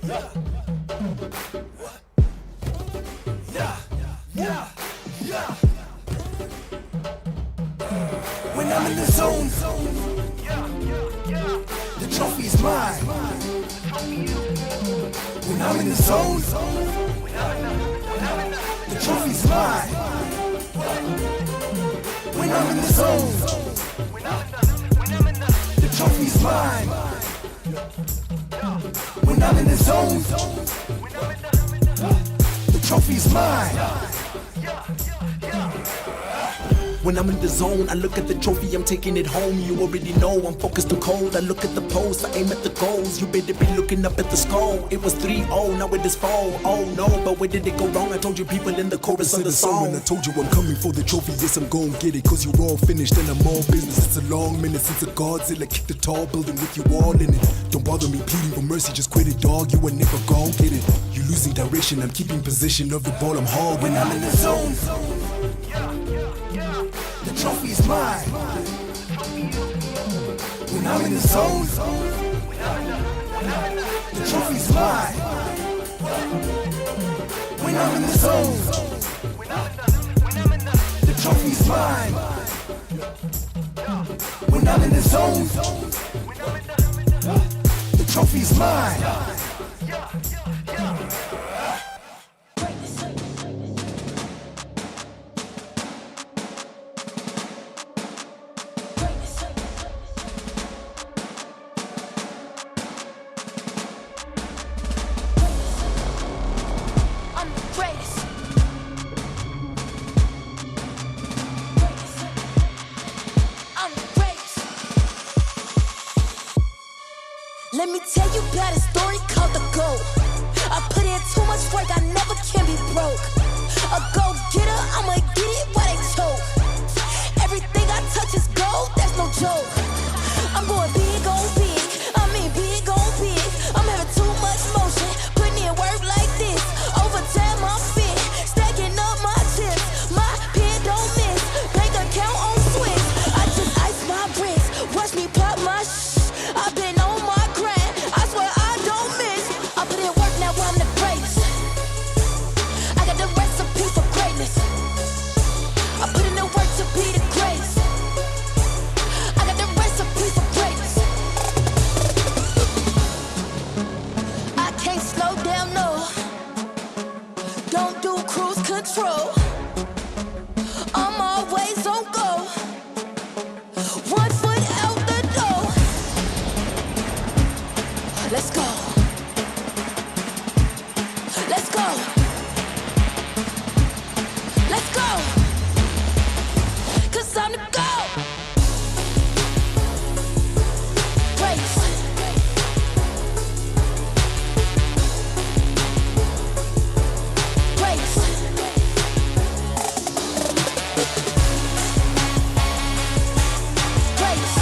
When I'm in the zone, the trophy's mine. When I'm in the zone, the trophy's mine. When I'm in the zone, the trophy's mine. When I'm in the zone, the trophy's mine. When I'm in the zone, I look at the trophy, I'm taking it home. You already know I'm focused on cold. I look at the post, I aim at the goals. You better be looking up at the score. It was 3-0, now it is 4. Oh no, but where did it go wrong? I told you people in the chorus of the song. And I told you I'm coming for the trophy, yes I'm gon' get it. Cause you're all finished and I'm all business. It's a long minute since a Godzilla kicked the tall building with you all in it. Don't bother me pleading for mercy, just quit it dog, you ain't never gon' get it. You losing direction, I'm keeping possession of the ball, I'm hogging. When I'm in the zone, the trophy's mine. When I'm in the zone, the trophy's mine. When I'm in the zone, the trophy's mine. When I'm in the zone, the trophy's mine. Let me tell you about a story called The Goal. I put in too much work, I never can be broke. A go-getter, I'ma get it while they choke. Everything I touch is gold, that's no joke. I'm going big on big, I mean big on big. I'm having too much motion, putting in work like this. Overtime I'm fit, stacking up my chips. My pen don't miss, bank account on Swiss. I just ice my wrist, watch me pop my I've been on my I swear I don't miss. I put in work, now I'm the greatest. I got the recipe for greatness. I put in the work to be the greatest. I got the recipe for greatness. I can't slow down, no. Don't do cruise control. I'm always on go. 1 foot out the door. Let's go. Let's go. Let's go. 'Cause I'm the GOAT. Race. Race. Race.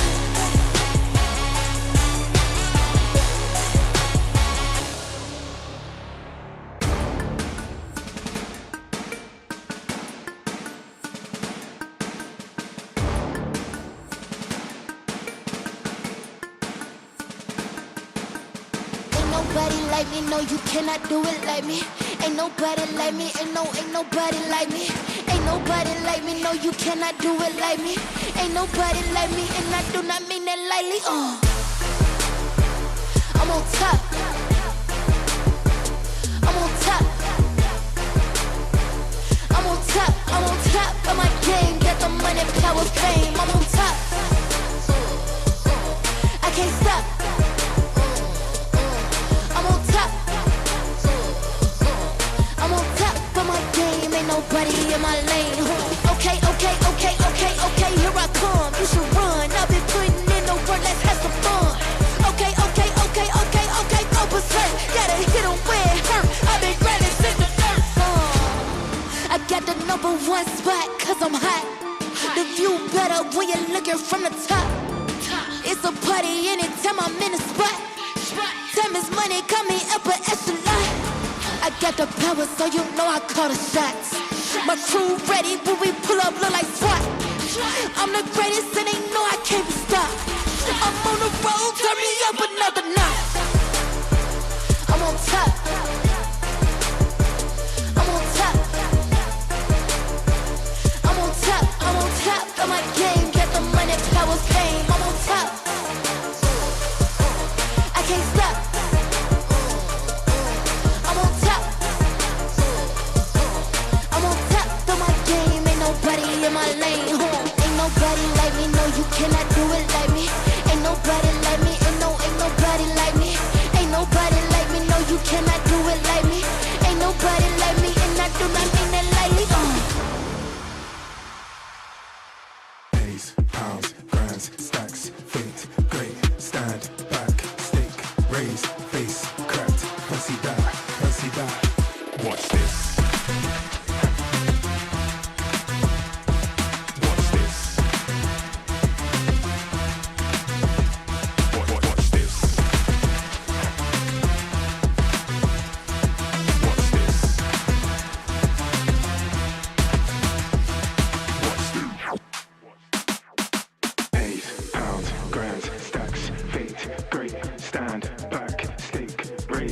Nobody like me, no, you cannot do it like me. Ain't nobody like me, ain't nobody like me. Ain't nobody like me, no, you cannot do it like me. Ain't nobody like me, and I do not mean that lightly. I'm on top. I'm on top. I'm on top. I'm on top of my game. Got the money, power, fame. I'm on top. I can't stop. I'm on top. I'm on top of my game. Ain't nobody in my lane. Okay, okay, okay, okay, okay. Here I come. You should run. I've been putting in the work. Let's have some fun. Okay, okay, okay, okay, okay. Go berserk. Gotta hit 'em where it hurt. I've been grinding since the dirt. I got the #1 spot 'cause I'm hot. The view better when you're looking from the top. It's a party anytime I'm in the spot. Time is money, call me upper echelon. I got the power, so you know I call the shots. My crew ready when we pull up, look like SWAT. I'm the greatest and they know I can't be stopped. I'm on the road, turn me up another notch. I'm on top.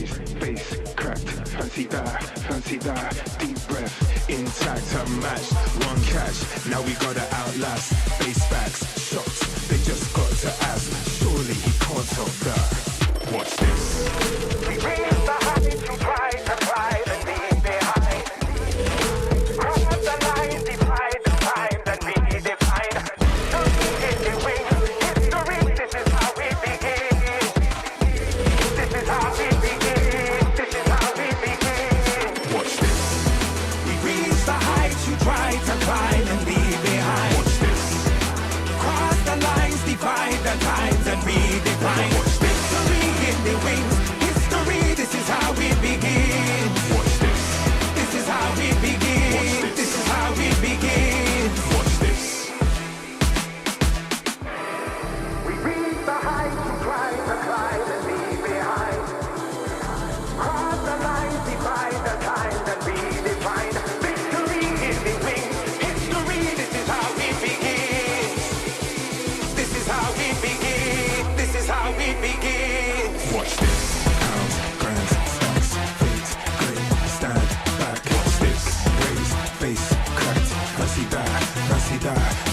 raise, face cracked, fancy that, deep breath, intact, unmatched, one catch, now we gotta outlast, face backs, shots, they just got to ask, surely he can't top that, watch this. We raise the heights, you try to climb and leave behind, cross the lines, divide the times and redefine, don't hit the wings, history, this is how we begin, this is how we begin, this is how we begin. Watch this. We reach the heights you try to climb and leave behind. Watch this. Cross the lines, divide the times and redefine. Watch this. Victory in the wings, history, this is how we begin. Watch this. This is how we begin. Watch this. This is how we begin. Watch this. We reach the heights you try to climb and leave behind. Cross the lines, divide the times and redefine. Victory in the wings, history, this is how we begin. This is how we begin. This is how we begin. Watch this. Pounds, grams, stacks, fate, great, stand back. Watch this. Raise, face, cracked, fancy that.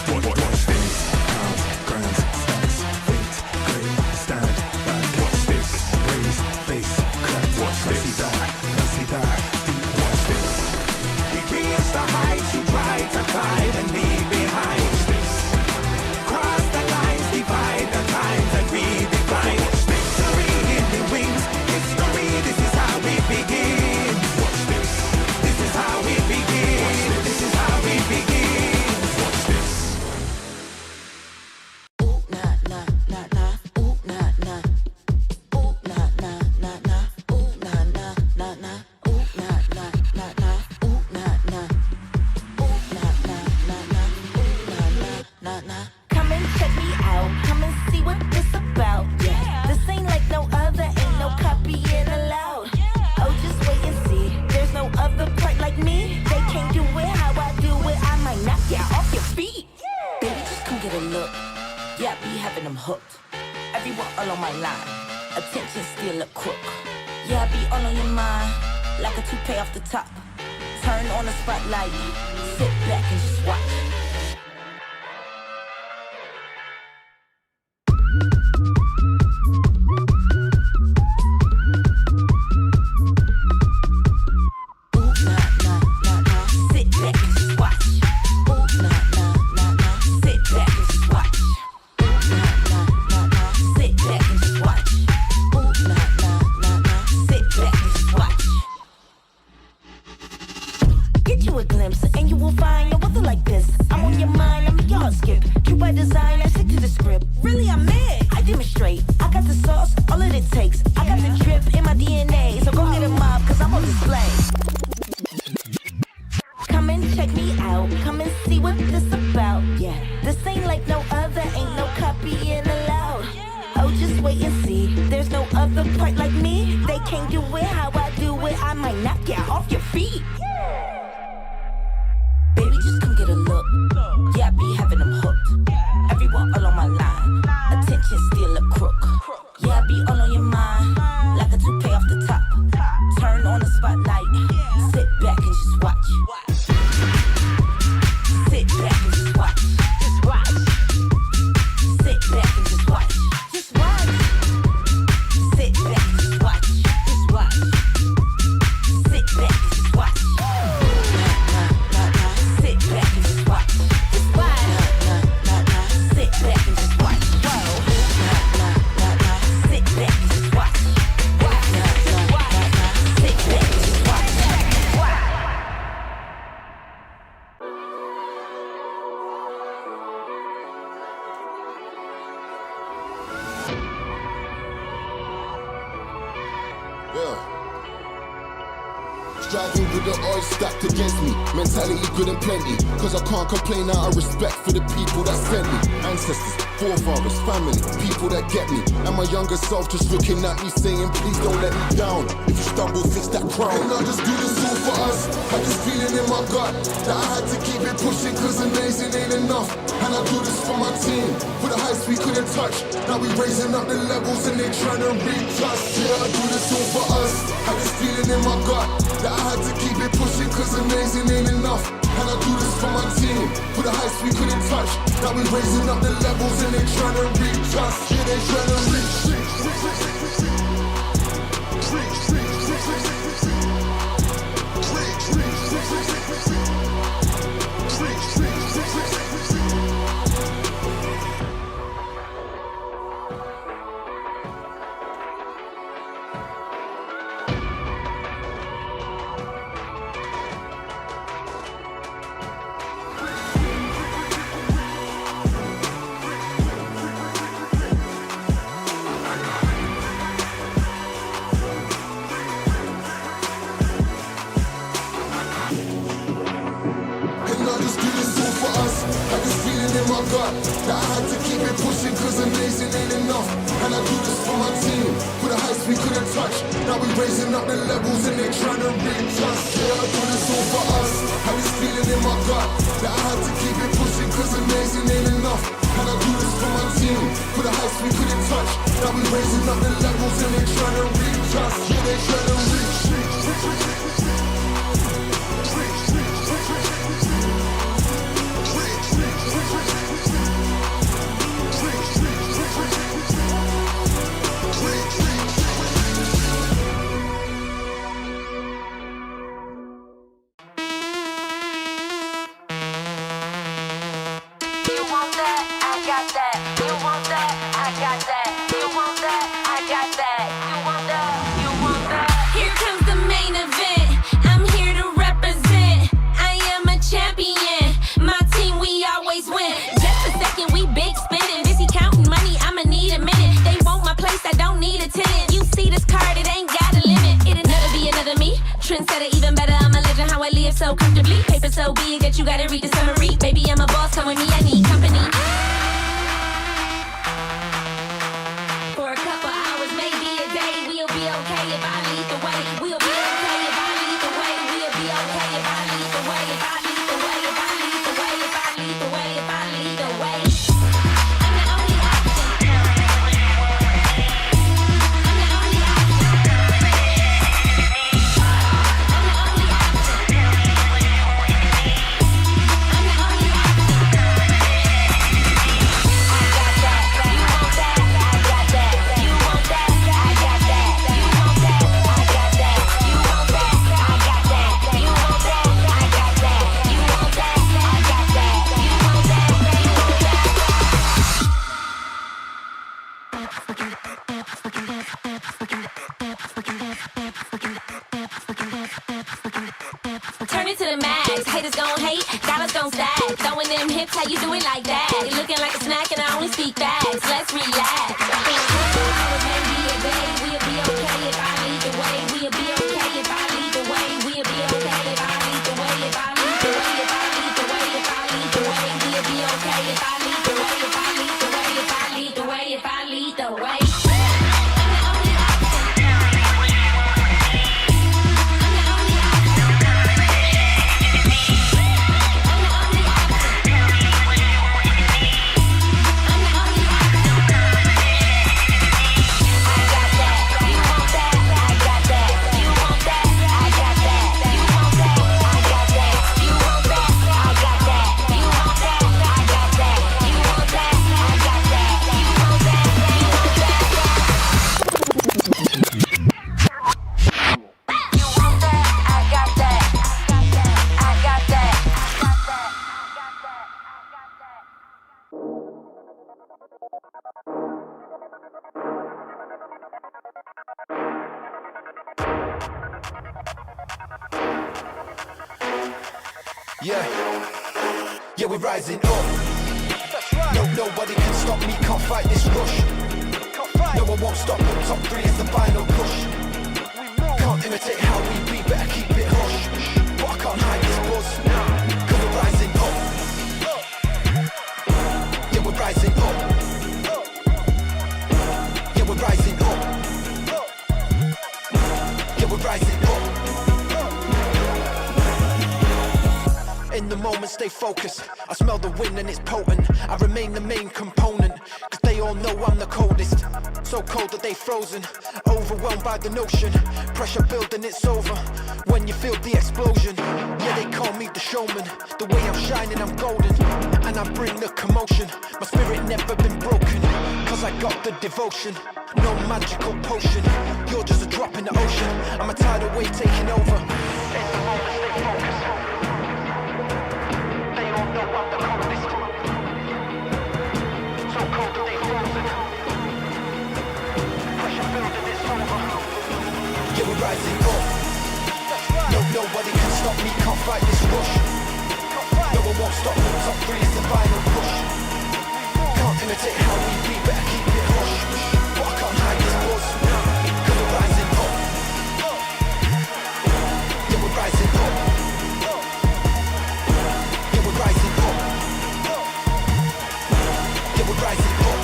Watch this. Pounds, grams, stacks, fate, great, stand back. Watch this. Raise, face, cracked, fancy that. Watch this. We reach the heights you try to climb and leave behind. Watch this. Cross the lines, divide the times and redefine. Victory in the wings, history, this is how we begin. Watch this. This is how we begin. This is how we begin. Watch this. Ooh, nah, nah, nah, nah. Ooh, nah, nah. Ooh, nah, nah, nah, nah. Ooh, nah, nah, nah, nah. Ooh, nah, nah, nah, nah. Ooh, nah, nah. Ooh, nah, nah, nah, nah. Ooh, nah, nah, nah, nah. Come and check me out. Come and see what this about. Yeah, this ain't like no other. Ain't no copying allowed. Oh, just wait and see. There's no other part like me. They can't do it how I do it. I might knock you off your feet. Baby, just come get a look. Yeah, I be having them hooked. Everyone all on my line. Attention still a crook. Yeah, I be all on your mind. Like a toupee off the top. Turn on the spotlight. Sit back and just watch. Ooh, nah, nah, nah, nah. Sit back and just watch. Ooh, nah, nah, nah, nah. Sit back and just watch. Ooh, nah, nah, nah, nah. Sit back and just watch. Ooh, nah, nah, nah, nah. Sit back and just watch. Get you a glimpse and you will find no other like this. I'm on your mind, I'm your skip. You by design, I stick to the script. Really, I'm it. I demonstrate. I got the sauce, all that it takes. I got the drip in my DNA. So go get a mob, cause I'm on display. Come and check me out. Come and see what this about. Yeah, this ain't like no other. Ain't no copying allowed. Oh, just wait and see. There's no other part like me. They can't do it how I do it. I might knock you off your feet. Baby, just come get a look. Yeah, I be having them hooked. Everyone all on my line. Attention still a crook. Yeah, I be all on your mind. Like a toupee off the top. Turn on the spotlight. Sit back and just watch. Sit back and just watch. Just watch. Sit back and just watch. Just watch. Sit back and just watch. Just watch. Sit back and just watch. Nah, nah, nah, nah. Sit back and just watch. Just watch. Nah, nah, nah, nah. Sit back and just watch. Whoa. Nah, nah, nah, nah. Sit back and just watch. Nah, nah, nah, nah. Sit back and just watch. Driving with the odds stacked against me. Mentality good and plenty. Cause I can't complain out of respect for the people that sent me. Ancestors, forefathers, family, people that get me. And my younger self just looking at me saying, please don't let me down. If you stumble, fix that crown. And I just do this all for us. Had this feeling in my gut that I had to keep it pushing cause amazing ain't enough. And I do this for my team, for the heights we couldn't touch. Now we raising up the levels and they trying to reach us. Yeah, I do this all for us. Had this feeling in my gut that I had to keep it pushing cause amazing ain't enough. And I do this for my team, for the heights we couldn't touch. Now we raising up the levels and they trying to reach us. Yeah, they trying to reach. Yeah, we're rising up. Nobody can stop me, can't fight this rush. No one won't stop, top 3 is the final push. Can't imitate how we be, better keep it hard. Yeah, we're rising up. In the moment, stay focused. I smell the wind and it's potent. I remain the main component, cause they all know I'm the coldest. So cold that they frozen, overwhelmed by the notion. Pressure building, it's over when you feel the explosion. Yeah, they call me the showman. The way I'm shining, I'm golden, and I bring the commotion. My spirit never been broken, cause I got the devotion. No magical potion, you're just a drop in the ocean. I'm a tidal wave taking over. In the moment, stay focused. They all know I'm the coldest. So cold that they frozen. Pressure building, it's over. Yeah, we're rising up. No, nobody can stop me, can't fight this rush. No, I won't stop, the top three is the final push. Can't imitate how we be, better keep it hush. But I can't hide this buzz, cause we're rising up. Yeah, we're rising up. Yeah, we're rising up. Yeah, we're rising up.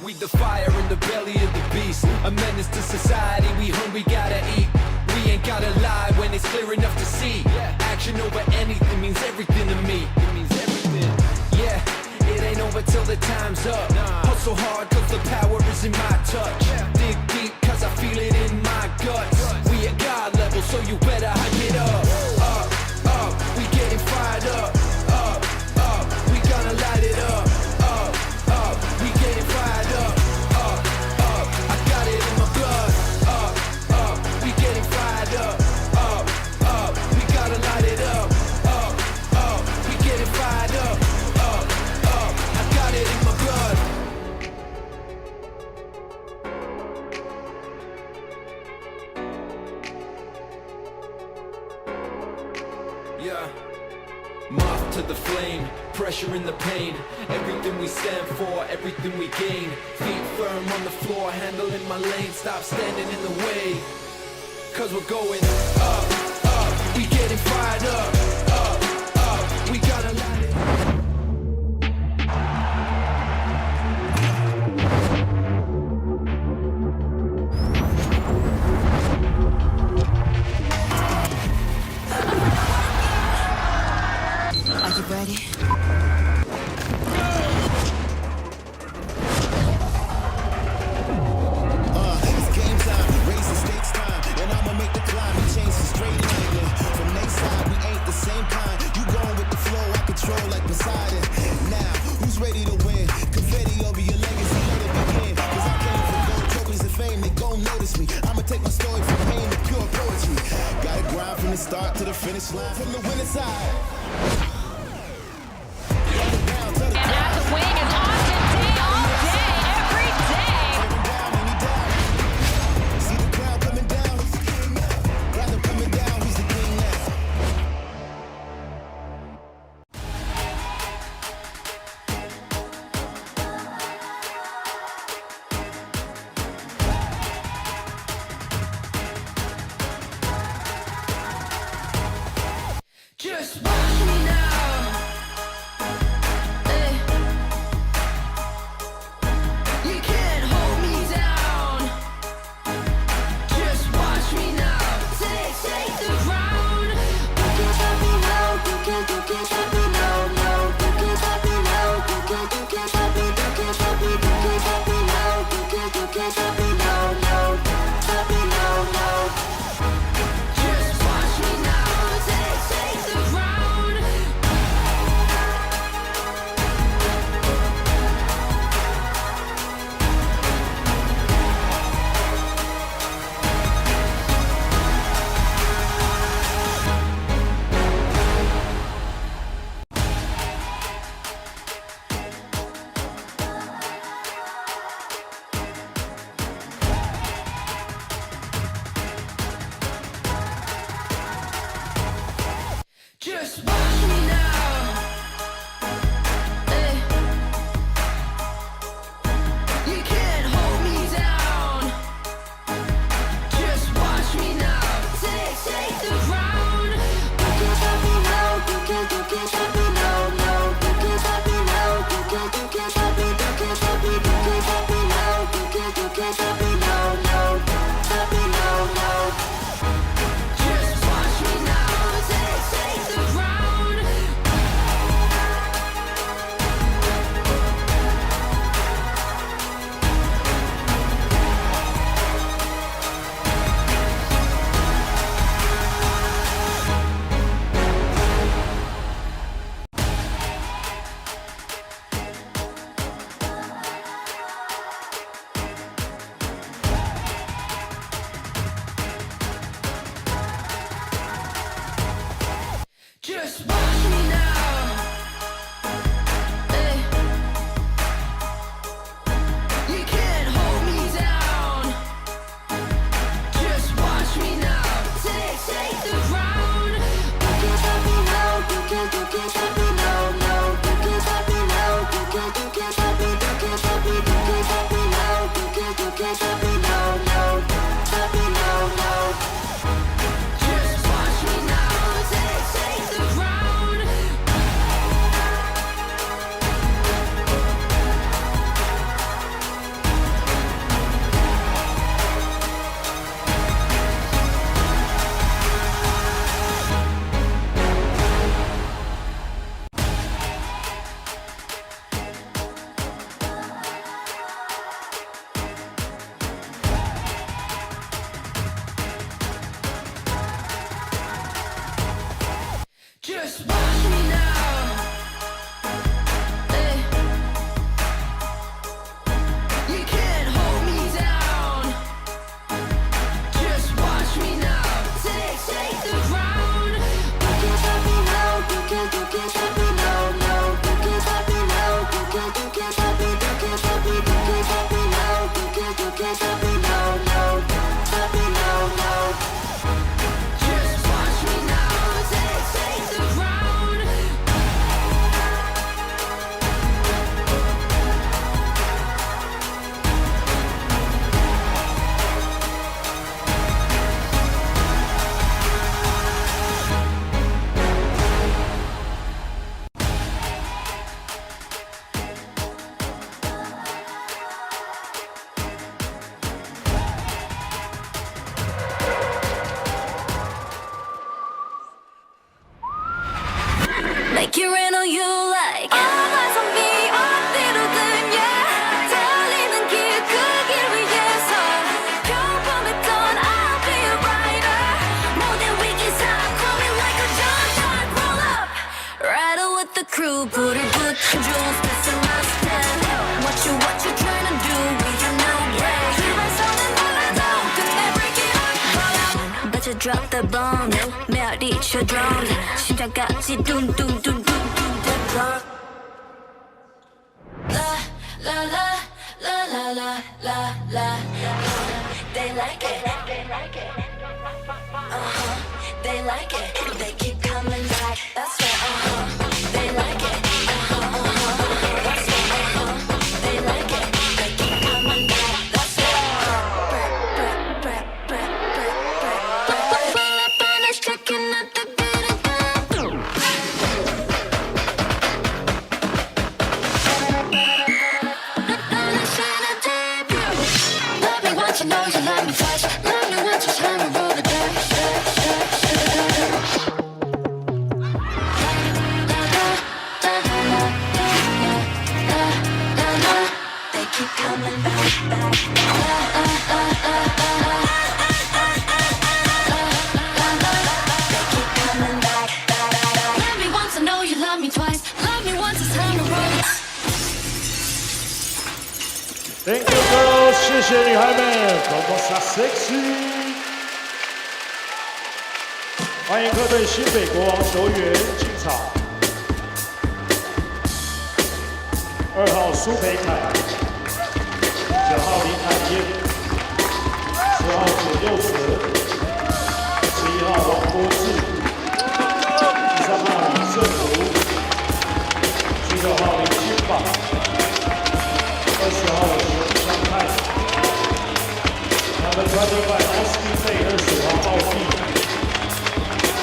We the fire in the belly of the beast, a menace to society. We hungry, gotta eat. We ain't gotta lie when it's clear enough to see. Action over anything means everything to me. It means everything. Yeah, it ain't over till the time's up. Hustle hard cause the power is in my touch. Dig deep cause I feel it in my guts. We at God level, so you better hype it up. Up, up, we getting fired up. Up, up, we gonna light it up. Up, up, we getting fired up. Up, up, I got it in my blood. Up, up, we getting fired up. Up, up, we gotta light it up. Up, up, we getting fired up. Up, up, I got it in my blood. Yeah. Moth to the flame, pressure in the pain. Everything we stand for, everything we gain. Feet firm on the floor, handling my lane. Stop standing in the way, cause we're going up, up. We getting fired up, up, up. We gotta light it. Are you ready? It's game time, raise the stakes time, and I'ma make the climb and change the straight line. From next side, we ain't the same kind. You going with the flow, I control like Poseidon. Now, who's ready to win? Confetti over your legacy, let it begin. Cause I came from gold trophies and fame, they gon' notice me. I'ma take my story from pain to pure poetry. Gotta grind from the start to the finish line, from the winning side. And at the wing is Austin day all day, every day. See the crowd coming down, got them coming down, who's the king now? Just watch me now. make it rain on you like all eyes on me 어디로든 yeah 달리는 길 그 길 위에서 평범했던 I'll be a rider 모든 위기사 call me like a junkyard roll up rider with the crew 불을 붙인 jewels passing my step what you trying to do when you know yeah 길발성은 몰라도 끝내 break it up better drop the bomb 메아리쳐 drums 심장까지 둥둥둥둥둥 La la la la la la la they like it they like it they keep coming back that's right they like it that's right they like it they keep coming back that's right pull up on us checking out the beat again love me once you know you love me twice love me once you try to roll the dice they keep coming back they keep coming back love me once I know you love me twice love me once it's time to roll Thank you girls， 谢谢女孩们 ，Formosa sexy。欢迎各队新北国王球员进场。2号苏培凯，9号林海燕，10号左右哲，11号王国志，13号李胜儒，19号林金宝。20号熊湘泰，他们穿着版奥斯汀内25号暴毙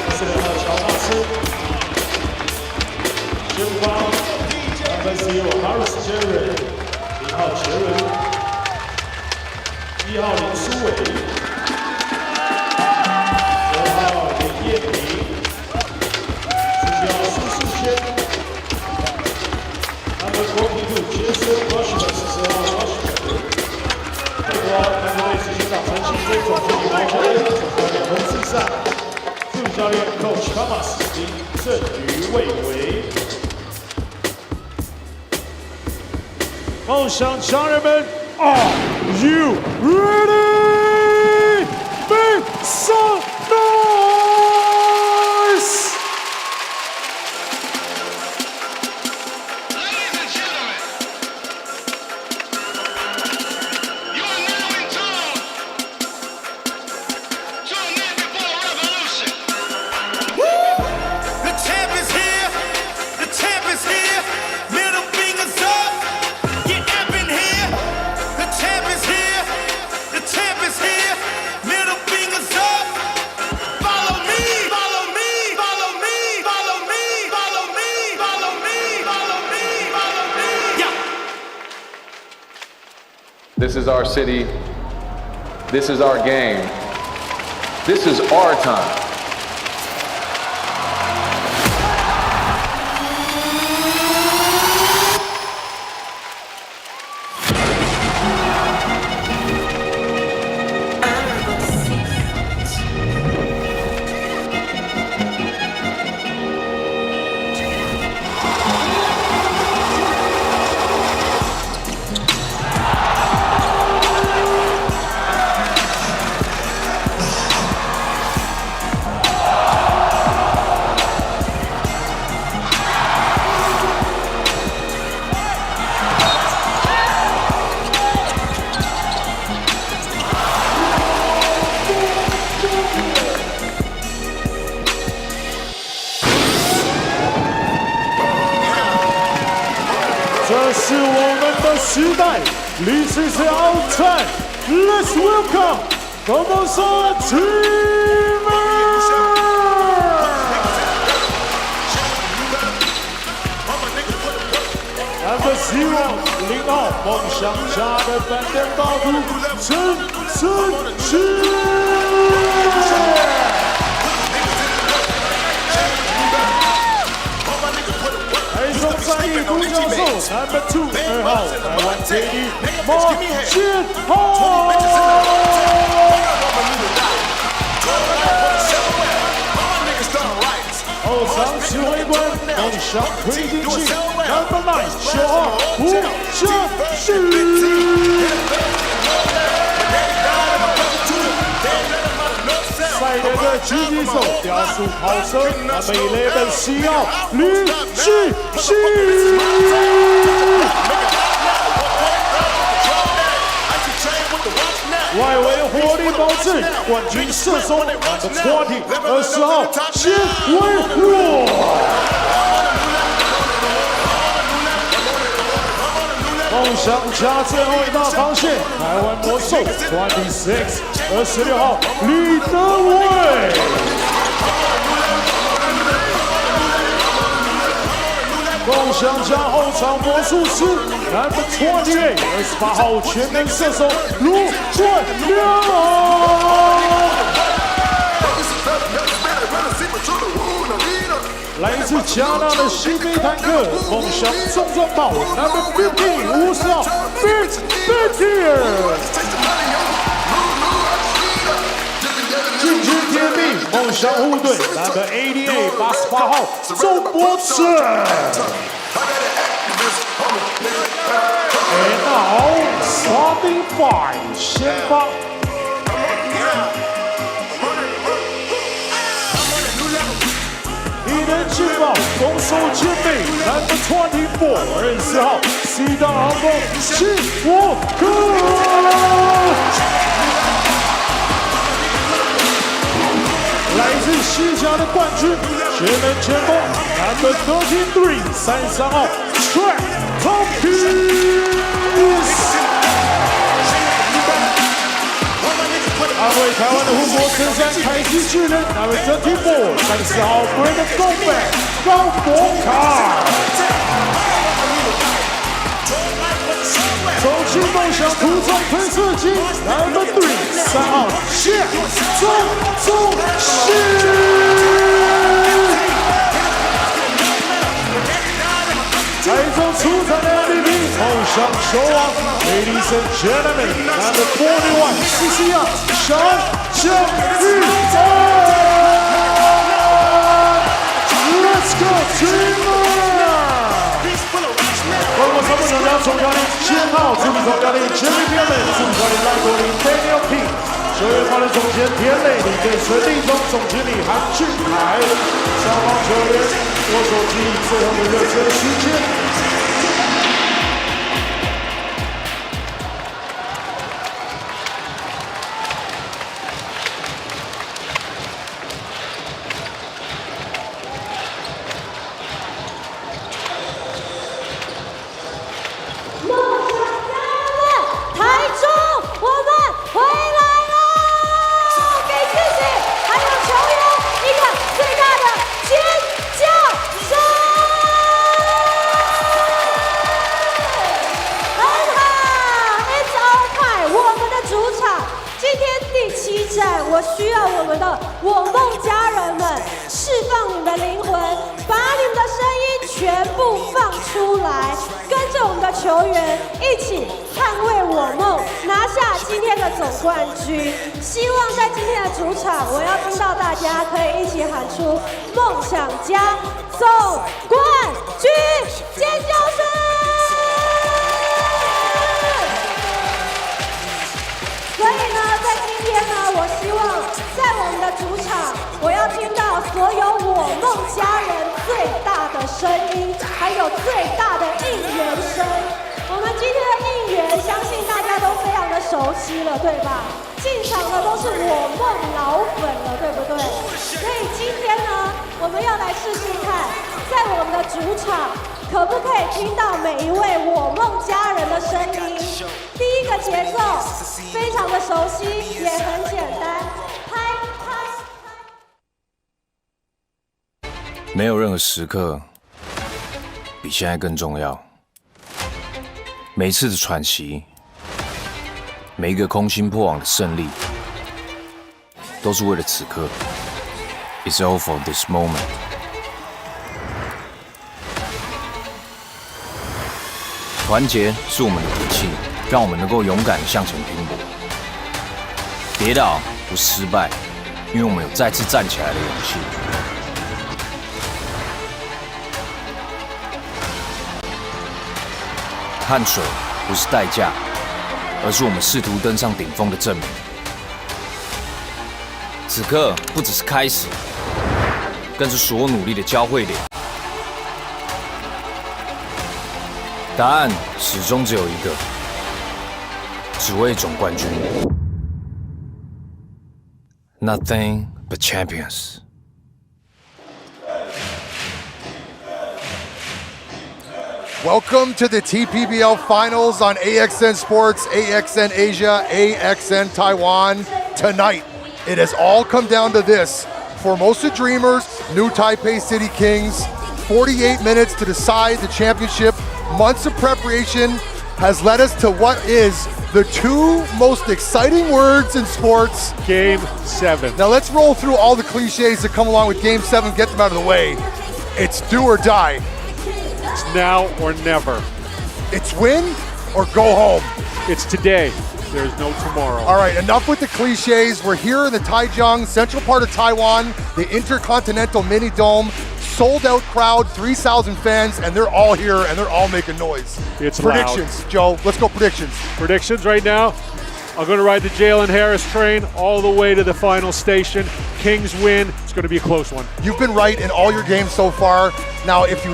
，22号乔纳斯，前方他们是有 Harris Jerry， 0号杰伦，1号林书伟，2号林彦明，17号苏世轩。国体部杰森·沃什克40号沃什克，美国篮球队执行长陈其辉总经理王教练，总教练洪志善，助理教练 Coach Thomas 林振宇魏维。梦想家人们 ，Are you ready? Make some noise! This is our city. This is our game. This is our time. This is our time. Let's welcome Formosa team. Number 0 0号梦想家的板凳大都陈晨曦。教授 Number 2 2号台湾队的马建豪。后场指挥官梦想推进器 Number 9 9号吴正旭。赛德的狙击手雕塑跑车 Number 11 10号吕志熙。外围火力保证，冠军射手 Number 20 20号谢伟若。梦想家最后一道防线，台湾魔兽26 26号李德伟。梦想家后场魔术师 Number 28 28号全能射手卢冠亮。来自加拿大的新北坦克，梦想重装炮 Number 50 50号 Big 进军天命，梦想护队 Number 88 88号周博正。And now starting five 先发。劲爆攻守兼备 Number 24 24号西大航空谢我哥。来自西甲的冠军全能前锋 Number 33 33号 Trap Tompkins。安慰台湾的护国神山凯基巨人 Number 34 34号 Brandon Gomez 高博卡。重庆梦想涂中喷射机 Number 3 3号谢钟熙。台中出场的 MVP 梦想球王 Ladies and Gentlemen Number 41 CCR 小江玉Let's go team！ 福尔摩沙梦想家总教练7号助理总教练 Jerry Bierman 助理教练赖国林 Daniel P 球员发的总监田磊领队陈立忠总经理韩俊凯双方球员握手机最后的热身时间。我需要我们的我梦家人们释放你们的灵魂，把你们的声音全部放出来，跟着我们的球员一起捍卫我梦，拿下今天的总冠军。希望在今天的主场，我要听到大家可以一起喊出梦想家总冠军尖叫声。所以呢，在今天呢，我希望在我们的主场，我要听到所有我梦家人最大的声音，还有最大的应援声。我们今天的应援，相信大家都非常的熟悉了，对吧？进场的都是我梦老粉了，对不对？所以今天呢，我们要来试试看，在我们的主场，可不可以听到每一位我梦家人的声音？第一个节奏非常的熟悉，也很简单，拍拍拍。没有任何时刻比现在更重要。每一次的喘息，每一个空心破网的胜利，都是为了此刻。It's all for this moment. 团结是我们的底气，让我们能够勇敢向前拼搏。跌倒不失败，因为我们有再次站起来的勇气。汗水不是代价，而是我们试图登上顶峰的证明。此刻不只是开始，更是所有努力的交汇点。答案始终只有一个，只为总冠军。Nothing but champions. Welcome to the TPBL Finals on AXN Sports, AXN Asia, AXN Taiwan. Tonight, it has all come down to this. Formosa Dreamers, New Taipei City Kings. 48 minutes to decide the championship. Months of preparation has led us to what is the two most exciting words in sports. Game 7. Now let's roll through all the cliches that come along with Game 7, get them out of the way. It's do or die. It's now or never. It's win or go home. It's today. There's no tomorrow. All right, enough with the cliches. We're here in the Taichung, central part of Taiwan, the Intercontinental Mini Dome. Sold out crowd, 3,000 fans, and they're all here and they're all making noise. It's predictions, loud. Joe. Let's go predictions. Predictions right now. I'm going to ride the Jalen Harris train all the way to the final station. Kings win. It's going to be a close one. You've been right in all your games so far. Now, if you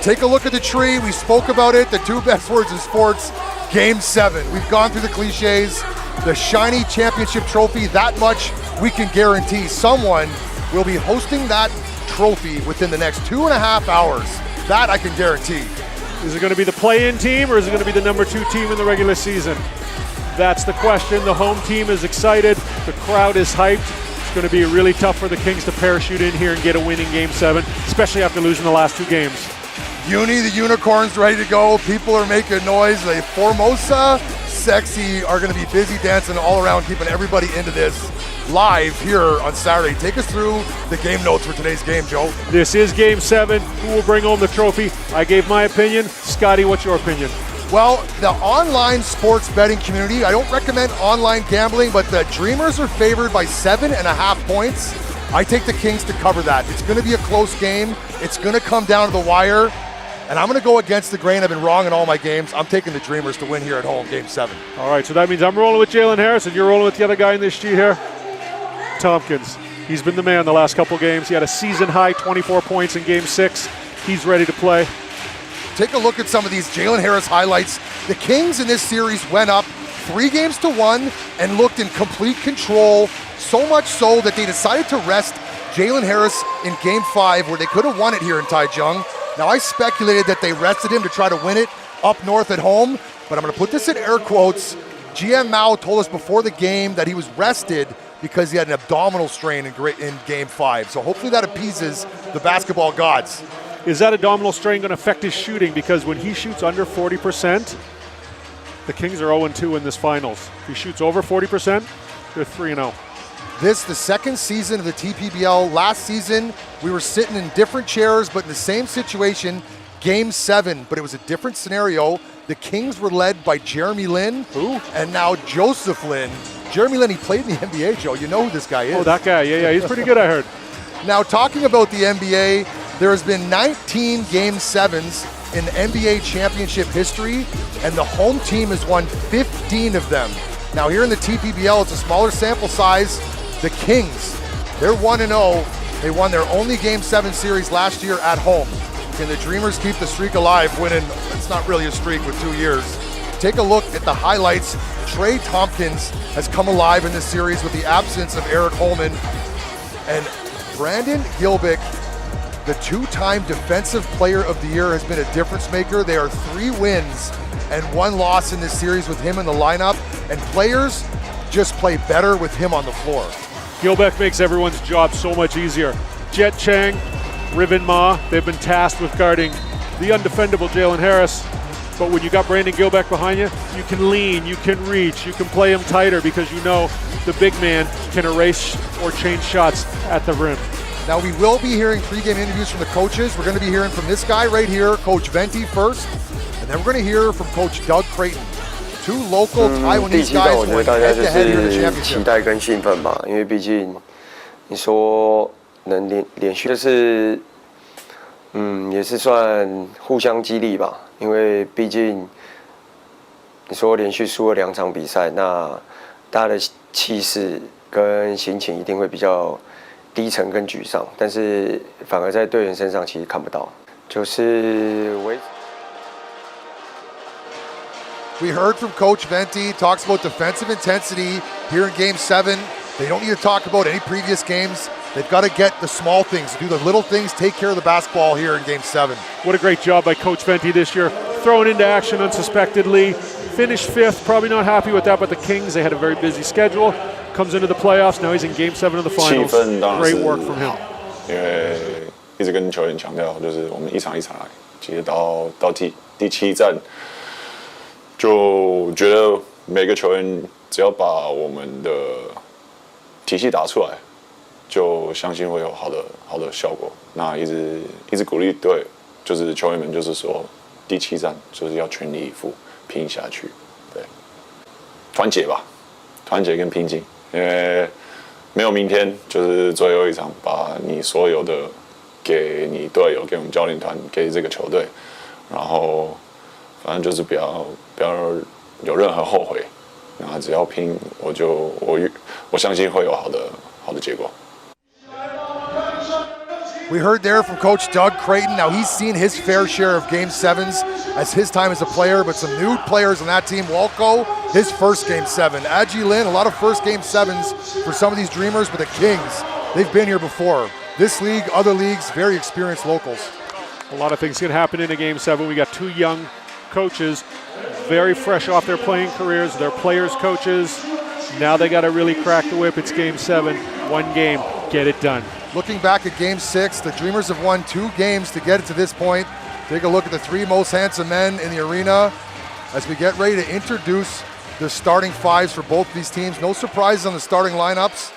take a look at the tree, we spoke about it, the two best words in sports, Game 7. We've gone through the cliches, the shiny championship trophy, that much we can guarantee. Someone will be hosting that trophy within the next 2.5 hours. That I can guarantee. Is it going to be the play-in team or is it going to be the number 2 team in the regular season? That's the question. The home team is excited. The crowd is hyped. It's going to be really tough for the Kings to parachute in here and get a win in Game 7, especially after losing the last 2 games. Uni, the unicorn's ready to go. People are making noise. The Formosa Sexy are going to be busy dancing all around, keeping everybody into this. Live here on Saturday. Take us through the game notes for today's game, Joe. This is Game 7. Who will bring home the trophy? I gave my opinion. Scotty, what's your opinion? Well, the online sports betting community, I don't recommend online gambling, but the Dreamers are favored by 7.5 points. I take the Kings to cover that. It's going to be a close game. It's going to come down to the wire. And I'm going to go against the grain. I've been wrong in all my games. I'm taking the Dreamers to win here at home, Game 7. All right, so that means I'm rolling with Jalen Harris, and you're rolling with the other guy in this sheet here, Tompkins. He's been the man the last couple games. He had a season-high 24 points in Game 6. He's ready to play. Take a look at some of these Jalen Harris highlights. The Kings in this series went up 3-1 and looked in complete control, so much so that they decided to rest Jalen Harris in Game 5, where they could have won it here in Taichung. Now, I speculated that they rested him to try to win it up north at home, but I'm going to put this in air quotes. GM Mao told us before the game that he was rested because he had an abdominal strain in Game 5. So hopefully that appeases the basketball gods. Is that abdominal strain going to affect his shooting? Because when he shoots under 40%, the Kings are 0-2 in this finals. If he shoots over 40%, they're 3-0. This, the second season of the TPBL. Last season, we were sitting in different chairs, but in the same situation, Game 7, but it was a different scenario. The Kings were led by Jeremy Lin, and now Joseph Lin. Jeremy Lin, he played in the NBA, Joe. You know who this guy is. Oh, that guy, yeah, he's pretty good, I heard. Now, talking about the NBA, there has been 19 Game 7s in NBA championship history, and the home team has won 15 of them. Now, here in the TPBL, it's a smaller sample size. The Kings, they're 1-0. They won their only Game 7 series last year at home. Can the Dreamers keep the streak alive, winning? It's not really a streak with 2 years. Take a look at the highlights. Trey Tompkins has come alive in this series with the absence of Eric Holman. And Brandon Gilbick, the 2-time Defensive Player of the Year, has been a difference maker. They are 3 wins and 1 loss in this series with him in the lineup. And players just play better with him on the floor. Gilbeck makes everyone's job so much easier. Jet Chang, Riven Ma, they've been tasked with guarding the undefendable Jalen Harris. But when you got Brandon Gilbeck behind you, you can lean, you can reach, you can play him tighter because you know the big man can erase or change shots at the rim. Now we will be hearing pregame interviews from the coaches. We're going to be hearing from this guy right here, Coach Venti first. And And then we're going to hear from Coach Doug Creighton. Two local 第 Taiwanese 七战 guys 我觉得 going 大家就 head-to-head here in the 是期 championship. 待跟兴奋吧，因为毕竟你说能连续，就是也是算互相激励吧，因为毕竟你说连续输了2场比赛，那大家的气势跟心情一定会比较低沉跟沮丧，但是反而在队员身上其实看不到，就是We heard from Coach Venti, talks about defensive intensity here in Game 7. They don't need to talk about any previous games. They've got to get the small things, do the little things, take care of the basketball here in Game 7. What a great job by Coach Venti this year, throwing into action unsuspectedly. Finished 5th, probably not happy with that, but the Kings, they had a very busy schedule. Comes into the playoffs, now he's in Game 7 of the finals. Great work from him. 因为一直跟球员强调，就是我们一场一场来，其实到第7战。就觉得每个球员只要把我们的体系打出来，就相信会有好的效果。那一直鼓励队，就是球员们，就是说第7战就是要全力以赴拼下去，对，团结吧，团结跟拼劲，因为没有明天，就是最后一场，把你所有的给你队友，给我们教练团，给这个球队，然后。反正就是不要有任何后悔，那只要拼，我相信会有好的结果。We heard there from Coach Doug Creighton. Now he's seen his fair share of Game 7s as his time as a player, but some new players on that team. Walco, his first Game 7. Adji Lin, a lot of first Game 7s for some of these dreamers, but the Kings, they've been here before. This league, other leagues, very experienced locals. A lot of things can happen in a Game 7. We got 2 young coaches, very fresh off their playing careers. They're players, coaches. Now they got to really crack the whip. It's Game 7, 1 game, get it done. Looking back at Game 6, the Dreamers have won 2 games to get it to this point. Take a look at the 3 most handsome men in the arena as we get ready to introduce the starting 5s for both of these teams. No surprises on the starting lineups.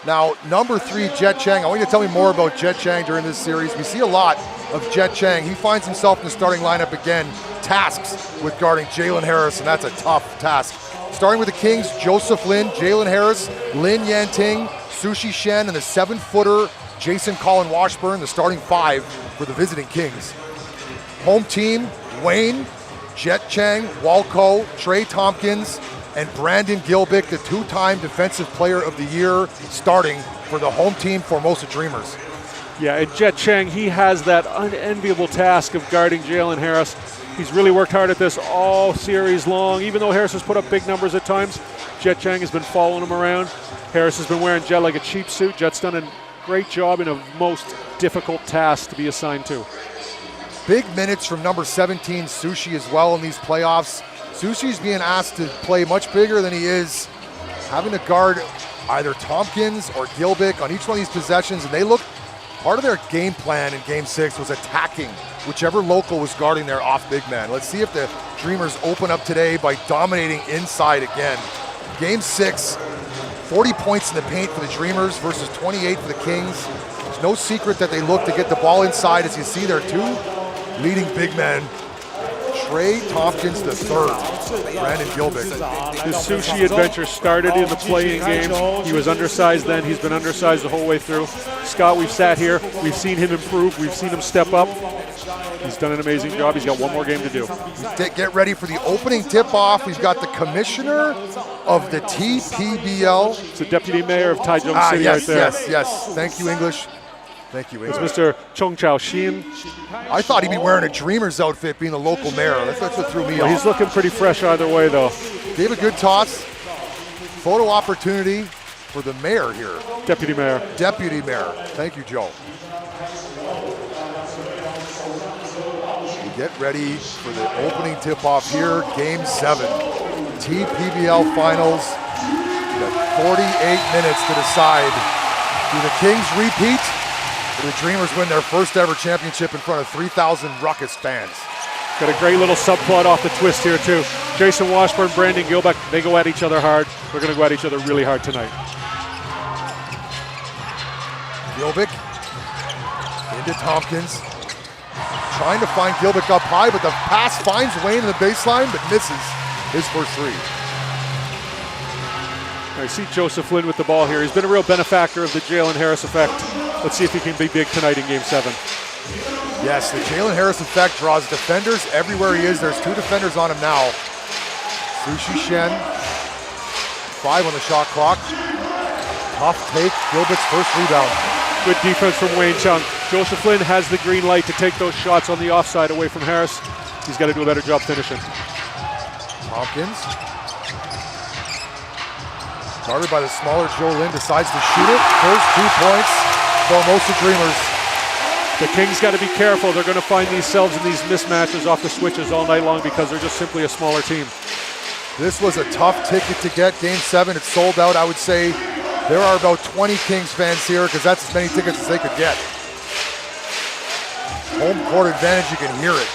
Now, number 3, Jet Chang. I want you to tell me more about Jet Chang during this series. We see a lot of Jet Chang. He finds himself in the starting lineup again, tasks with guarding Jalen Harris, and that's a tough task. Starting with the Kings, Joseph Lin, Jalen Harris, Lin Yanting, Sushi Shen, and the 7-footer Jason Colin Washburn, the starting 5 for the visiting Kings. Home team, Wayne, Jet Chang, Walco, Trey Tompkins, and Brandon Gilbick, the 2-time Defensive Player of the Year, starting for the home team Formosa Dreamers. Yeah, and Jet Chang, he has that unenviable task of guarding Jalen Harris. He's really worked hard at this all series long. Even though Harris has put up big numbers at times, Jet Chang has been following him around. Harris has been wearing Jet like a cheap suit. Jet's done a great job in a most difficult task to be assigned to. Big minutes from number 17, Sushi, as well in these playoffs. Sushi's being asked to play much bigger than he is, having to guard either Tompkins or Gilbick on each one of these possessions, and they look, part of their game plan in Game 6 was attacking whichever local was guarding their off big man. Let's see if the Dreamers open up today by dominating inside again. Game 6, 40 points in the paint for the Dreamers versus 28 for the Kings. It's no secret that they look to get the ball inside. As you see, their 2 leading big men, Trey Tompkins III, Brandon Gilbick. His sushi adventure started in the playing game. He was undersized then. He's been undersized the whole way through. Scott, we've sat here. We've seen him improve. We've seen him step up. He's done an amazing job. He's got 1 more game to do. Get ready for the opening tip-off. We've got the commissioner of the TPBL. It's the deputy mayor of Taichung City right there. Yes. Thank you, English. Thank you, English. It's Mr. Chong Chao Shin. I thought he'd be wearing a Dreamers outfit being the local mayor. That's what threw me off. He's looking pretty fresh either way, though. Gave a good toss. Photo opportunity for the mayor here. Deputy mayor. Deputy mayor. Thank you, Joe. We get ready for the opening tip-off here. Game 7. TPBL Finals. We got 48 minutes to decide. Do the Kings repeat? The Dreamers win their first ever championship in front of 3,000 Ruckus fans. Got a great little subplot off the twist here too. Jason Washburn, Brandon Gilbick, they go at each other hard. They're going to go at each other really hard tonight. Gilbick into Tompkins. Trying to find Gilbert up high, but the pass finds Wayne in the baseline, but misses his first three. I see Joseph Lynn with the ball here. He's been a real benefactor of the Jalen Harris effect. Let's see if he can be big tonight in Game 7. Yes, the Jalen Harris effect draws defenders everywhere he is. There's 2 defenders on him now. Sushi Shen, 5 on the shot clock. Tough take, Gilbert's first rebound. Good defense from Wayne Chung. Joseph Lynn has the green light to take those shots on the offside away from Harris. He's got to do a better job finishing. Tompkins. Guarded by the smaller Joe Lynn, decides to shoot it. First 2 points for Formosa Dreamers. The Kings got to be careful. They're going to find themselves in these mismatches off the switches all night long because they're just simply a smaller team. This was a tough ticket to get. Game 7, it's sold out. I would say there are about 20 Kings fans here because that's as many tickets as they could get. Home court advantage, you can hear it.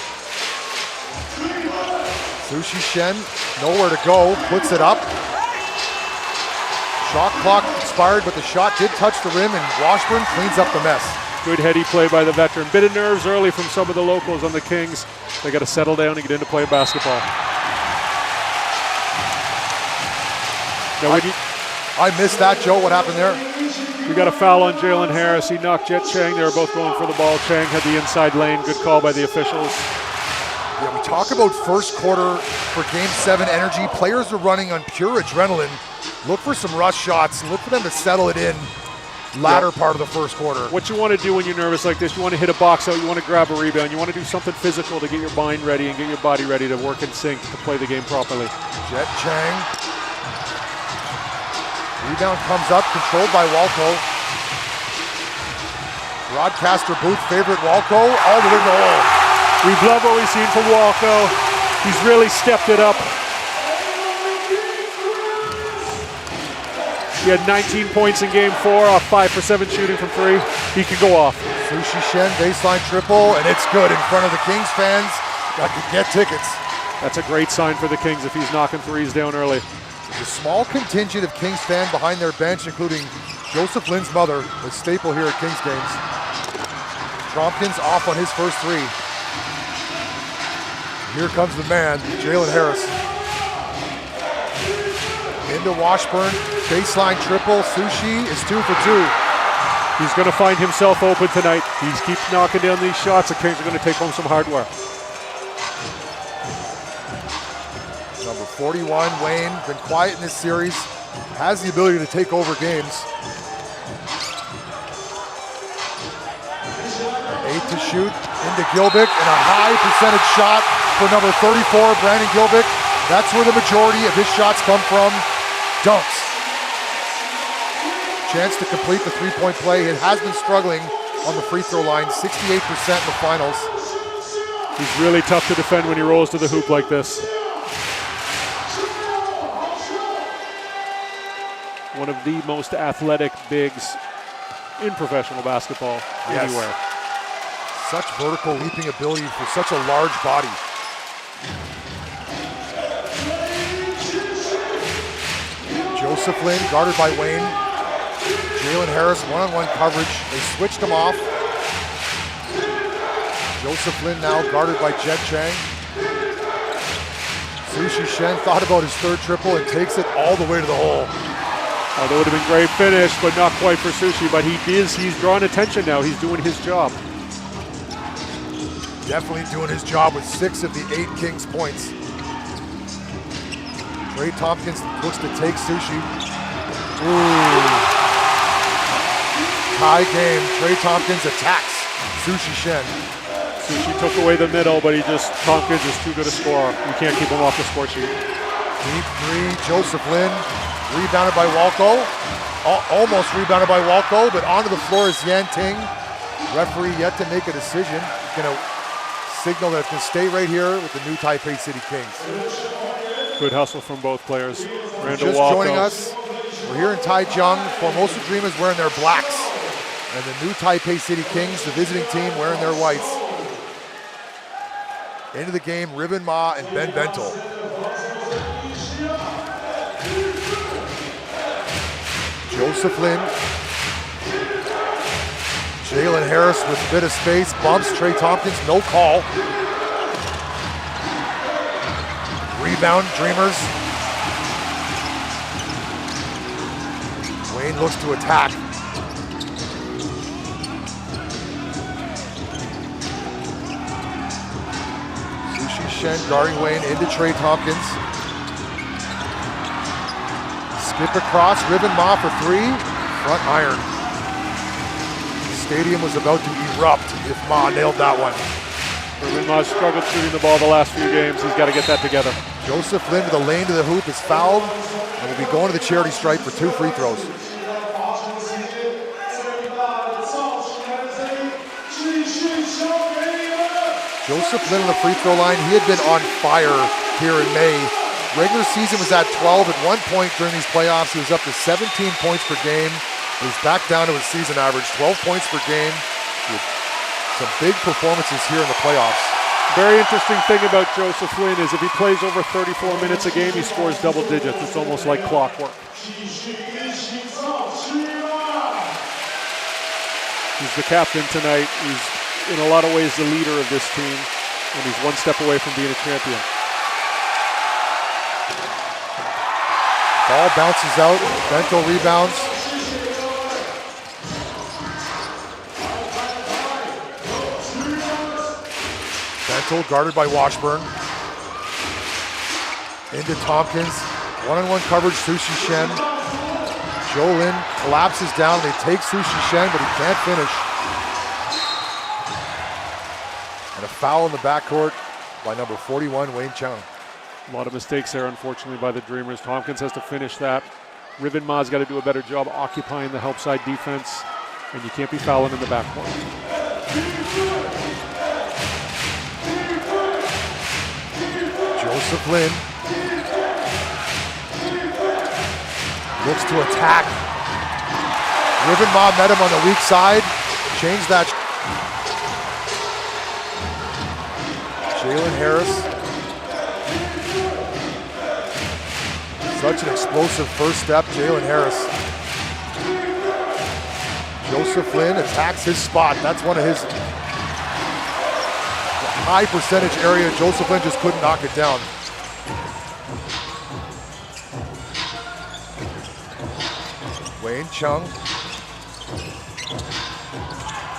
Sushi Shen, nowhere to go, puts it up. Shot clock expired, but the shot did touch the rim, and Washburn cleans up the mess. Good heady play by the veteran. Bit of nerves early from some of the locals on the Kings. They got to settle down and get into playing basketball. Now, I missed that, Joe. What happened there? We got a foul on Jalen Harris. He knocked Jet Chang. They were both going for the ball. Chang had the inside lane. Good call by the officials. Yeah, we talk about first quarter for Game 7 energy. Players are running on pure adrenaline. Look for some rush shots. Look for them to settle it in latter part of the first quarter. What you want to do when you're nervous like this, you want to hit a box out, you want to grab a rebound, you want to do something physical to get your mind ready and get your body ready to work in sync to play the game properly. Jet Chang. Rebound comes up, controlled by Walco. Broadcaster booth favorite Walco, all the way to the hole. We love what we've seen from Walco. He's really stepped it up. He had 19 points in Game 4 off 5 for 7 shooting from 3. He could go off. Sushi Shen, baseline triple, and it's good in front of the Kings fans. Got to get tickets. That's a great sign for the Kings if he's knocking threes down early. There's a small contingent of Kings fans behind their bench, including Joseph Lynn's mother, a staple here at Kings games. Tompkins off on his first 3. Here comes the man, Jalen Harris. Into Washburn, baseline triple. Sushi is 2 for 2. He's going to find himself open tonight. He keeps knocking down these shots. The Kings are going to take home some hardware. Number 41, Wayne, been quiet in this series. Has the ability to take over games. 8 to shoot, into Gilbick, and a high percentage shot for number 34, Brandon Gilbick. That's where the majority of his shots come from. Dunks. Chance to complete the 3-point play. It has been struggling on the free throw line, 68% in the finals. He's really tough to defend when he rolls to the hoop like this. One of the most athletic bigs in professional basketball anywhere. Such vertical leaping ability for such a large body. Joseph Lynn guarded by Wayne. Jalen Harris one-on-one coverage. They switched him off. Joseph Lynn now guarded by Jet Chang. Sushi Shen thought about his third triple and takes it all the way to the hole. Oh, that would have been great finish, but not quite for Sushi. But he's drawing attention now. He's doing his job. Definitely doing his job with 6 of the 8 Kings points. Trey Tompkins looks to take Sushi. Ooh. Tie game. Trey Tompkins attacks Sushi Shen. Sushi took away the middle, but Tompkins is too good a scorer. You can't keep him off the score sheet. Deep 3, Joseph Lynn. Rebounded by Walco. Almost rebounded by Walco, but onto the floor is Yan Ting. Referee yet to make a decision. He's going to signal that it's going to stay right here with the new Taipei City Kings. Good hustle from both players. Just joining us, we're here in Taichung. Formosa Dreamers wearing their blacks. And the new Taipei City Kings, the visiting team, wearing their whites. Into the game, Ribbon Ma and Ben Bentel. Joseph Lynn. Jalen Harris with a bit of space, bumps Trey Tompkins, no call. Rebound, Dreamers. Wayne looks to attack. Sushi Shen guarding Wayne into Trey Tompkins. Skip across, Ribbon Ma for three, front iron. The stadium was about to erupt if Ma nailed that one. Ribbon Ma struggled shooting the ball the last few games. He's got to get that together. Joseph Lin to the lane to the hoop is fouled and will be going to the charity stripe for 2 free throws. Joseph Lin on the free throw line. He had been on fire here in May. Regular season was at 12. At one point during these playoffs, he was up to 17 points per game. He's back down to his season average, 12 points per game. With some big performances here in the playoffs. Very interesting thing about Joseph Lin is if he plays over 34 minutes a game, he scores double digits. It's almost like clockwork. He's the captain tonight. He's in a lot of ways the leader of this team, and he's one step away from being a champion. Ball bounces out, Bento rebounds. Bento guarded by Washburn. Into Tompkins, one-on-one coverage, Sushi Shen. Joe Lin collapses down, they take Sushi Shen, but he can't finish. And a foul in the backcourt by number 41, Wayne Chung. A lot of mistakes there, unfortunately, by the Dreamers. Tompkins has to finish that. Ribbon Ma's got to do a better job occupying the help side defense, and you can't be fouling in the backcourt. Joseph Lin looks to attack. Ribbon Ma met him on the weak side. Change that. Jalen Harris. Such an explosive first step, Jalen Harris. Joseph Lin attacks his spot. That's one of his high percentage area. Joseph Lin just couldn't knock it down. Wayne Chung.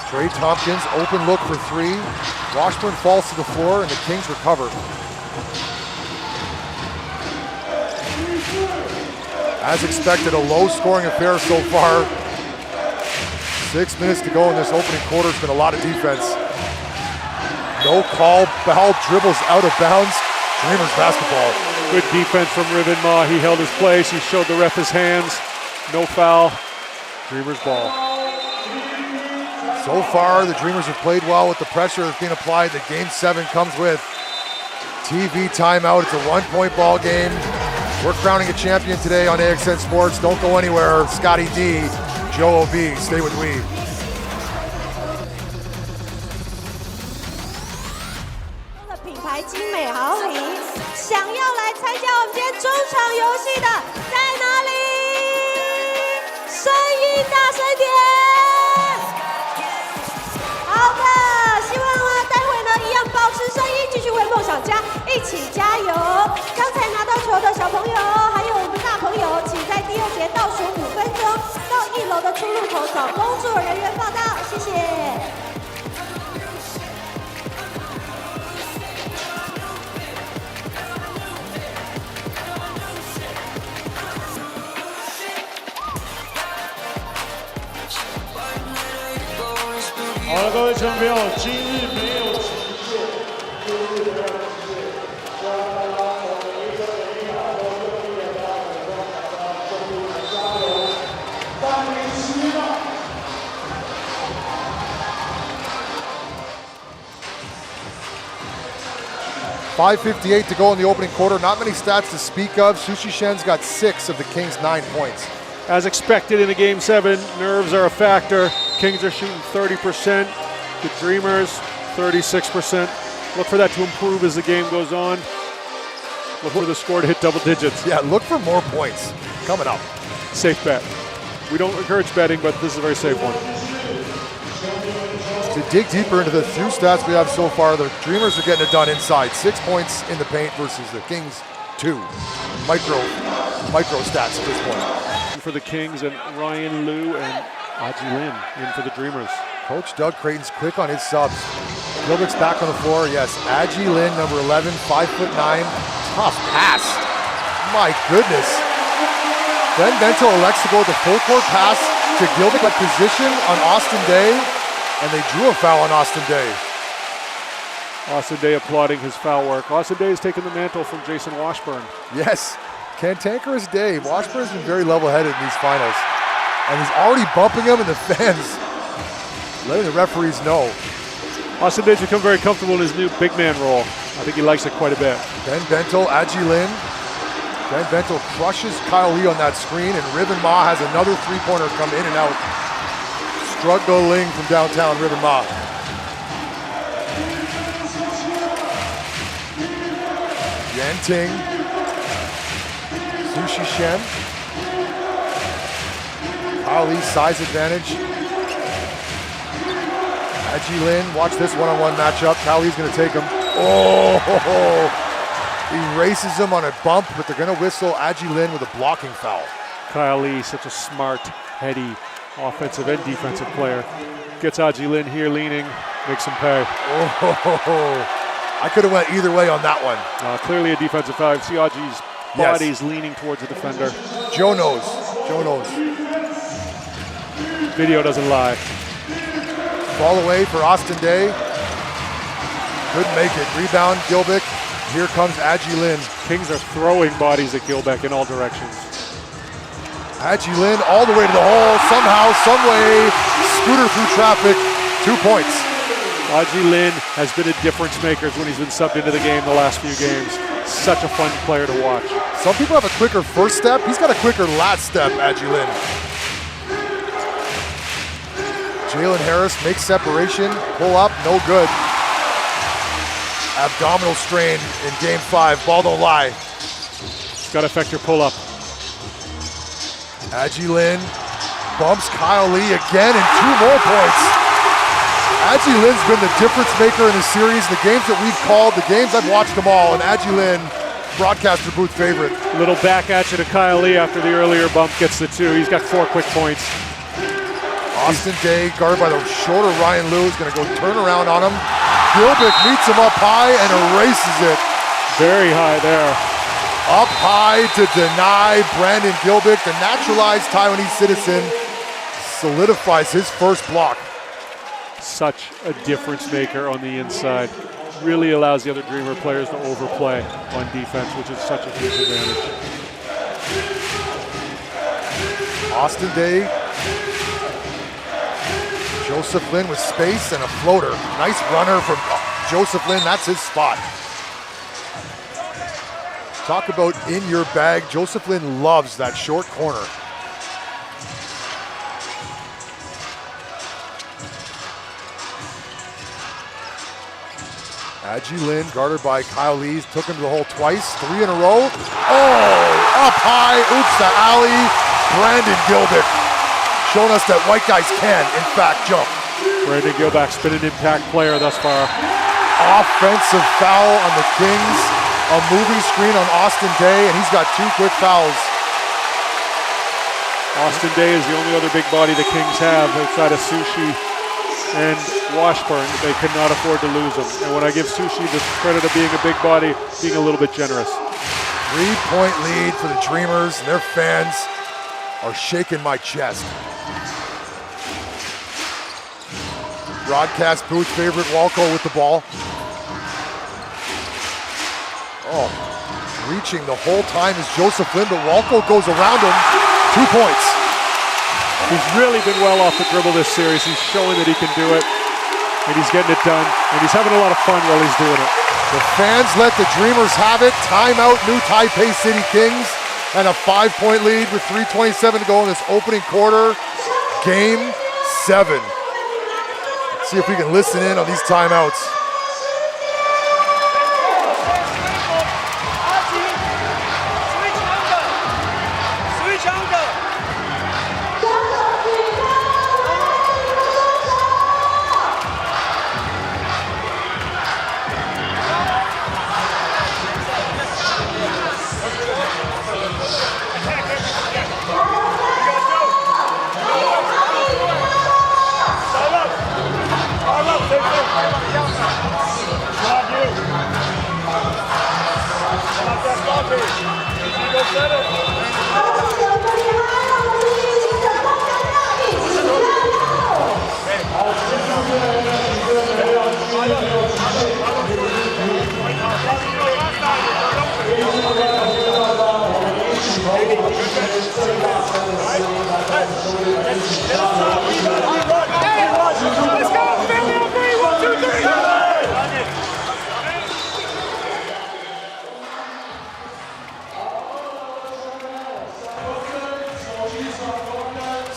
Trey Tompkins, open look for three. Washburn falls to the floor and the Kings recover. As expected, a low-scoring affair so far. 6 minutes to go in this opening quarter. It's been a lot of defense. No call. Ball dribbles out of bounds. Dreamers basketball. Good defense from Ribbon Ma. He held his place. He showed the ref his hands. No foul. Dreamers ball. So far, the Dreamers have played well with the pressure that's being applied that Game 7 comes with. TV timeout. It's a one-point ball game. We're crowning a champion today on AXN Sports. Don't go anywhere. Scotty D, Joe O.B., stay with we.好了，各位球迷朋友，今日没有起.558 to go in the opening quarter. Not many stats to speak of. Sushi Shen's got 6 of the Kings' 9 points. As expected in a Game 7, nerves are a factor. Kings are shooting 30%. The Dreamers, 36%. Look for that to improve as the game goes on. Look for the score to hit double digits. Yeah, look for more points coming up. Safe bet. We don't encourage betting, but this is a very safe one. To dig deeper into the few stats we have so far, the Dreamers are getting it done inside. 6 points in the paint versus the Kings 2. Micro stats at this point. For the Kings and Ryan Liu and Aji Lin in for the Dreamers. Coach Doug Creighton's quick on his subs. Gilbick's back on the floor. Yes, Aji Lin, number 11, 5'9". Tough pass. My goodness. Ben Bento elects to go with the full court pass to Gilbick at position on Austin Day, and they drew a foul on Austin Day. Austin Day applauding his foul work. Austin Day has taken the mantle from Jason Washburn. Yes, cantankerous Day. Washburn's been very level-headed in these finals, and he's already bumping him, and the fans letting the referees know. Austin Day's become very comfortable in his new big man role. I think he likes it quite a bit. Ben Bento, Aji Lin. Ben Bento crushes Kyle Lee on that screen, and Riven Ma has another three-pointer come in and out. Struggling from downtown, Riven Ma. Yanting. Sushi Shen. Kyle Lee size advantage. Aji Lin, watch this one-on-one matchup. Kyle Lee's gonna take him. Oh! He races him on a bump, but they're gonna whistle Aji Lin with a blocking foul. Kyle Lee, such a smart, heady, offensive and defensive player. Gets Aji Lin here leaning, makes him pay. Oh, I could have went either way on that one. Clearly a defensive foul. See Aji's body's leaning towards the defender. Joe knows. Joe knows. Video doesn't lie. Ball away for Austin Day. Couldn't make it. Rebound, Gilbick. Here comes Aji Lin. Kings are throwing bodies at Gilbeck in all directions. Aji Lin all the way to the hole. Somehow, some way, scooter through traffic. 2 points. Aji Lin has been a difference maker when he's been subbed into the game the last few games. Such a fun player to watch. Some people have a quicker first step. He's got a quicker last step, Aji Lin. Jalen Harris makes separation. Pull up, no good. Abdominal strain in game 5. Ball don't lie. It's got to affect your pull-up. Aji Lin bumps Kyle Lee again and 2 more points. Aji Lin's been the difference maker in the series. The games that we've called, the games I've watched them all, and Aji Lin, broadcaster booth favorite. Little back at you to Kyle Lee after the earlier bump gets the 2. He's got 4 quick points. Austin Day, guarded by the shorter Ryan Liu, is going to go turn around on him. Gilbick meets him up high and erases it. Very high there. Up high to deny Brandon Gilbick, the naturalized Taiwanese citizen, solidifies his first block. Such a difference maker on the inside. Really allows the other Dreamer players to overplay on defense, which is such a huge advantage. Austin Day. Joseph Lin with space and a floater. Nice runner from Joseph Lin, that's his spot. Talk about in your bag. Joseph Lin loves that short corner. Aji Lin, guarded by Kyle Lee, took him to the hole twice, 3 in a row. Oh, up high, oops, the alley. Brandon Gilbick showing us that white guys can, in fact, jump. Brandon Gilbick's been an impact player thus far. Offensive foul on the Kings. A moving screen on Austin Day, and he's got 2 quick fouls. Austin Day is the only other big body the Kings have outside of Sushi and Washburn. They cannot afford to lose him. And when I give Sushi the credit of being a big body, being a little bit generous. 3-point lead for the Dreamers, and their fans are shaking my chest. Broadcast booth favorite Walco with the ball. Oh, reaching the whole time is Joseph Lin, but Walco goes around him. 2 points. He's really been well off the dribble this series. He's showing that he can do it, and he's getting it done, and he's having a lot of fun while he's doing it. The fans let the Dreamers have it. Timeout, new Taipei City Kings, and a 5-point lead with 3:27 to go in this opening quarter. Game 7. Let's see if we can listen in on these timeouts.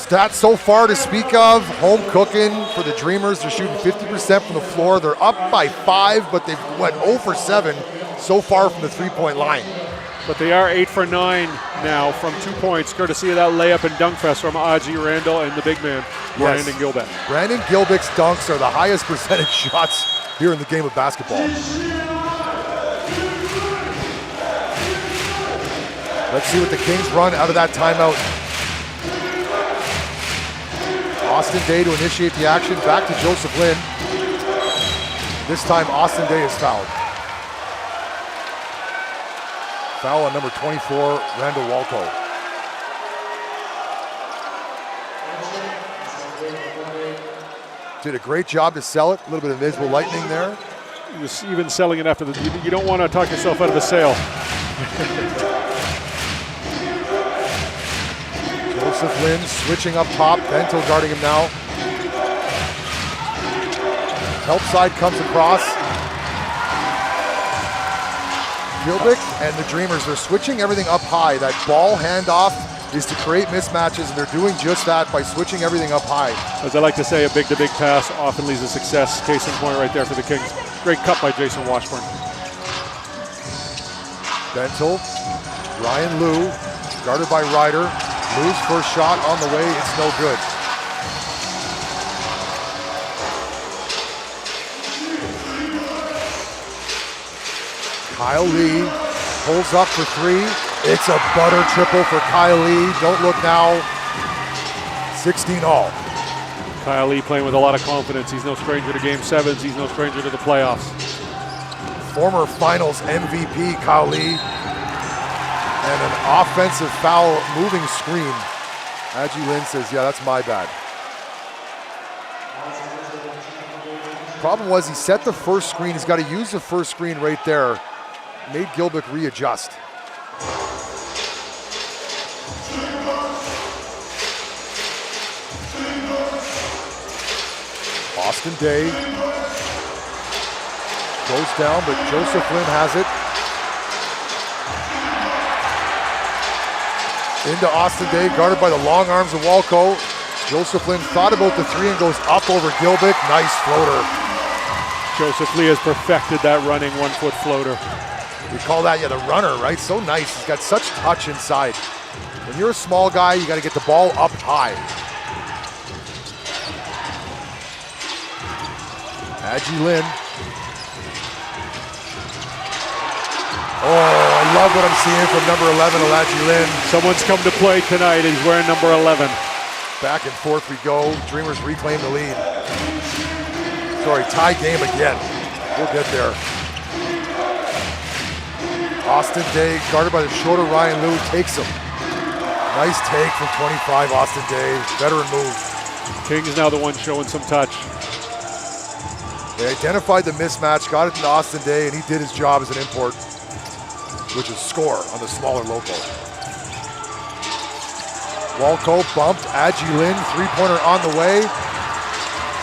Stats so far to speak of, home cooking for the Dreamers. They're shooting 50% from the floor. They're up by 5, but they've went 0 for 7 so far from the three-point line. But they are 8 for 9 now from 2 points, courtesy of that layup and dunk fest from Aji Randall and the big man, Brandon Gilbeck. Brandon Gilbeck's dunks are the highest percentage shots here in the game of basketball. Let's see what the Kings run out of that timeout. Austin Day to initiate the action, back to Joseph Lynn. This time Austin Day is fouled. Foul on number 24, Randall Walco. Did a great job to sell it, a little bit of invisible lightning there. Even selling it after you don't want to talk yourself out of a sale. Joseph Lynn switching up top, Bento guarding him now. Help side comes across. Gilbeck and the Dreamers, they're switching everything up high. That ball handoff is to create mismatches, and they're doing just that by switching everything up high. As I like to say, a big-to-big pass often leads to success. Case in point right there for the Kings. Great cut by Jason Washburn. Bento, Ryan Liu, guarded by Ryder. Liu's first shot on the way, it's no good. Kyle Lee pulls up for 3. It's a butter triple for Kyle Lee. Don't look now. 16 all. Kyle Lee playing with a lot of confidence. He's no stranger to Game 7s. He's no stranger to the playoffs. Former Finals MVP Kyle Lee. And an offensive foul moving screen. Aji Lin says, yeah, that's my bad. Problem was he set the first screen. He's got to use the first screen right there. Made Gilbeck readjust. Austin Day goes down, but Joseph Lynn has it. Into Austin Day, guarded by the long arms of Walco. Joseph Lynn thought about the 3 and goes up over Gilbeck. Nice floater. Joseph Lee has perfected that running 1-foot floater. We call that, the runner, right? So nice. He's got such touch inside. When you're a small guy, you got to get the ball up high. Aji Lin. Oh, I love what I'm seeing from number 11, Aji Lin. Someone's come to play tonight, and he's wearing number 11. Back and forth we go. Dreamers reclaim the lead. Sorry, tie game again. We'll get there. Austin Day, guarded by the shorter Ryan Liu, takes him. Nice take from 25, Austin Day. Veteran move. King's now the one showing some touch. They identified the mismatch, got it to Austin Day, and he did his job as an import, which is score on the smaller local. Walco bumped, Aji Lin, three-pointer on the way.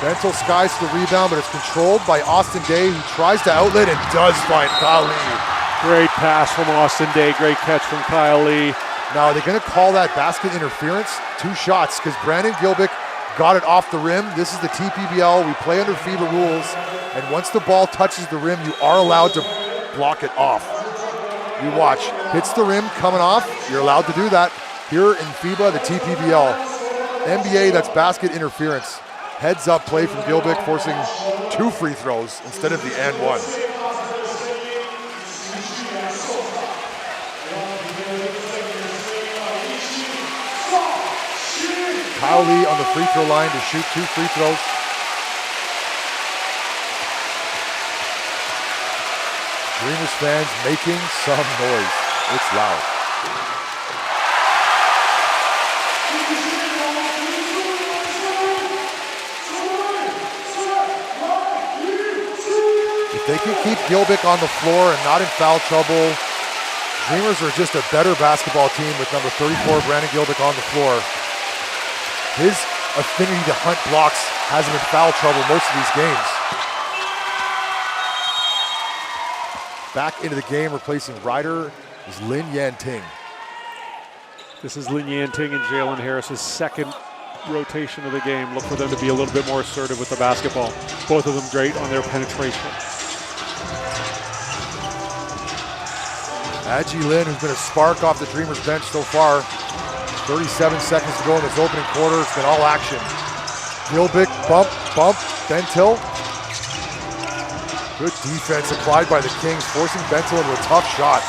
Bento skies to the rebound, but it's controlled by Austin Day, who tries to outlet and does find Kyle Lee. Great pass from Austin Day, great catch from Kyle Lee. Now, are they going to call that basket interference? 2 shots, because Brandon Gilbeck got it off the rim. This is the TPBL. We play under FIBA rules, and once the ball touches the rim, you are allowed to block it off. You watch. Hits the rim, coming off. You're allowed to do that. Here in FIBA, the TPBL. NBA, that's basket interference. Heads up play from Gilbeck, forcing 2 free throws instead of the and 1. Kyle Lee on the free throw line to shoot 2 free throws. Dreamers fans making some noise. It's loud. If they can keep Gilbeck on the floor and not in foul trouble, Dreamers are just a better basketball team with number 34, Brandon Gilbeck, on the floor. His affinity to hunt blocks has him in foul trouble most of these games. Back into the game, replacing Ryder, is Lin Yanting. This is Lin Yanting and Jalen Harris's second rotation of the game. Look for them to be a little bit more assertive with the basketball. Both of them great on their penetration. Aji Lin, who's been a spark off the Dreamers bench so far. 37 seconds to go in this opening quarter. It's been all action. Gilbick, bump, Bentil. Good defense applied by the Kings, forcing Bentil into a tough shot.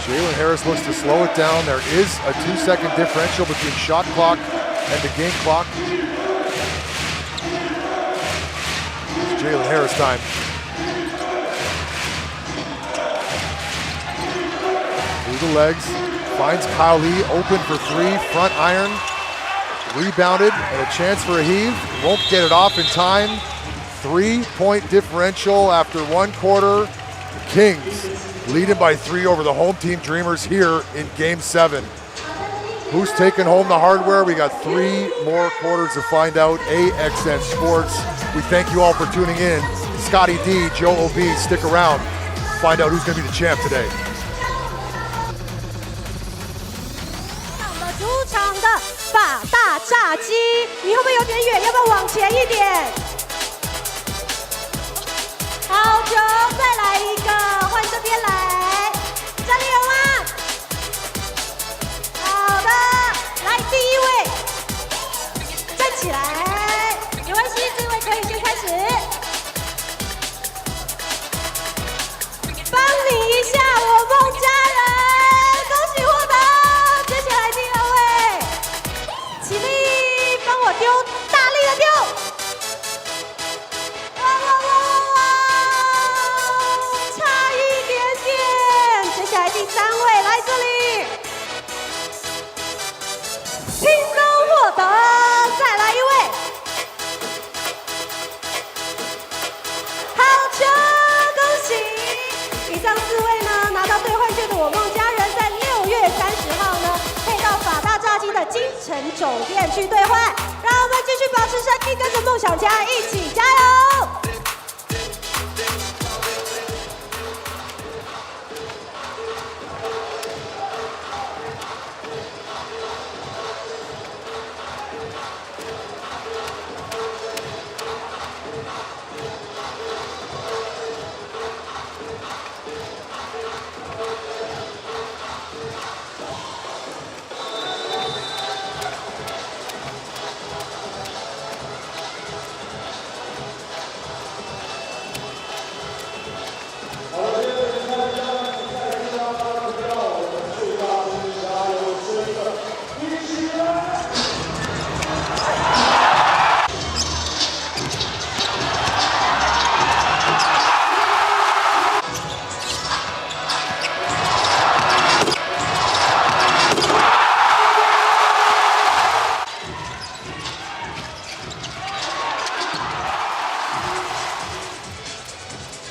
Jalen Harris looks to slow it down. There is a 2-second differential between shot clock and the game clock. It's Jalen Harris time. Through the legs, finds Kyle Lee open for three, front iron, rebounded, and a chance for a heave. Won't get it off in time. 3-point differential after one quarter. The Kings leading by 3 over the home team Dreamers here in Game 7. Who's taking home the hardware? We got 3 more quarters to find out. AXN Sports. We thank you all for tuning in. Scotty D, Joe O.B., stick around. Find out who's going to be the champ today. 主场的法大炸鸡，你会不会有点远？要不要往前一点？好球，再来一个，换这边来，这里有吗？好的，来第一位，站起来，没关系，这位可以先开始。帮你一下，我孟家人，恭喜获得。接下来第二位，起立，帮我丢，大力的丢。第三位来这里，轻松获得，再来一位，好球，恭喜！以上4位呢拿到兑换券的我梦家人，在6月30号呢配到法大炸鸡的金城总店去兑换，让我们继续保持生命，跟着梦想家一起加油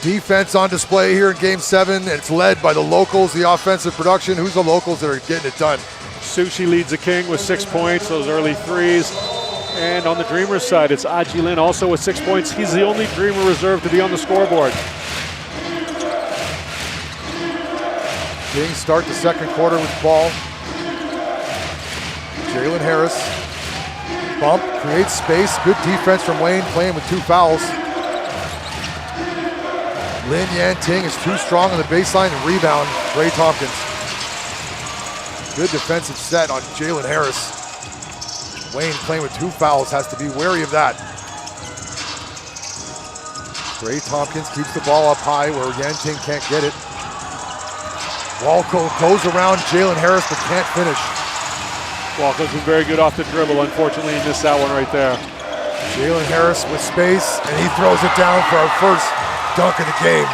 ！Defense on display here in Game 7, and it's led by the locals, the offensive production. Who's the locals that are getting it done? Sushi leads the King with 6 points, those early threes. And on the Dreamers side, it's Aji Lin also with 6 points. He's the only Dreamer reserve to be on the scoreboard. Kings start the second quarter with the ball. Jalen Harris, bump, creates space. Good defense from Wayne, playing with 2 fouls. Lin Yanting is too strong on the baseline and rebound. Ray Tompkins. Good defensive set on Jalen Harris. Wayne playing with 2 fouls, has to be wary of that. Ray Tompkins keeps the ball up high where Yanting can't get it. Walco goes around Jalen Harris but can't finish. Walco's been very good off the dribble. Unfortunately, he missed that one right there. Jalen Harris with space, and he throws it down for our first dunk of the game.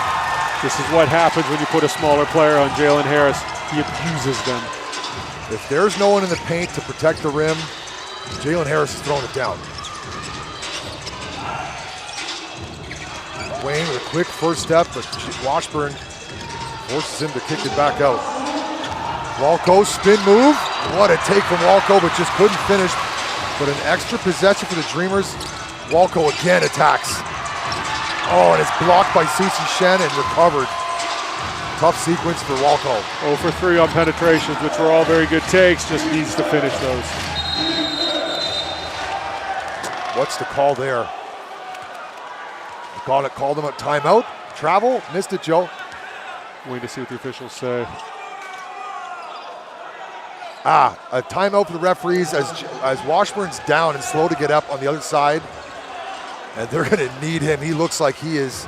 This is what happens when you put a smaller player on Jalen Harris. He abuses them. If there's no one in the paint to protect the rim, Jalen Harris is throwing it down. Wayne with a quick first step, but Washburn forces him to kick it back out. Walco spin move. What a take from Walco, but just couldn't finish. But an extra possession for the Dreamers. Walco again attacks. Oh, and it's blocked by Sushi Shen and recovered. Tough sequence for Walco. 0 for 3 on penetrations, which were all very good takes, just needs to finish those. What's the call there? Called him a timeout. Travel, missed it, Joe. Waiting to see what the officials say. A timeout for the referees as Washburn's down and slow to get up on the other side. And they're gonna need him. He looks like he is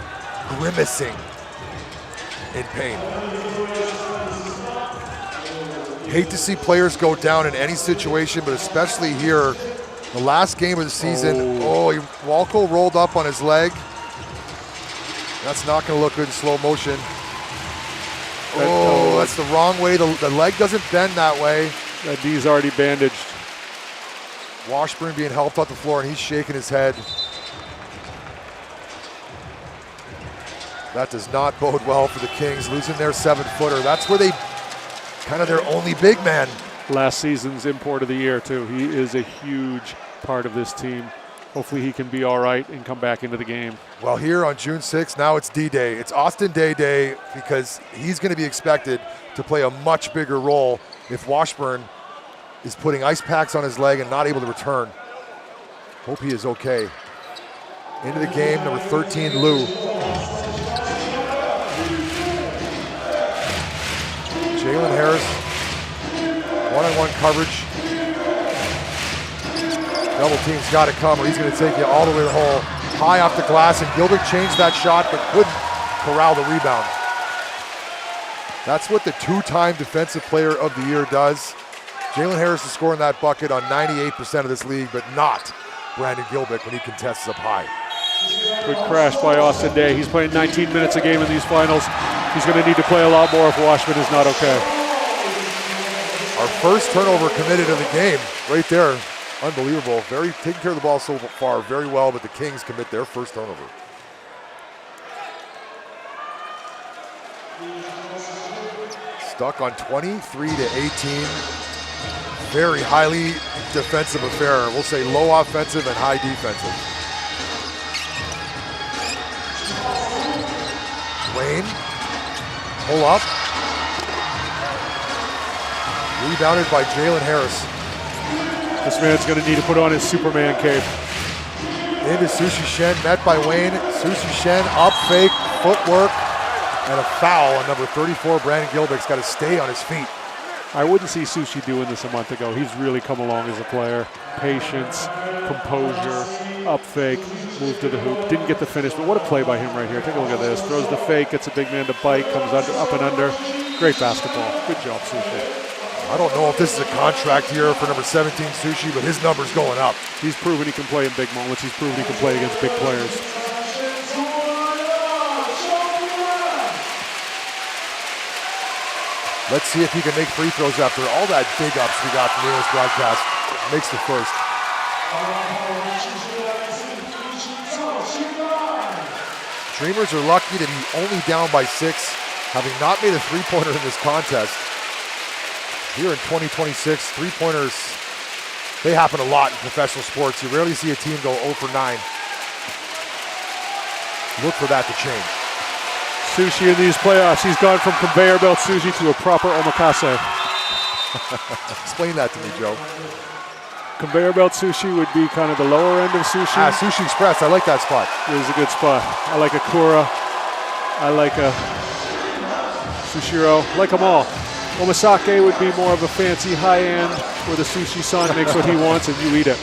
grimacing in pain. Hate to see players go down in any situation, but especially here, the last game of the season. Walco rolled up on his leg. That's not gonna look good in slow motion. That's the wrong way. The leg doesn't bend that way. That knee's already bandaged. Washburn being helped off the floor, and he's shaking his head. That does not bode well for the Kings, losing their 7-footer. That's where they, kind of their only big man. Last season's import of the year, too. He is a huge part of this team. Hopefully he can be all right and come back into the game. Well, here on June 6th, now it's D-Day. It's Austin Day because he's going to be expected to play a much bigger role if Washburn is putting ice packs on his leg and not able to return. Hope he is okay. Into the game, number 13, Lou. Jalen Harris, one-on-one coverage. Double team's got to come or he's going to take you all the way to the hole. High off the glass, and Gilbert changed that shot but couldn't corral the rebound. That's what the two-time Defensive Player of the Year does. Jalen Harris is scoring that bucket on 98% of this league, but not Brandon Gilbert when he contests up high. Good crash by Austin Day. He's playing 19 minutes a game in these finals. He's going to need to play a lot more if Washburn is not okay. Our first turnover committed in the game, right there. Unbelievable. Taking care of the ball so far very well, but the Kings commit their first turnover. Stuck on 23-18. Very highly defensive affair. We'll say low offensive and high defensive. Wayne, pull up. Rebounded by Jalen Harris. This man's going to need to put on his Superman cape. Into Sushi Shen, met by Wayne. Sushi Shen, up fake, footwork, and a foul on number 34. Brandon Gilbert's got to stay on his feet. I wouldn't see Sushi doing this a month ago. He's really come along as a player. Patience, composure, up fake, move to the hoop. Didn't get the finish, but what a play by him right here. Take a look at this. Throws the fake, gets a big man to bite, comes under, up and under. Great basketball. Good job, Sushi. I don't know if this is a contract here for number 17, Sushi, but his number's going up. He's proven he can play in big moments. He's proven he can play against big players. Let's see if he can make free throws after all that big ups we got from this broadcast. Makes the first. Dreamers are lucky to be only down by 6, having not made a three-pointer in this contest. Here in 2026, three-pointers, they happen a lot in professional sports. You rarely see a team go 0 for 9. Look for that to change. Sushi in these playoffs, he's gone from conveyor belt sushi to a proper omakase. Explain that to me, Joe. Conveyor belt sushi would be kind of the lower end of sushi. Sushi Express, I like that spot. It is a good spot. I like a Kura. I like a Sushiro. I like them all. Omasake would be more of a fancy high-end where the sushi-san makes what he wants and you eat it.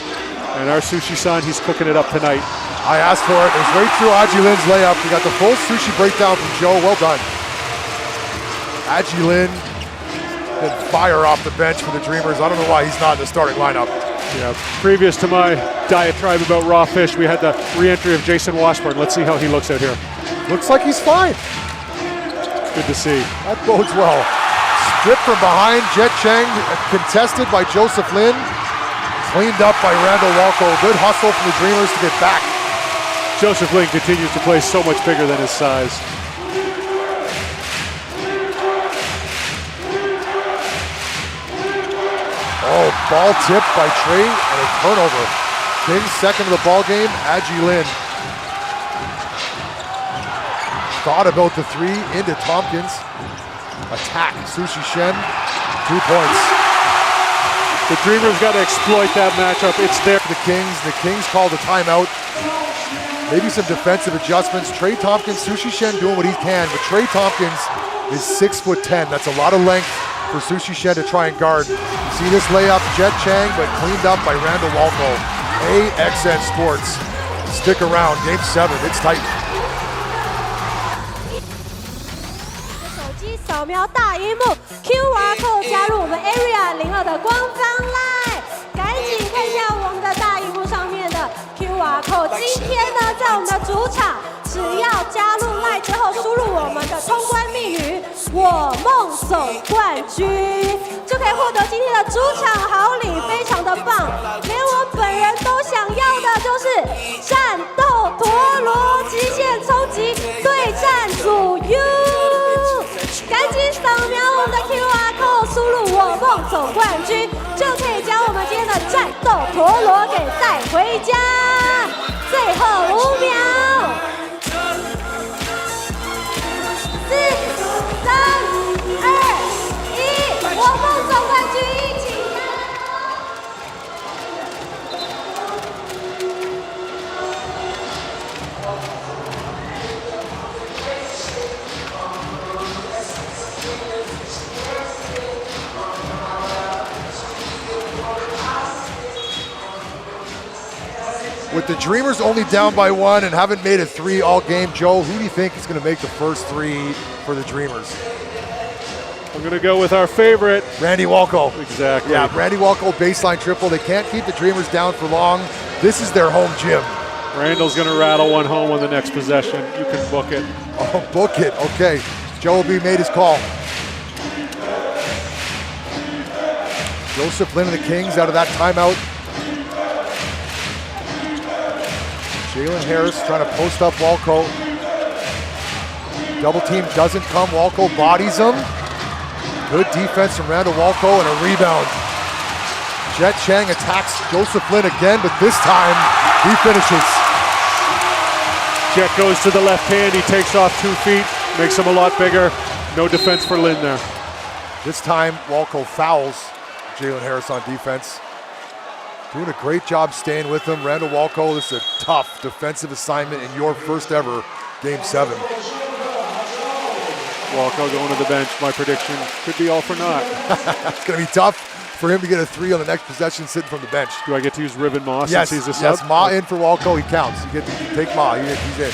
And our sushi-san, he's cooking it up tonight. I asked for it. It was right through Aji Lin's layup. We got the full sushi breakdown from Joe. Well done. Aji Lin did fire off the bench for the Dreamers. I don't know why he's not in the starting lineup. Yeah, previous to my diatribe about raw fish, we had the re-entry of Jason Washburn. Let's see how he looks out here. Looks like he's fine. Good to see. That bodes well. Stripped from behind, Jet Cheng contested by Joseph Lin. Cleaned up by Randall Walco. Good hustle from the Dreamers to get back. Joseph Lin continues to play so much bigger than his size. Oh, ball tipped by Trey and a turnover. Kings second of the ball game, Adji Lin. Thought about the three, into Tompkins. Attack, Sushi Shen, 2 points. The Dreamers got to exploit that matchup. It's there. The Kings called a timeout. Maybe some defensive adjustments. Trey Tompkins, Sushi Shen doing what he can, but Trey Tompkins is 6'10". That's a lot of length for Sushi Shen to try and guard. See this layup, Jet Chang, but cleaned up by Randall Walco. AXN Sports. Stick around, game 7, it's tight. 手机扫描大荧幕 QR code 加入我们 Area 02的官方 LINE， 赶紧看一下我们的大荧幕上面的 QR code。今天呢，在我们的主场，只要加入 LINE 之后，输入我们的通关密语“我梦总冠军”，就可以获得今天的主场好礼，非常的棒。连我本人都想要的就是战斗陀螺极限冲击对战组 U。赶紧扫描我们的 QR code， 输入“我梦总冠军”，就可以将我们今天的战斗陀螺给带回家。最后5秒，4、3、2、1，我梦总冠军一起加油！ With the Dreamers only down by 1 and haven't made a 3 all game, Joe, who do you think is going to make the first 3 for the Dreamers? I'm going to go with our favorite. Randy Walco. Exactly. Yeah, Randy Walco, baseline triple. They can't keep the Dreamers down for long. This is their home gym. Randall's going to rattle one home on the next possession. You can book it. Oh, book it. Okay. Joe will be made his call. Joseph Lin and the Kings out of that timeout. Jalen Harris trying to post up Walco. Double team doesn't come. Walco bodies him. Good defense from Randall Walco and a rebound. Jet Chang attacks Joseph Lin again, but this time he finishes. Jet goes to the left hand. He takes off 2 feet, makes him a lot bigger. No defense for Lin there. This time Walco fouls Jalen Harris on defense. Doing a great job staying with him. Randall Walco, this is a tough defensive assignment in your first ever Game 7. Walco going to the bench. My prediction could be all for naught. It's going to be tough for him to get a 3 on the next possession sitting from the bench. Do I get to use Riven Ma yes, since he's a sub? Yes, Ma in for Walco, he counts. You get to take Ma, he's in.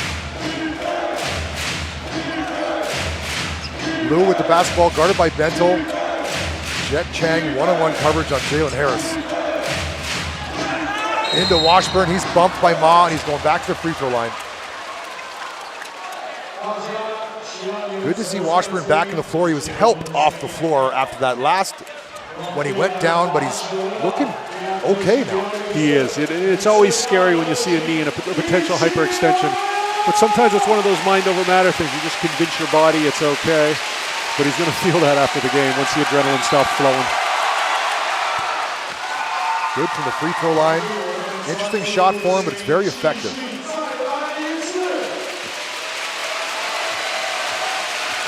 Lou with the basketball, guarded by Bento. Jet Chang, one-on-one coverage on Jalen Harris. Into Washburn, he's bumped by Ma, and he's going back to the free throw line. Good to see Washburn back on the floor. He was helped off the floor after that last, when he went down, but he's looking okay now. He is. It's always scary when you see a knee and a potential hyperextension. But sometimes it's one of those mind over matter things. You just convince your body it's okay. But he's going to feel that after the game once the adrenaline stops flowing. Good from the free throw line. Interesting shot for him, but it's very effective.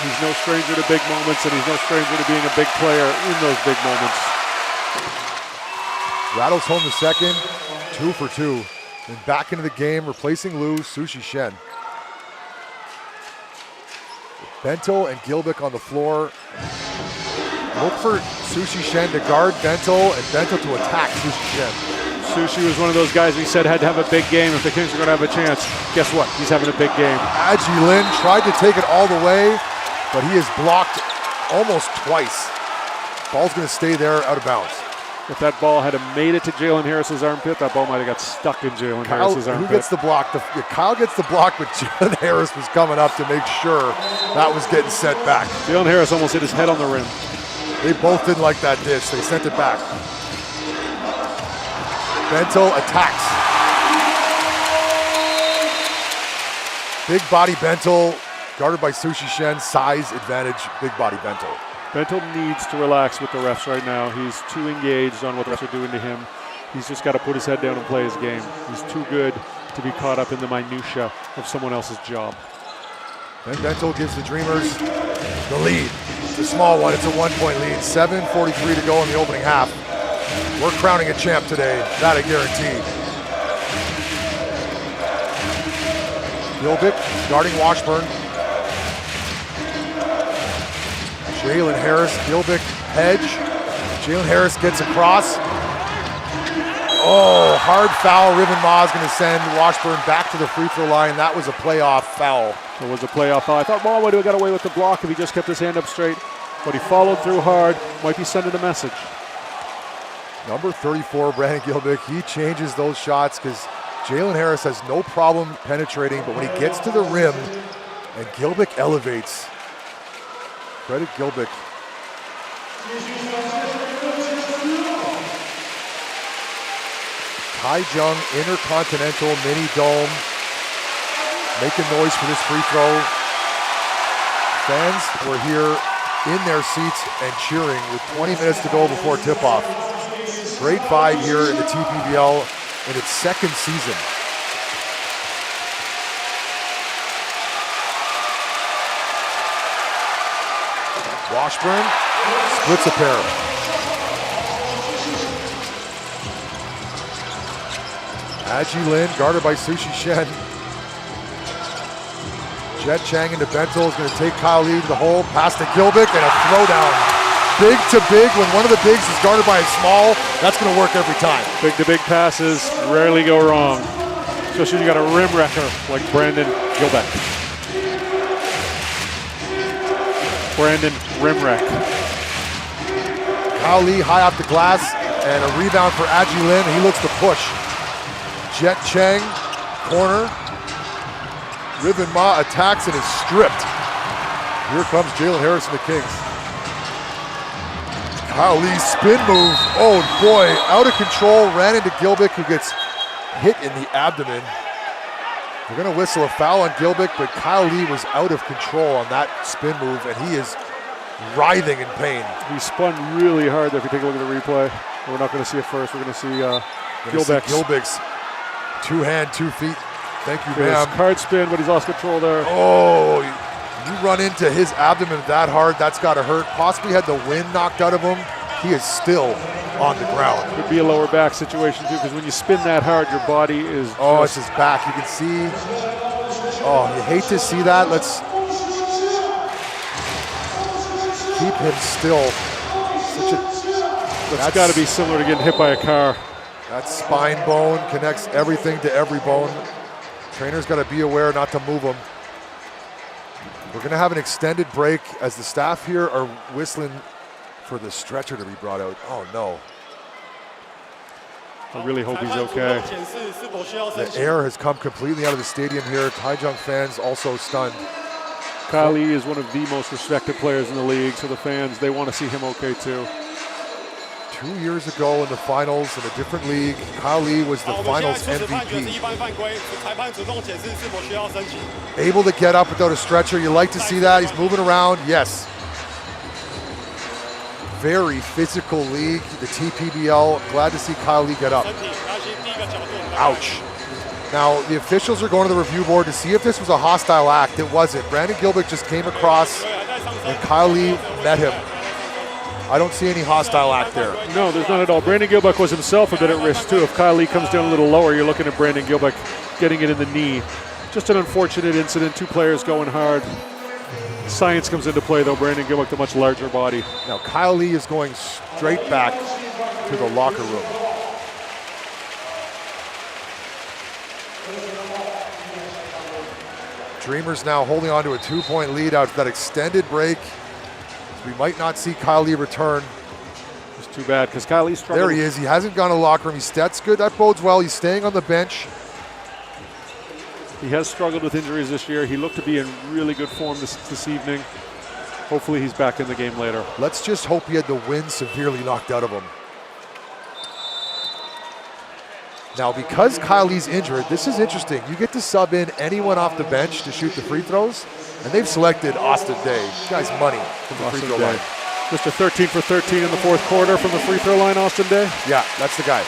He's no stranger to big moments, and he's no stranger to being a big player in those big moments. Rattles home the second, 2 for 2. And back into the game, replacing Lou, Sushi Shen. Bento and Gilbick on the floor. Look for Sushi Shen to guard Bento and Bento to attack Sushi Shen. Sushi was one of those guys he said had to have a big game if the Kings are going to have a chance. Guess what? He's having a big game. Adji Lin tried to take it all the way, but he is blocked almost twice. Ball's going to stay there out of bounds. If that ball had made it to Jalen Harris's armpit, that ball might have got stuck in Jalen Harris's armpit. Who gets the block? Kyle gets the block, but Jalen Harris was coming up to make sure that was getting sent back. Jalen Harris almost hit his head on the rim. They both didn't like that dish. They sent it back. Bento attacks. Big body Bento, guarded by Sushi Shen. Size advantage, big body Bento. Bento needs to relax with the refs right now. He's too engaged on what the refs are doing to him. He's just got to put his head down and play his game. He's too good to be caught up in the minutia of someone else's job. And Bento gives the Dreamers the lead. It's a small one, it's a 1-point lead. 7:43 to go in the opening half. We're crowning a champ today, that I guarantee. Gilbick guarding Washburn. Jalen Harris, Gilbick, hedge. Jalen Harris gets across. Oh, hard foul. Riven Ma is going to send Washburn back to the free throw line. That was a playoff foul. It was a playoff foul. I thought Ma would have got away with the block if he just kept his hand up straight, but he followed through hard. Might be sending a message. Number 34, Brandon Gilbick, he changes those shots because Jalen Harris has no problem penetrating, but when he gets to the rim and Gilbick elevates, credit Gilbick. Taichung Intercontinental Mini Dome, making noise for this free throw. Fans were here in their seats and cheering with 20 minutes to go before tip-off. Great vibe here in the TPBL in its second season. Washburn splits a pair. Aji Lin guarded by Sushi Shen. Jet Chang into Bento is going to take Kyle Lee to the hole, pass to Gilbick, and a throwdown. Big to big, when one of the bigs is guarded by a small, that's going to work every time. Big to big passes rarely go wrong, especially when you got a rim wrecker like Brandon Gilbick. Brandon Rimwreck. Kyle Lee high off the glass and a rebound for Aji Lin. He looks to push. Jet Chang, corner. Riven Ma attacks and is stripped. Here comes Jalen Harris and the Kings. Kyle Lee spin move. Oh boy, out of control. Ran into Gilbick, who gets hit in the abdomen. We're going to whistle a foul on Gilbick, but Kyle Lee was out of control on that spin move, and he is writhing in pain. He spun really hard there if you take a look at the replay. We're not going to see it first. We're going to see Gilbick's 2 hand, 2 feet. Thank you, ma'am. Card spin, but he's lost control there. Oh, you run into his abdomen that hard, that's got to hurt. Possibly had the wind knocked out of him. He is still on the ground. Could be a lower back situation too, because when you spin that hard, your body is it's his back. You can see. Oh, you hate to see that. Let's keep him still. That's got to be similar to getting hit by a car. That spine bone connects everything to every bone. Trainer's got to be aware not to move him. We're going to have an extended break as the staff here are whistling for the stretcher to be brought out. Oh no. I really hope he's okay. The air has come completely out of the stadium here. Taichung fans also stunned. Kyle Lee is one of the most respected players in the league, so the fans, they want to see him okay too. 2 years ago in the finals in a different league, Kyle Lee was the finals MVP. Able to get up without a stretcher. You like to see that. He's moving around. Yes. Very physical league, the TPBL. Glad to see Kyle Lee get up. Ouch. Now, the officials are going to the review board to see if this was a hostile act. It wasn't. Brandon Gilbick just came across and Kyle Lee met him. I don't see any hostile act there. No, there's none at all. Brandon Gilbick was himself a bit at risk too. If Kyle Lee comes down a little lower, you're looking at Brandon Gilbick getting it in the knee. Just an unfortunate incident, 2 players going hard. Science comes into play though. Brandon Gilbick, the much larger body. Now Kyle Lee is going straight back to the locker room. Dreamers now holding on to a 2-point lead out of that extended break. We might not see Kyle Lee return. It's too bad because Kyle Lee's struggling. There he is. He hasn't gone to the locker room. That's good. That bodes well. He's staying on the bench. He has struggled with injuries this year. He looked to be in really good form this evening. Hopefully he's back in the game later. Let's just hope he had the wind severely knocked out of him. Now, because Kyle Lee's injured, this is interesting. You get to sub in anyone off the bench to shoot the free throws, and they've selected Austin Day. This guy's money from the free throw line. Mr. 13 for 13 in the fourth quarter from the free throw line, Austin Day. Yeah, that's the guy.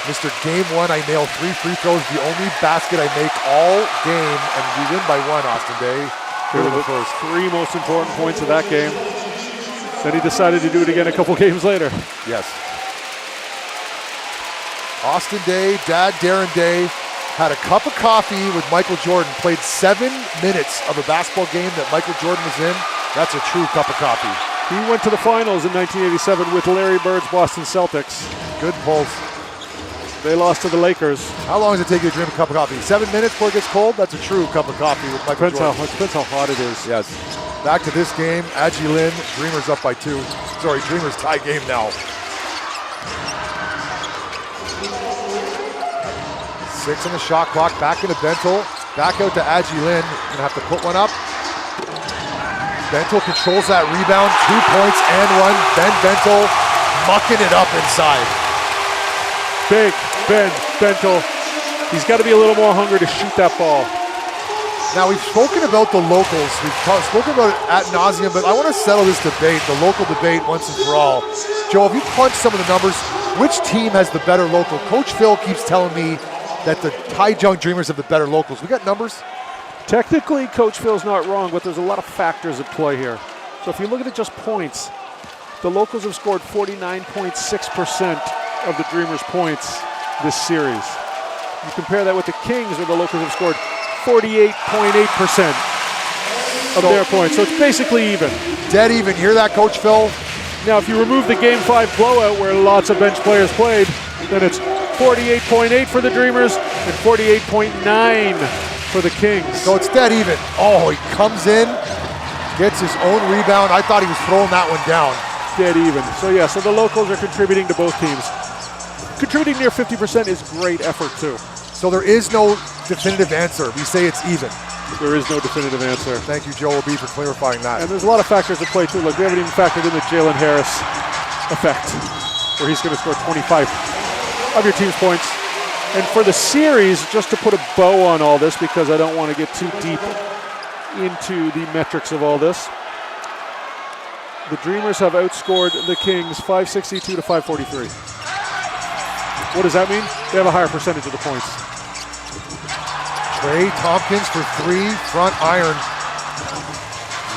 Mr. Game 1, I nail 3 free throws, the only basket I make all game, and we win by 1, Austin Day. They were the first 3 most important points of that game. Then he decided to do it again a couple games later. Yes. Austin Day, Dad Darren Day, had a cup of coffee with Michael Jordan, played 7 minutes of a basketball game that Michael Jordan was in. That's a true cup of coffee. He went to the finals in 1987 with Larry Bird's Boston Celtics. Good pulse. They lost to the Lakers. How long does it take you to drink a cup of coffee? 7 minutes before it gets cold? That's a true cup of coffee with Michael Jordan. Depends how hot it is. Yes. Back to this game. Adji Lin, Dreamers up by 2. Sorry, Dreamers tie game now. 6 on the shot clock. Back into Bentel. Back out to Adji Lin. Gonna have to put one up. Bentel controls that rebound. 2 points and 1. Ben Bentel mucking it up inside. Big Ben Bentel. He's got to be a little more hungry to shoot that ball. Now, we've spoken about the locals. We've spoken about it ad nauseum, but I want to settle this debate, the local debate, once and for all. Joe, if you crunch some of the numbers, which team has the better local? Coach Phil keeps telling me that the Taichung Dreamers have the better locals. We got numbers? Technically, Coach Phil's not wrong, but there's a lot of factors at play here. So if you look at it just points, the locals have scored 49.6% of the Dreamers' points this series. You compare that with the Kings, where the locals have scored 48.8% of their points. So it's basically even. Dead even. Hear that, Coach Phil? Now, if you remove the Game 5 blowout where lots of bench players played, then it's 48.8 for the Dreamers and 48.9 for the Kings. So it's dead even. Oh, he comes in, gets his own rebound. I thought he was throwing that one down. Dead even. So yeah, so the locals are contributing to both teams. Contributing near 50% is great effort too. So there is no definitive answer. We say it's even. There is no definitive answer. Thank you, Joel B, for clarifying that. And there's a lot of factors at play too. Like we haven't even factored in the Jalen Harris effect, where he's going to score 25 of your team's points. And for the series, just to put a bow on all this, because I don't want to get too deep into the metrics of all this, the Dreamers have outscored the Kings 562 to 543. What does that mean? They have a higher percentage of the points. Trey Tompkins for 3, front iron.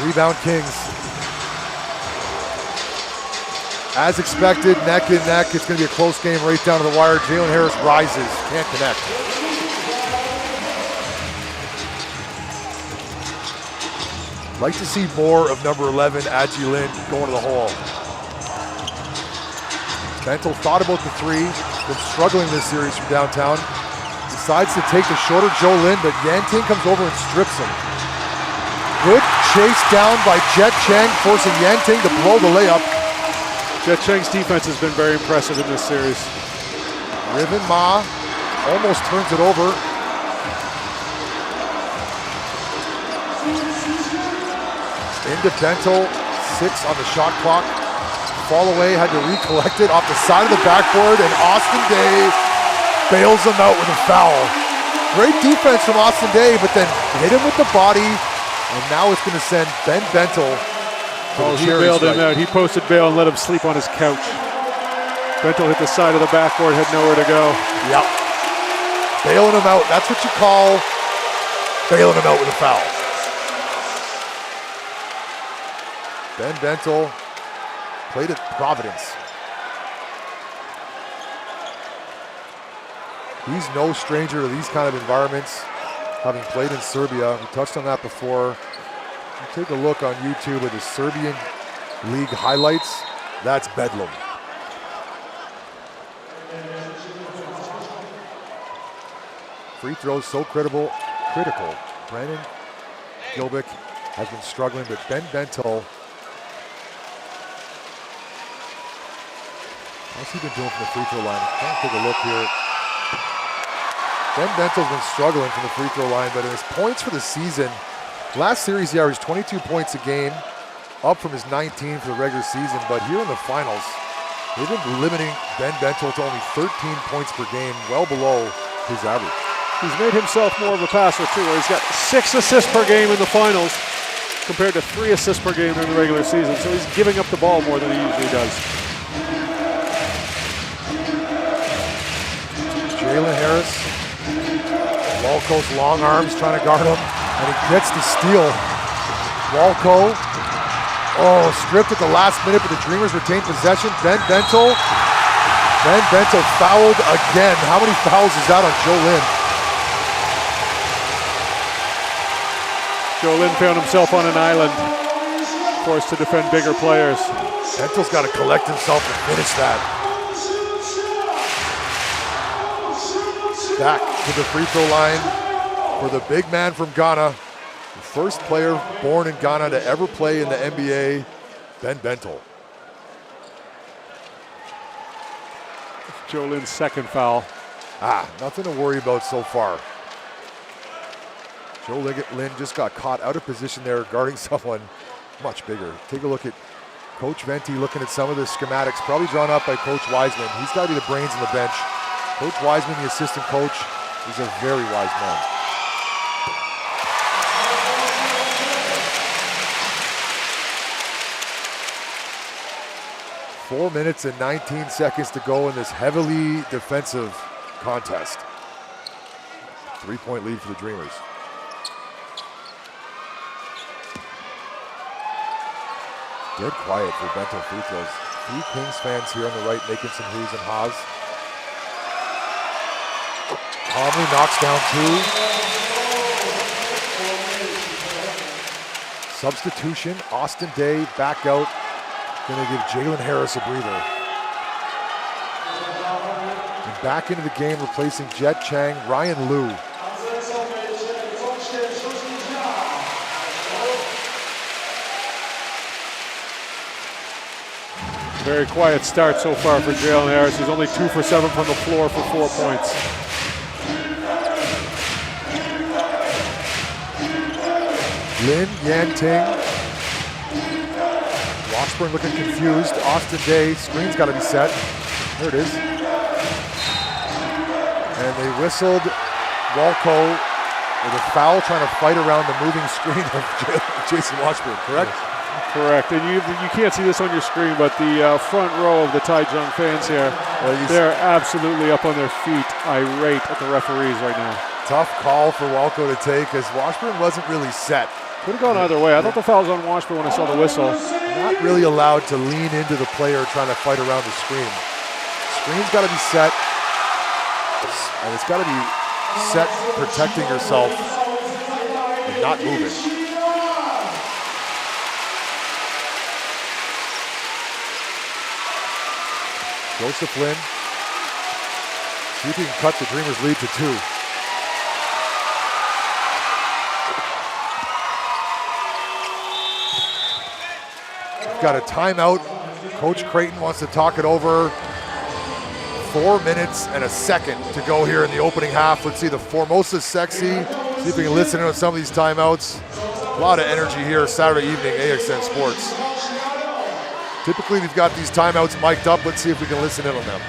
Rebound Kings. As expected, neck and neck. It's going to be a close game right down to the wire. Jalen Harris rises, can't connect. Like to see more of number 11, Adji Lin, going to the hole. Bentel thought about the 3, been struggling this series from downtown. Decides to take the shorter Joe Lin, but Yanting comes over and strips him. Good chase down by Jet Chang, forcing Yanting to blow the layup. Jet Chang's defense has been very impressive in this series. Riven Ma almost turns it over. Into Bentel, 6 on the shot clock. Fall away, had to recollect it off the side of the backboard, and Austin Day bails him out with a foul. Great defense from Austin Day, but then hit him with the body, and now it's going to send Ben Bentel. He bailed him out. He posted bail and let him sleep on his couch. Bentel hit the side of the backboard, had nowhere to go. Yep. Bailing him out. That's what you call bailing him out with a foul. Ben Bentel played at Providence. He's no stranger to these kind of environments, having played in Serbia. We touched on that before. You take a look on YouTube at the Serbian League highlights. That's bedlam. Free throws so critical. Brandon Gilbick has been struggling, but Ben Bentel, what's he been doing from the free throw line? I'm trying to take a look here. Ben Bentel's been struggling from the free throw line, but in his points for the season, last series he averaged 22 points a game, up from his 19 for the regular season, but here in the finals, they've been limiting Ben Bentel to only 13 points per game, well below his average. He's made himself more of a passer too, where he's got 6 assists per game in the finals. compared to 3 assists per game during the regular season. So he's giving up the ball more than he usually does. Jalen Harris, Walco's long arms trying to guard him, and he gets the steal. Walco, stripped at the last minute, but the Dreamers retain possession. Ben Bento fouled again. How many fouls is that on Joe Lynn? Joe Lynn found himself on an island, forced to defend bigger players. Bento's got to collect himself to finish that. Back to the free throw line for the big man from Ghana. The first player born in Ghana to ever play in the NBA, Ben Bento. Joe Lynn's second foul. Nothing to worry about so far. Joe Lynn just got caught out of position there guarding someone much bigger. Take a look at Coach Venti looking at some of the schematics, probably drawn up by Coach Wiseman. He's got to be the brains on the bench. Coach Wiseman, the assistant coach, is a very wise man. Four minutes and 19 seconds to go in this heavily defensive contest. 3-point lead for the Dreamers. Dead quiet for Bento free throws. 3 Kings fans here on the right making some whoos and haws. Conley knocks down 2. Substitution, Austin Day back out. Gonna give Jalen Harris a breather. And back into the game, replacing Jet Chang, Ryan Liu. Very quiet start so far for Jalen Harris. He's only 2 for 7 from the floor for 4 points. Lin Yanting. Washburn looking confused. Austin Day, screen's got to be set. There it is. And they whistled Walco with a foul trying to fight around the moving screen of Jason Washburn, correct? Correct, and you can't see this on your screen, but the front row of the Taichung fans here, they're absolutely up on their feet, irate at the referees right now. Tough call for Walco to take as Washburn wasn't really set. Could have gone either way. I thought the foul was on Washburn when I saw the whistle. Not really allowed to lean into the player trying to fight around the screen. Screen's got to be set, and it's got to be set protecting yourself and not moving. Joseph Lin, see if he can cut the Dreamers' lead to 2. We've got a timeout. Coach Creighton wants to talk it over. 4 minutes and a second to go here in the opening half. Let's see the Formosa Sexy. See if we can listen in on some of these timeouts. A lot of energy here Saturday evening, AXN Sports. Typically, we've got these timeouts mic'd up. Let's see if we can listen in on them.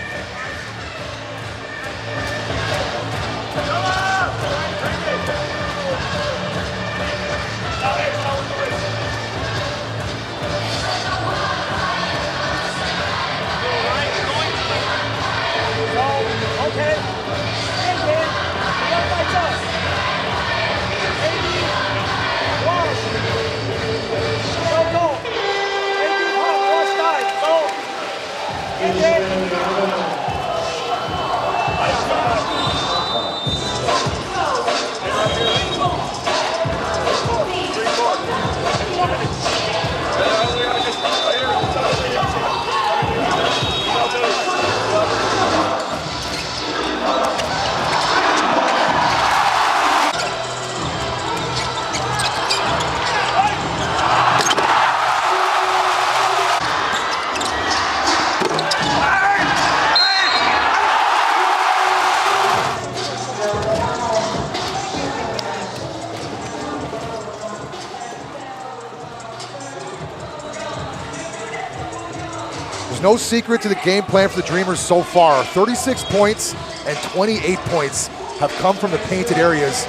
No secret to the game plan for the Dreamers so far. 36 points and 28 points have come from the painted areas.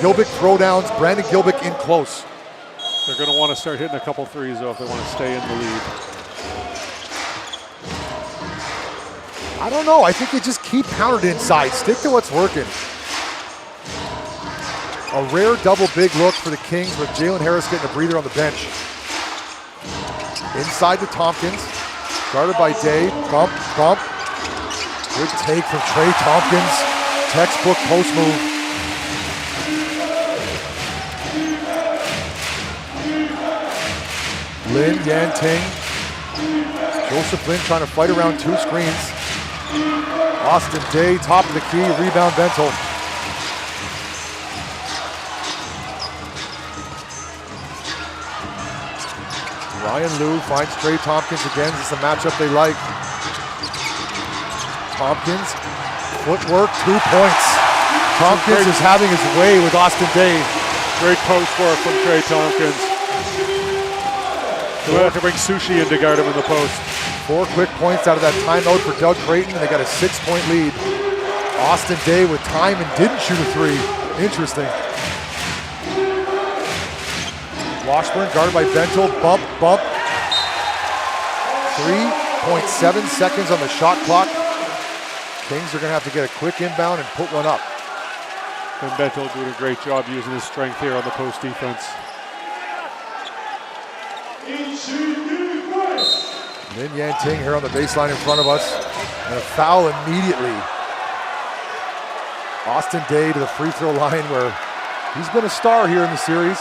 Gilbick throwdowns, Brandon Gilbick in close. They're going to want to start hitting a couple threes, though, if they want to stay in the lead. I don't know. I think you just keep pounding inside. Stick to what's working. A rare double big look for the Kings with Jalen Harris getting a breather on the bench. Inside to Tompkins. Guarded by Day. Bump, bump. Good take from Trey Tompkins. Textbook post move. Lin Yanting. Joseph Lin trying to fight around two screens. Austin Day, top of the key, rebound Bentel. Ryan Liu finds Trey Tompkins again. This is a matchup they like. Tompkins, footwork, 2 points. Tompkins is having his way with Austin Day. Great post work from Trey Tompkins. They'll have to bring Sushi in to guard him in the post. 4 quick points out of that timeout for Doug Creighton, and they got a 6-point lead. Austin Day with time and didn't shoot a 3. Interesting. Washburn guarded by Bentel, bump, bump. 3.7 seconds on the shot clock. Kings are gonna have to get a quick inbound and put one up. And Bentel doing a great job using his strength here on the post defense. Lin Yanting here on the baseline in front of us. And a foul immediately. Austin Day to the free throw line where he's been a star here in the series.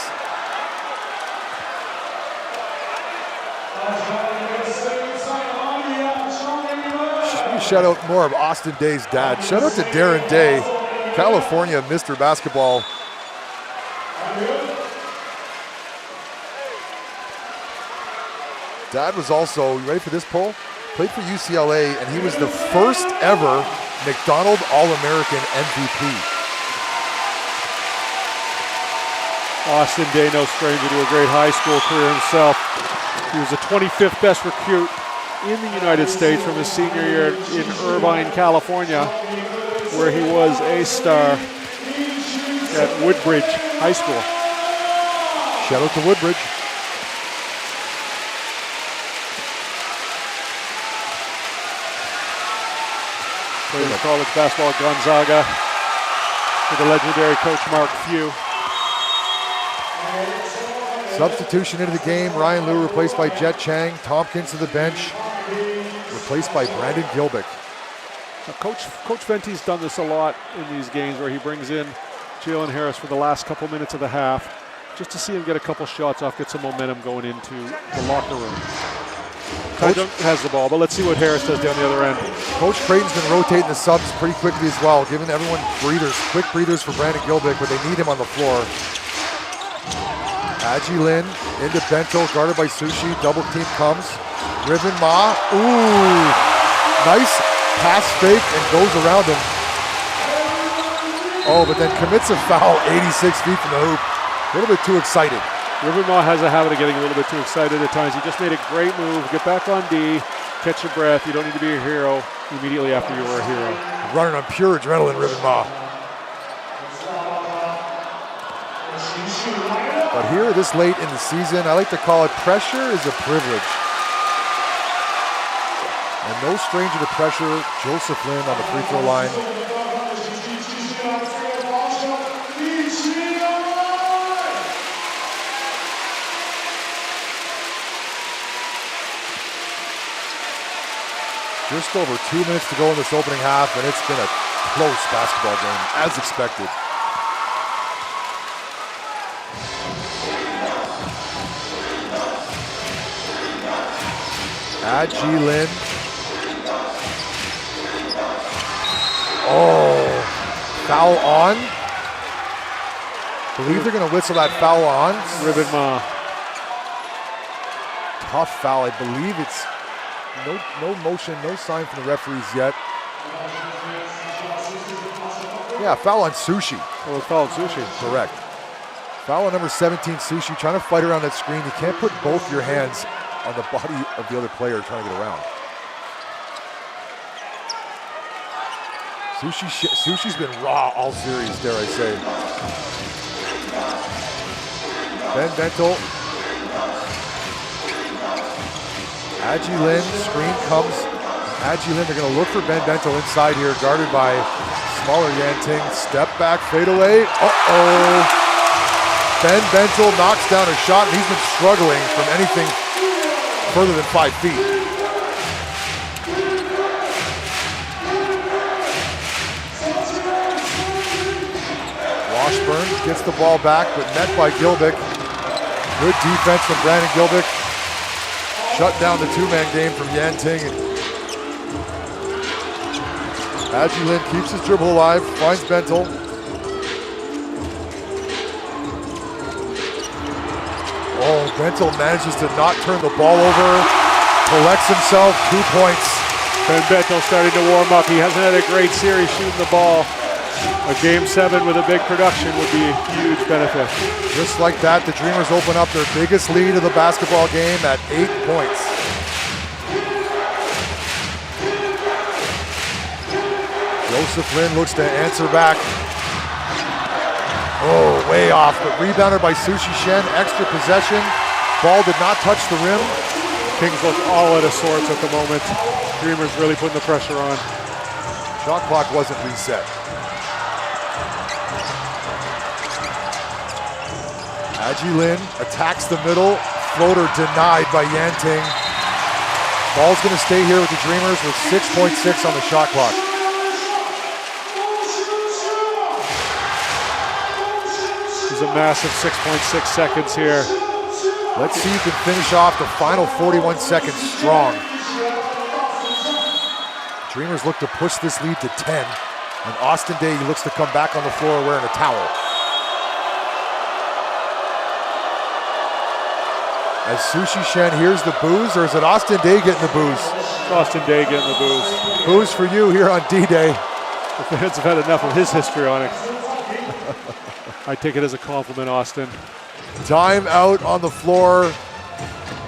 Shout out more of Austin Day's dad. Shout out to Darren Day, California Mr. Basketball. Dad was also, you ready for this poll? Played for UCLA, and he was the first ever McDonald All-American MVP. Austin Day, no stranger to a great high school career himself. He was the 25th best recruit in the United States from his senior year in Irvine, California, where he was a star at Woodbridge High School. Shout out to Woodbridge. Played in college basketball at Gonzaga with the legendary coach Mark Few. Substitution into the game. Ryan Liu replaced by Jet Chang. Tompkins to the bench, replaced by Brandon Gilbick. Now, Coach Venti's done this a lot in these games where he brings in Jalen Harris for the last couple minutes of the half just to see him get a couple shots off, get some momentum going into the locker room. Coach has the ball, but let's see what Harris does down the other end. Coach Creighton's been rotating the subs pretty quickly as well, giving everyone breathers, quick breathers for Brandon Gilbick, but they need him on the floor. Aji Lin into Bentel, guarded by Sushi. Double team comes. Riven Ma. Ooh. Nice pass fake and goes around him. Oh, but then commits a foul 86 feet from the hoop. A little bit too excited. Riven Ma has a habit of getting a little bit too excited at times. He just made a great move. Get back on D. Catch your breath. You don't need to be a hero immediately after you were a hero. Running on pure adrenaline, Riven Ma. But here, this late in the season, I like to call it pressure is a privilege. And no stranger to pressure, Joseph Lin on the free throw line. Just over 2 minutes to go in this opening half, and it's been a close basketball game, as expected. Aji Lin. Oh, foul on. Believe they're going to whistle that foul on. Riven Ma. Tough foul. I believe it's no motion, no sign from the referees yet. Yeah, foul on Sushi. Oh, it's foul on Sushi. Correct. Foul on number 17, Sushi, trying to fight around that screen. You can't put both your hands on the body of the other player trying to get around. Sushi's been raw all series, dare I say. Ben Bentel Lin, screen comes. Lin, they're going to look for Ben Bentel inside here, guarded by smaller Yanting. Step back, fade away. Uh-oh. Ben Bentel knocks down a shot, and he's been struggling from anything further than 5 feet. Washburn gets the ball back, but met by Gilbick. Good defense from Brandon Gilbick. Shut down the two-man game from Yanting. Lin keeps his dribble alive, finds Bentel. Oh, Bentel manages to not turn the ball over. Collects himself, 2 points. Ben Bentel starting to warm up. He hasn't had a great series shooting the ball. A game 7 with a big production would be a huge benefit. Just like that, the Dreamers open up their biggest lead of the basketball game at 8 points. Joseph Lin looks to answer back. Oh, way off, but rebounded by Sushi Shen. Extra possession. Ball did not touch the rim. Kings look all out of sorts at the moment. Dreamers really putting the pressure on. Shot clock wasn't reset. Lin attacks the middle. Floater denied by Yanting. Ball's going to stay here with the Dreamers with 6.6 on the shot clock. There's a massive 6.6 seconds here. Let's see who can finish off the final 41 seconds strong. Dreamers look to push this lead to 10. And Austin Day looks to come back on the floor wearing a towel. As Sushi Shen hears the booze, or is it Austin Day getting the booze? Austin Day getting the booze. Booze for you here on D-Day. The fans have had enough of his histrionics. I take it as a compliment, Austin. Time out on the floor.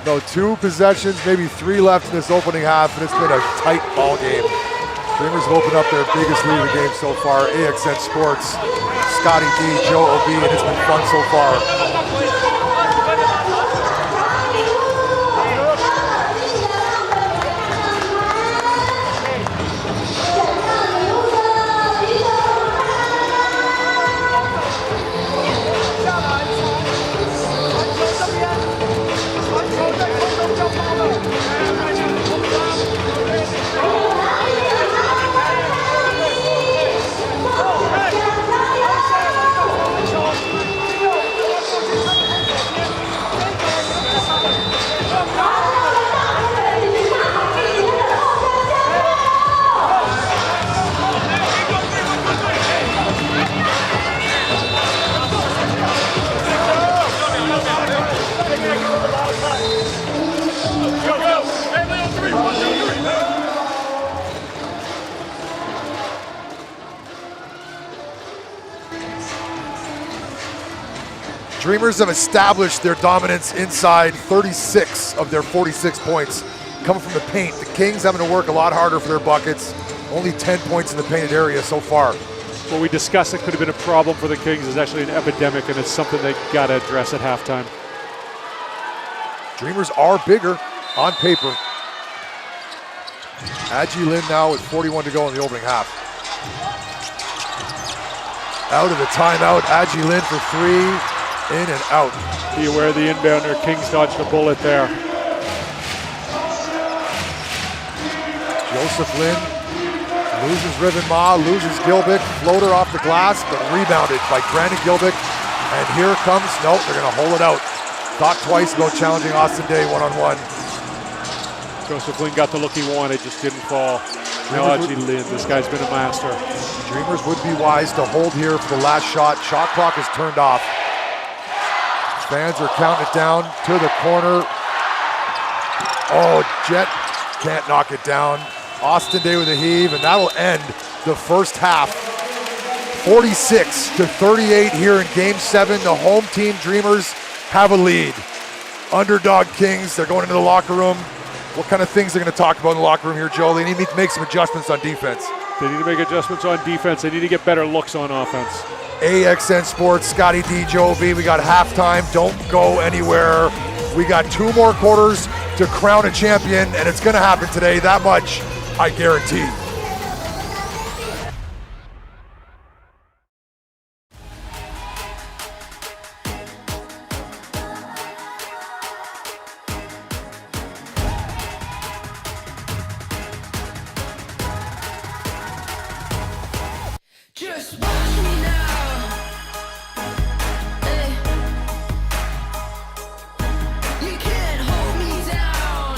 No, 2 possessions, maybe 3 left in this opening half, and it's been a tight ball game. Dreamers have opened up their biggest lead of the game so far. AXN Sports, Scotty D, Joe O.B., and it's been fun so far. Dreamers have established their dominance inside. 36 of their 46 points coming from the paint. The Kings having to work a lot harder for their buckets. Only 10 points in the painted area so far. What we discussed that could have been a problem for the Kings is actually an epidemic, and it's something they got to address at halftime. Dreamers are bigger on paper. Lin now with 41 to go in the opening half. Out of the timeout, Lin for 3. In and out. Be aware of the inbounder. Kings dodged a bullet there. Joseph Lin loses Riven Ma, loses Gilbick. Floater off the glass, but rebounded by Brandon Gilbick. And here comes, nope, they're going to hold it out. Thought twice about challenging Austin Day one-on-one. Joseph Lin got the look he wanted, just didn't fall. Now Lin, this guy's been a master. Dreamers would be wise to hold here for the last shot. Shot clock is turned off. Fans are counting it down to the corner. Oh, Jet can't knock it down. Austin Day with a heave, and that'll end the first half. 46-38 here in Game 7. The home team Dreamers have a lead. Underdog Kings, they're going into the locker room. What kind of things they're going to talk about in the locker room here, Joe? They need to make some adjustments on defense. They need to make adjustments on defense. They need to get better looks on offense. AXN Sports, Scotty D, Joe B. We got halftime. Don't go anywhere. We got 2 more quarters to crown a champion, and it's going to happen today. That much I guarantee. Just watch me now. Hey. You can't hold me down.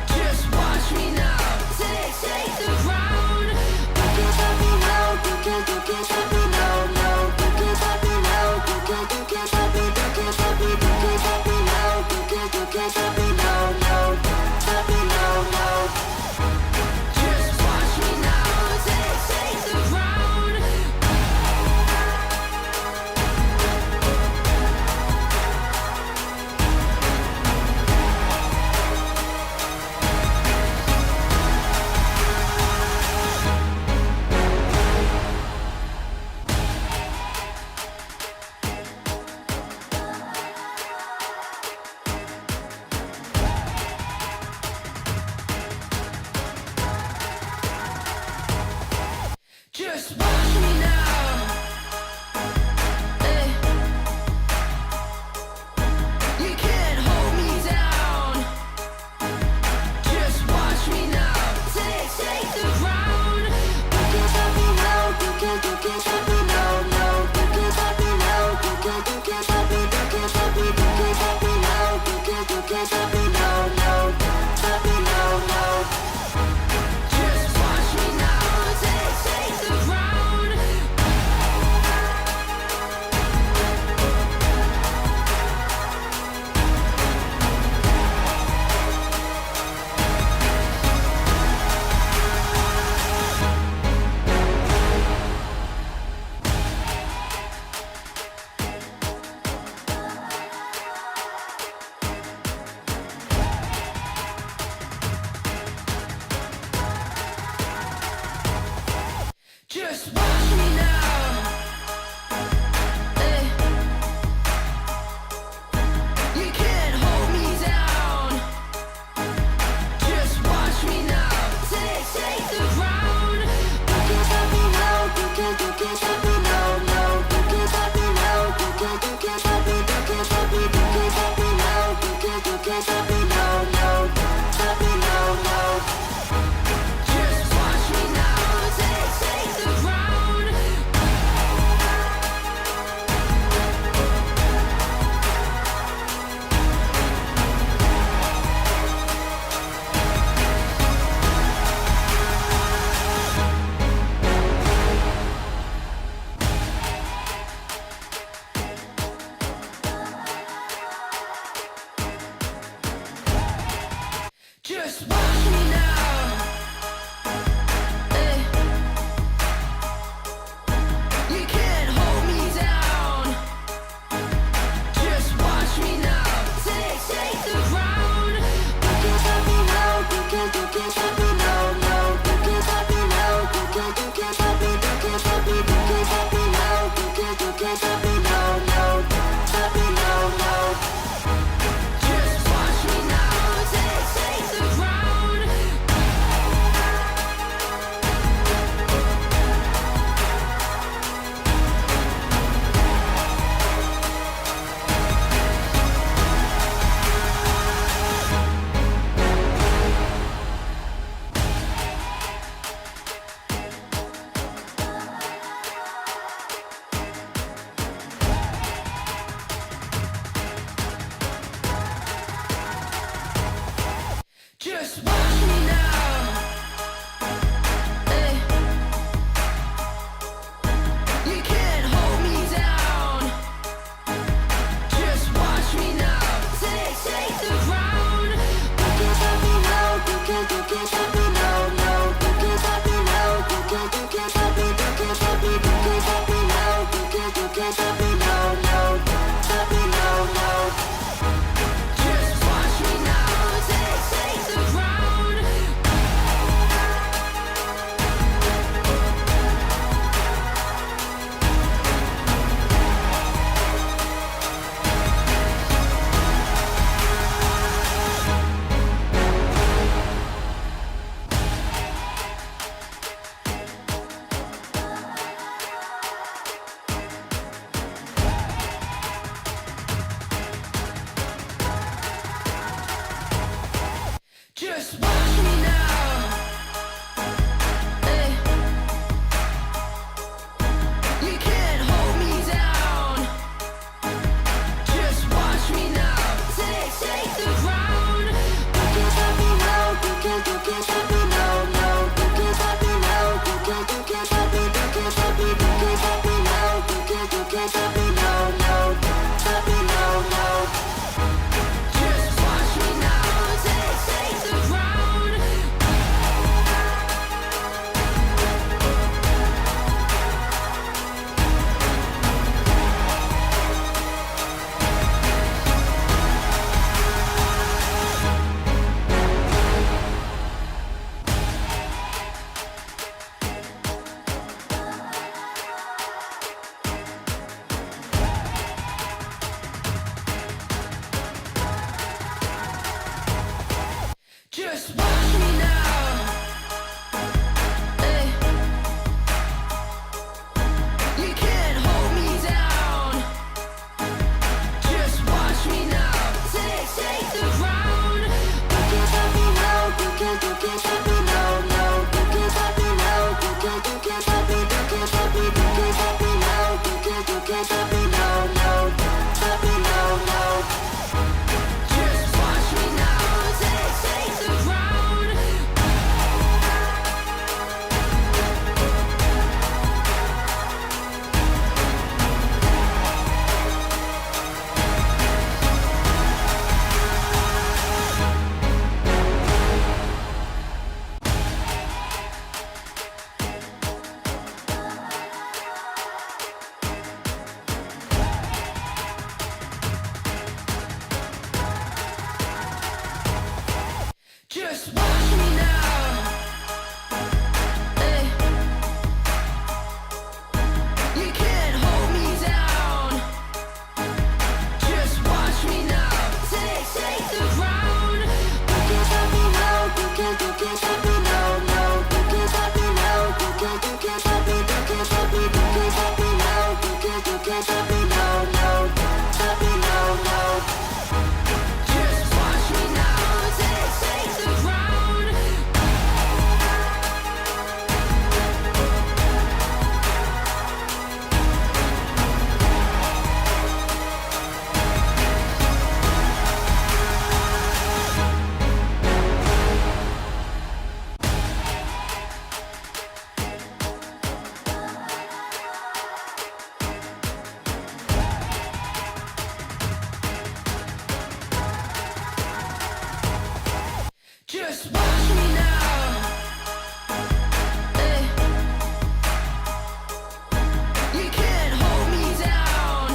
Just watch me now. Take the crown. You can't stop me now. You can't stop me now. No, you can't stop me now. You can't stop me. You can't stop me. You can't stop me now. You can't stop me now. No, stop me now. No. Just watch me now. Take the crown. Just watch me now. Hey. You can't hold me down. Just watch me now. Take the crown. You can't stop me now. You can't stop me now. No, you can't stop me now. You can't stop me. You can't stop me. You can't stop me now. You can't stop me now. No, stop me now. No. Just watch me now. Take the crown. Just watch me now. Hey. You can't hold me down. Just watch me now. Take the crown. You can't stop me now. You can't stop me now. No, you can't stop me now. You can't stop me. You can't stop me. You can't stop me now. You can't stop me now. No, stop me now. No. Just watch me now. Take the crown. Just watch me now. Hey. You can't hold me down. Just watch me now. Take the crown. You can't stop me now. You can't stop me now. No, you can't stop me now. You can't stop me. You can't stop me. You can't stop me now. You can't stop me now. No, stop me now. No. Just watch me now. Take the crown. Just watch me now. Hey. You can't hold me down. Just watch me now. Take the crown. You can't stop me now. You can't stop me now. No, you can't stop me now. You can't stop me. You can't stop me. You can't stop me now. You can't stop me now. No, stop me now. No. Just watch me now. Take the crown. Just watch me now. Hey. You can't hold me down. Just watch me now. Take the ground. You can't stop me now. You can't stop me now. No. You can't stop me now. You can't stop me. You can't stop me. You can't stop me now. You can't stop me now. No. Stop me now. No. Just watch me now. Take the ground. Just watch me now. Hey. You can't hold me down. Just watch me now. Take the ground. You can't stop me now. You can't stop me now. No. You can't stop me now. You can't stop me. You can't stop me. You can't stop me now. You can't stop me now. No. Stop me now. No. Just watch me now. Take the ground. Just watch me now. Hey. You can't hold me down. Just watch me now. Take the ground. You can't stop me now. You can't stop me now. No. You can't stop me now. You can't stop me. You can't stop me. You can't stop me now. You can't stop me now. No. Stop me now. No. Just watch me now. Take the ground. Just watch me now. Hey. You can't hold me down.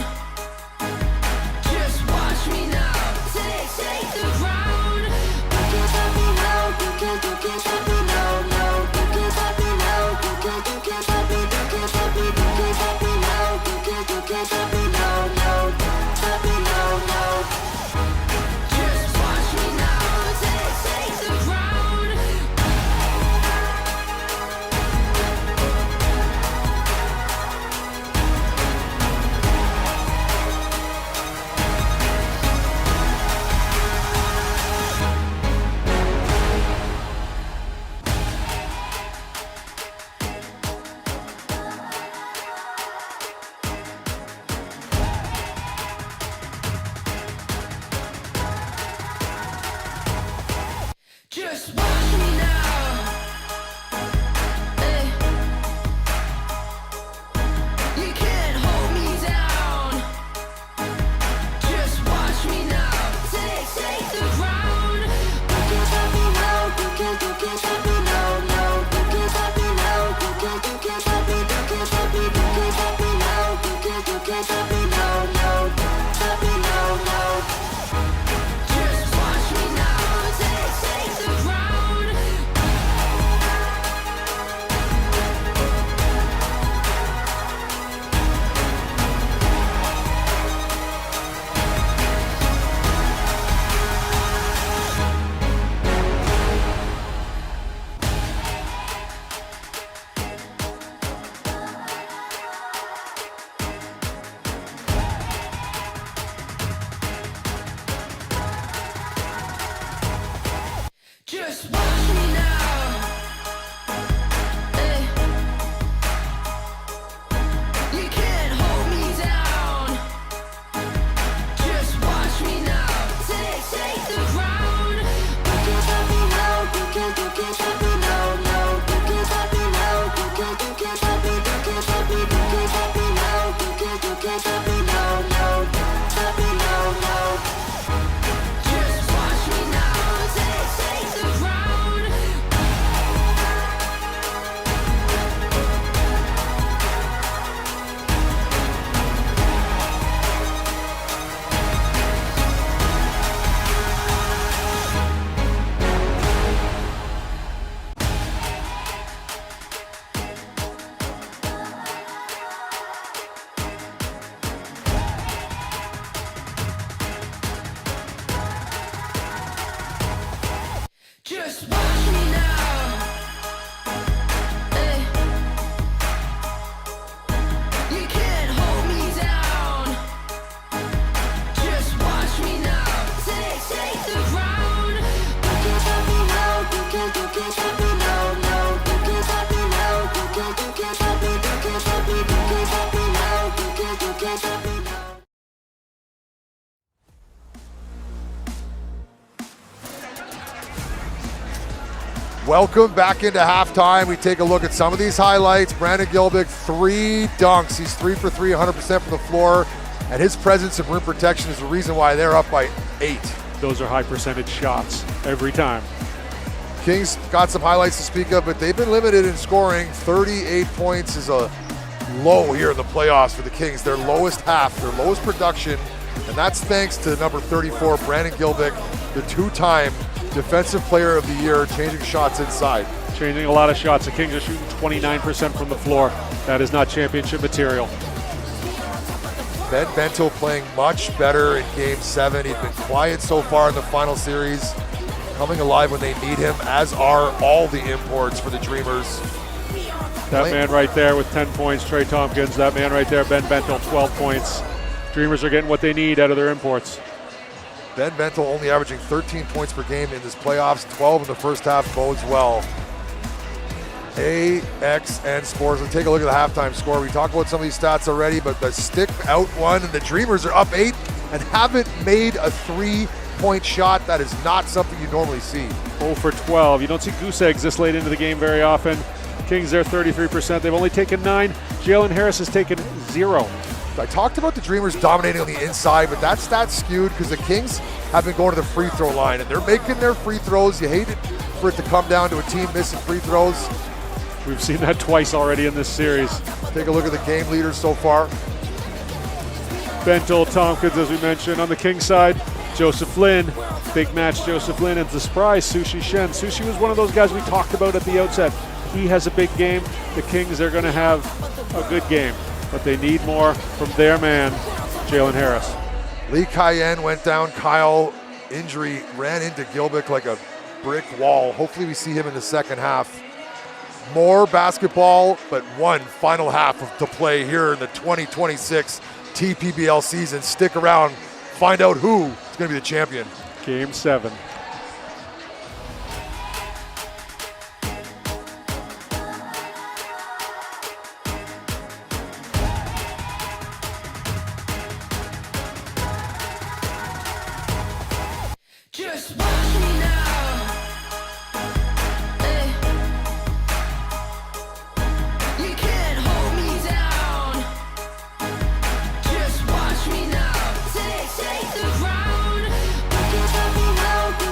Just watch me now. Take the ground. You can't stop me now. You can't stop me now. No. You can't stop me now. You can't stop me. You can't stop me. You can't stop me now. You can't stop me now. No. Stop me now. No. Just watch me now. Take the ground. Just watch me now. Hey. You can't hold me down. Just watch me now. Take the ground. You can't stop me now. You can't stop me now. No. You can't stop me now. You can't stop me. You can't stop me. You can't stop me now. You can't stop me now. No. Stop me now. No. Just watch me now. Take the ground. Just watch me now. You can't hold me down. Just watch me now. Take the ground. You can't stop me now. You can't stop me now. No, you can't stop me now. You can't stop me. You can't stop me. You can't stop me now. You can't stop me now. No, stop me now. No. Just watch me now. Take the ground. Just watch me now. You can't hold me down. Just watch me now. Take the ground. You can't stop me now. You can't stop me now. No, you can't stop me now. You can't stop me. You can't stop me. You can't stop me now. You can't stop me now. Welcome back into halftime. We take a look at some of these highlights. Brandon Gilbick, 3 dunks. He's 3 for 3, 100% from the floor. And his presence of rim protection is the reason why they're up by 8. Those are high percentage shots every time. Kings got some highlights to speak of, but they've been limited in scoring. 38 points is a low here in the playoffs for the Kings. Their lowest half, their lowest production. And that's thanks to number 34, Brandon Gilbick, the 2-time Defensive Player of the Year, changing shots inside. Changing a lot of shots. The Kings are shooting 29% from the floor. That is not championship material. Ben Bento playing much better in Game 7. He's been quiet so far in the final series, coming alive when they need him, as are all the imports for the Dreamers. That man right there with 10 points, Trey Tompkins. That man right there, Ben Bento, 12 points. Dreamers are getting what they need out of their imports. Ben Bento only averaging 13 points per game in this playoffs, 12 in the first half, bodes well. AXN Sports, let's take a look at the halftime score. We talked about some of these stats already, but the stick out one, and the Dreamers are up 8 and haven't made a 3-point shot. That is not something you normally see. 0 for 12. You don't see goose eggs this late into the game very often. Kings, they're 33%. They've only taken 9. Jalen Harris has taken 0. I talked about the Dreamers dominating on the inside, but that stat's skewed because the Kings have been going to the free throw line, and they're making their free throws. You hate it for it to come down to a team missing free throws. We've seen that twice already in this series. Take a look at the game leaders so far. Bento, Tompkins, as we mentioned. On the Kings side, Joseph Lin. Big match, Joseph Lin. And the surprise, Sushi Shen. Sushi was one of those guys we talked about at the outset. He has a big game. The Kings are going to have a good game, but they need more from their man, Jalen Harris. Lee Cayenne went down. Kyle, injury, ran into Gilbick like a brick wall. Hopefully we see him in the second half. More basketball, but one final half to play here in the 2026 TPBL season. Stick around, find out who is going to be the champion. Game 7. Just watch me now. You can't hold me down. Just watch me now. Take the ground. You can't stop me now.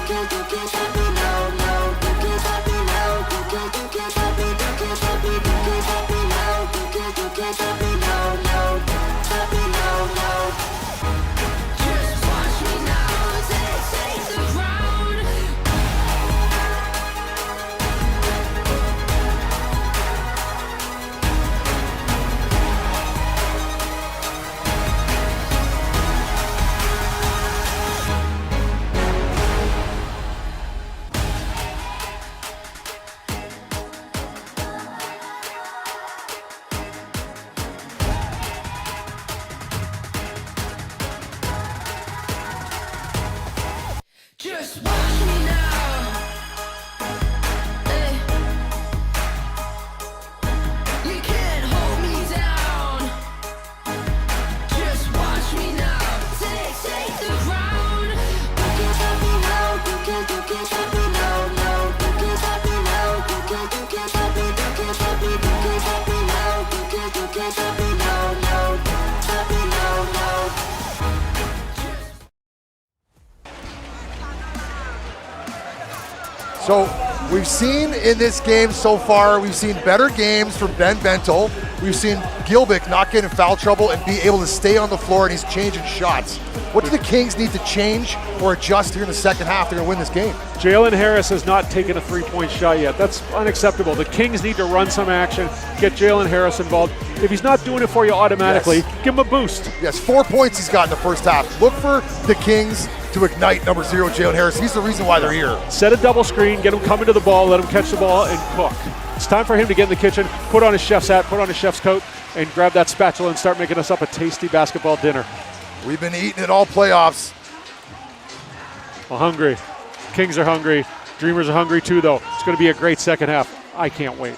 So we've seen in this game so far, we've seen better games from Ben Bentel. We've seen Gilbick not get in foul trouble and be able to stay on the floor, and he's changing shots. What do the Kings need to change or adjust here in the second half? They're going to win this game. Jalen Harris has not taken a three-point shot yet. That's unacceptable. The Kings need to run some action, get Jalen Harris involved. If he's not doing it for you automatically, give him a boost. Yes, 4 points he's got in the first half. Look for the Kings to ignite number 0, Jalen Harris. He's the reason why they're here. Set a double screen, get him coming to the ball, let him catch the ball and cook. It's time for him to get in the kitchen, put on his chef's hat, put on his chef's coat, and grab that spatula and start making us up a tasty basketball dinner. We've been eating it all playoffs. Well, hungry. Kings are hungry. Dreamers are hungry too, though. It's going to be a great second half. I can't wait.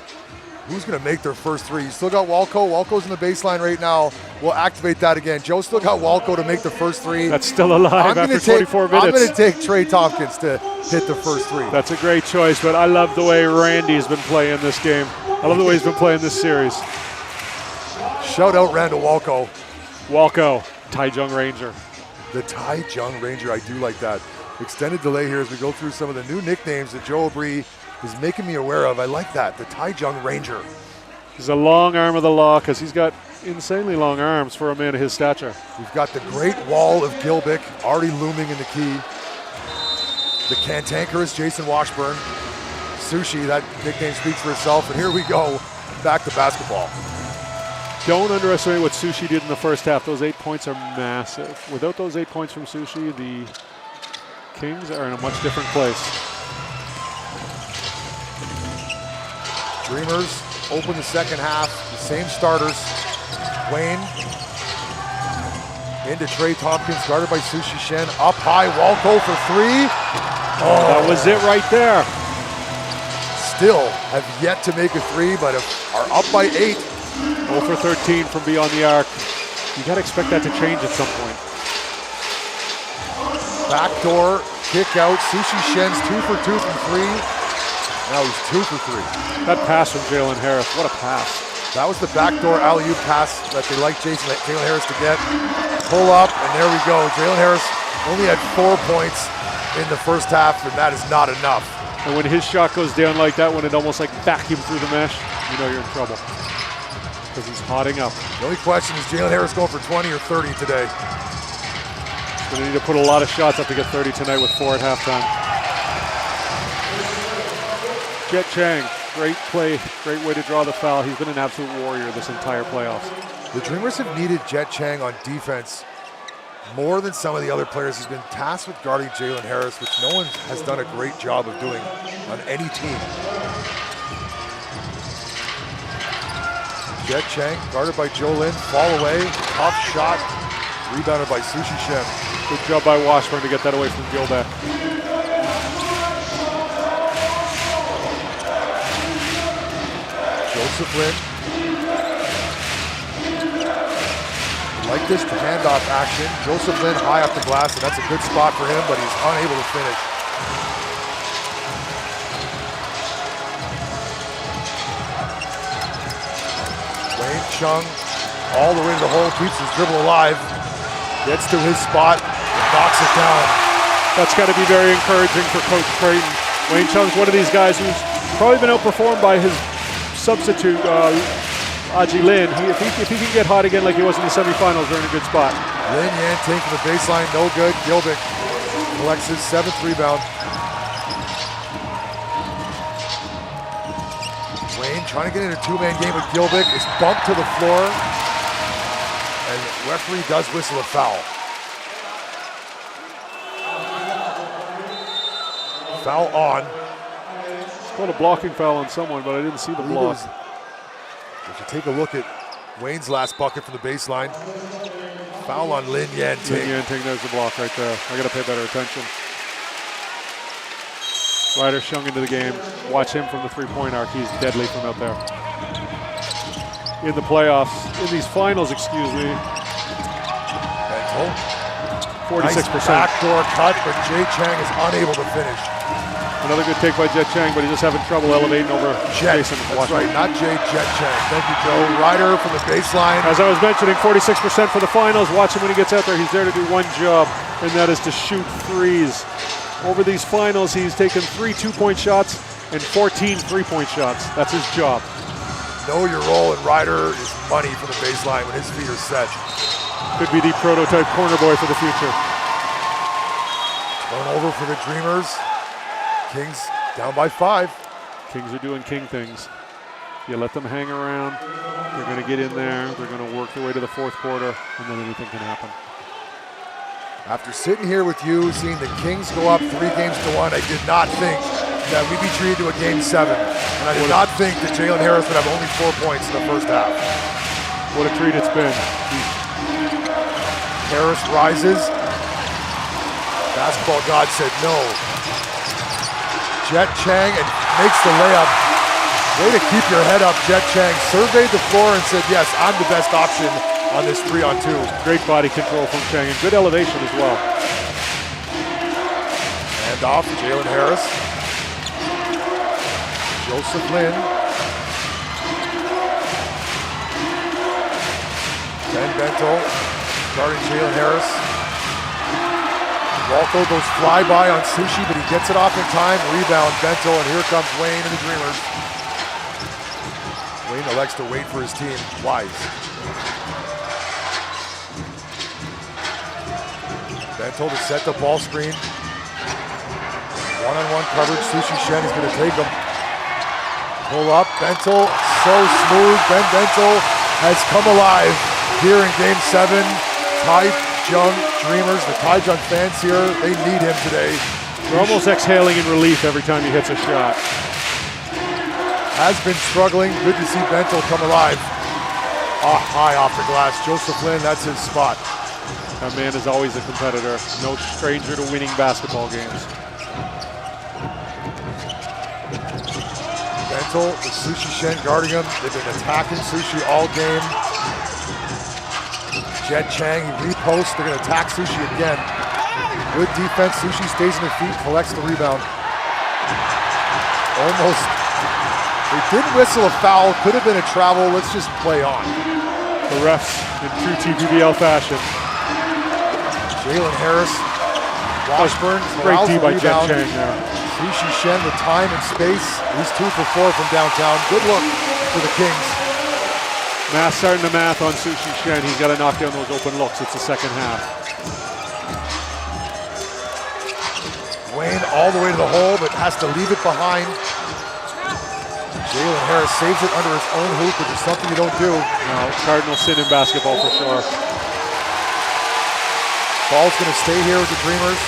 Who's going to make their first three? You still got Walco. Walco's in the baseline right now. We'll activate that again. Joe still got Walco to make the first three. That's still alive after 24 minutes. I'm going to take Trey Tompkins to hit the first three. That's a great choice, but I love the way Randy's been playing this game. I love the way he's been playing this series. Shout out Randall Walco. Walco, Taichung Ranger. The Taichung Ranger, I do like that. Extended delay here as we go through some of the new nicknames that Joe O'Brien is making me aware of. I like that, the Taichung Ranger. He's a long arm of the law because he's got insanely long arms for a man of his stature. We've got the great wall of Gilbick already looming in the key. The cantankerous Jason Washburn. Sushi, that nickname speaks for itself. And here we go, back to basketball. Don't underestimate what Sushi did in the first half. Those 8 points are massive. Without those 8 points from Sushi, the Kings are in a much different place. Dreamers open the second half, the same starters. Wayne into Trey Tompkins, guarded by Sushi Shen. Up high, Walco for three. Oh, that was it right there. Still have yet to make a three, but are up by 8. 0 for 13 from beyond the arc. You got to expect that to change at some point. Backdoor kick out. Sushi Shen's 2 for 2 from 3. Now he's 2 for 3. That pass from Jalen Harris, what a pass. That was the backdoor alley-oop pass that they like Jalen Harris to get. Pull up, and there we go. Jalen Harris only had 4 points in the first half, and that is not enough. And when his shot goes down like that, when it almost like vacuum through the mesh, you know you're in trouble. Because he's hotting up. The only question is Jalen Harris going for 20 or 30 today. He's going to need to put a lot of shots up to get 30 tonight with 4 at halftime. Jet Chang, great play, great way to draw the foul. He's been an absolute warrior this entire playoffs. The Dreamers have needed Jet Chang on defense more than some of the other players. He's been tasked with guarding Jalen Harris, which no one has done a great job of doing on any team. Jet Chang, guarded by Joe Lin, fall away, tough shot, rebounded by Sushi Shen. Good job by Washburn to get that away from Gilbeck. Joseph Lin. Like this handoff action. Joseph Lin high up the glass, and that's a good spot for him, but he's unable to finish. Wayne Chung all the way to the hole, keeps his dribble alive, gets to his spot, and knocks it down. That's got to be very encouraging for Coach Creighton. Wayne Chung's one of these guys who's probably been outperformed by his substitute, Aji Lin. If he can get hot again like he was in the semifinals, they're in a good spot. Lin Yan taking the baseline, no good. Gilbick collects his 7th rebound. Wayne trying to get in a 2-man game with Gilbick, is bumped to the floor, and the referee does whistle a foul. Foul on. It's called a blocking foul on someone, but I didn't see the block. If you take a look at Wayne's last bucket from the baseline, foul on Lin Yan Ting. Lin Yan Ting, there's the block right there. I gotta pay better attention. Ryder Shung into the game. Watch him from the three-point arc. He's deadly from out there. In the playoffs, in these finals, excuse me. 46%. Nice backdoor cut, but Jay Chang is unable to finish. Another good take by Jet Chang, but he's just having trouble elevating over Jason. That's right, not Jet Chang. Thank you, Joe. Ryder from the baseline. As I was mentioning, 46% for the finals. Watch him when he gets out there. He's there to do one job, and that is to shoot threes. Over these finals, he's taken 3 2-point shots and 14 3-point shots. That's his job. Know your role, and Ryder is money for the baseline when his feet are set. Could be the prototype corner boy for the future. Turnover for the Dreamers. Kings down by 5. Kings are doing king things. You let them hang around. They're going to get in there. They're going to work their way to the fourth quarter, and then anything can happen. After sitting here with you, seeing the Kings go up 3 games to 1, I did not think that we'd be treated to a game 7. And I did not think that Jalen Harris would have only 4 points in the first half. What a treat it's been. Harris rises. Basketball God said no. Jet Chang and makes the layup. Way to keep your head up, Jet Chang. Surveyed the floor and said, yes, I'm the best option on this 3-on-2. Great body control from Chang and good elevation as well. And off to Jalen Harris. Joseph Lin. Ben Bento guarding Jalen Harris. Walco goes flyby on Sushi, but he gets it off in time. Rebound Bento, and here comes Wayne and the Dreamers. Wayne elects to wait for his team. Wise. Bento to set the ball screen. One-on-one coverage. Sushi Shen is going to take him. Pull up. Bento, so smooth. Ben Bento has come alive here in Game 7. Taichung Dreamers, the Taichung fans here, they need him today. They're almost exhaling in relief every time he hits a shot. Has been struggling. Good to see Bento come alive. High off the glass. Joseph Lin, that's his spot. That man is always a competitor. No stranger to winning basketball games. Bento with Sushi Shen guarding him. They've been attacking Sushi all game. Jet Chang, he reposts. They're going to attack Sushi again. Good defense. Sushi stays on their feet, collects the rebound. Almost. They didn't whistle a foul. Could have been a travel. Let's just play on. The refs in true TPBL fashion. Jalen Harris. Washburn. Great D by Jet Chang there. Sushi Shen with time and space. He's 2 for 4 from downtown. Good look for the Kings. Math starting the math on Sushi Shen. He's got to knock down those open looks. It's the second half. Wayne all the way to the hole, but has to leave it behind. Jalen Harris saves it under his own hoop, which is something you don't do. No, Cardinal sin in basketball for sure. Ball's going to stay here with the Dreamers.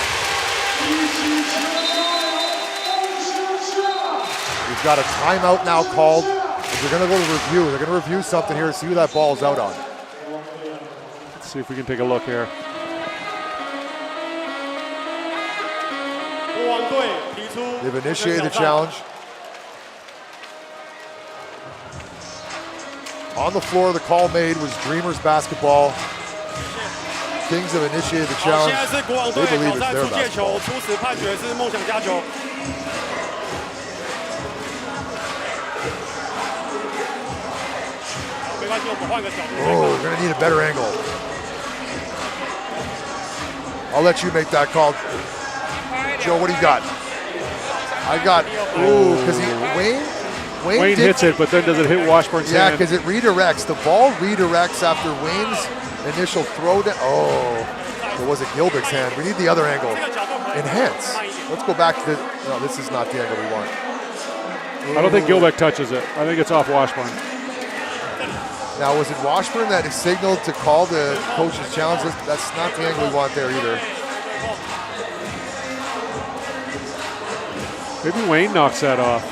We've got a timeout now called. They're going to go to review. They're going to review something here, see who that ball's out on. Let's see if we can take a look here. They've initiated the challenge. On the floor, the call made was Dreamers basketball. Kings have initiated the challenge. They believe it's their basketball. Oh, we're going to need a better angle. I'll let you make that call. Joe, what do you got? I got, ooh, because Wayne hits it, but then does it hit Washburn's hand? Yeah, because it redirects. The ball redirects after Wayne's initial throw down. Oh, or was it Gilbick's hand? We need the other angle. Enhance. Let's go back to the, no, this is not the angle we want. I don't think Gilbick touches it. I think it's off Washburn. Now, was it Washburn that is signaled to call the coach's challenge? That's not the angle we want there either. Maybe Wayne knocks that off.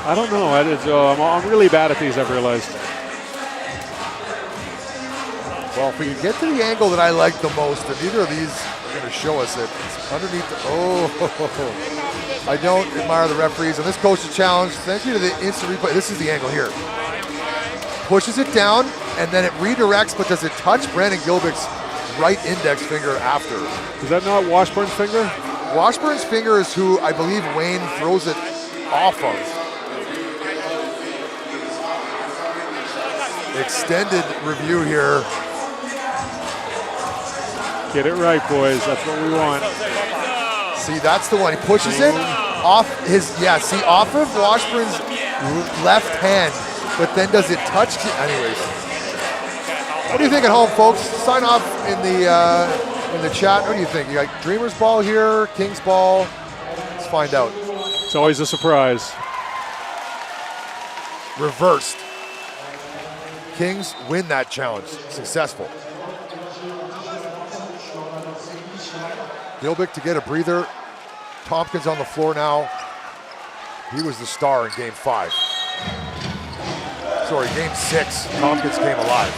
I don't know. I'm really bad at these, I've realized. Well, if we can get to the angle that I like the most, and neither of these are going to show us it. It's underneath the, oh. I don't admire the referees. On this coach's challenge, thank you to the instant replay. This is the angle here. Pushes it down, and then it redirects, but does it touch Brandon Gilbick's right index finger after? Is that not Washburn's finger? Washburn's finger is who I believe Wayne throws it off of. Extended review here. Get it right, boys. That's what we want. See, that's the one. He pushes it off his, off of Washburn's left hand, but then does it touch? Anyways. What do you think at home, folks? Sign off in the chat. What do you think? You got Dreamer's ball here, King's ball. Let's find out. It's always a surprise. Reversed. Kings win that challenge. Successful. Gilbick to get a breather. Tompkins on the floor now. He was the star in game 5. Sorry, game 6. Tompkins came alive.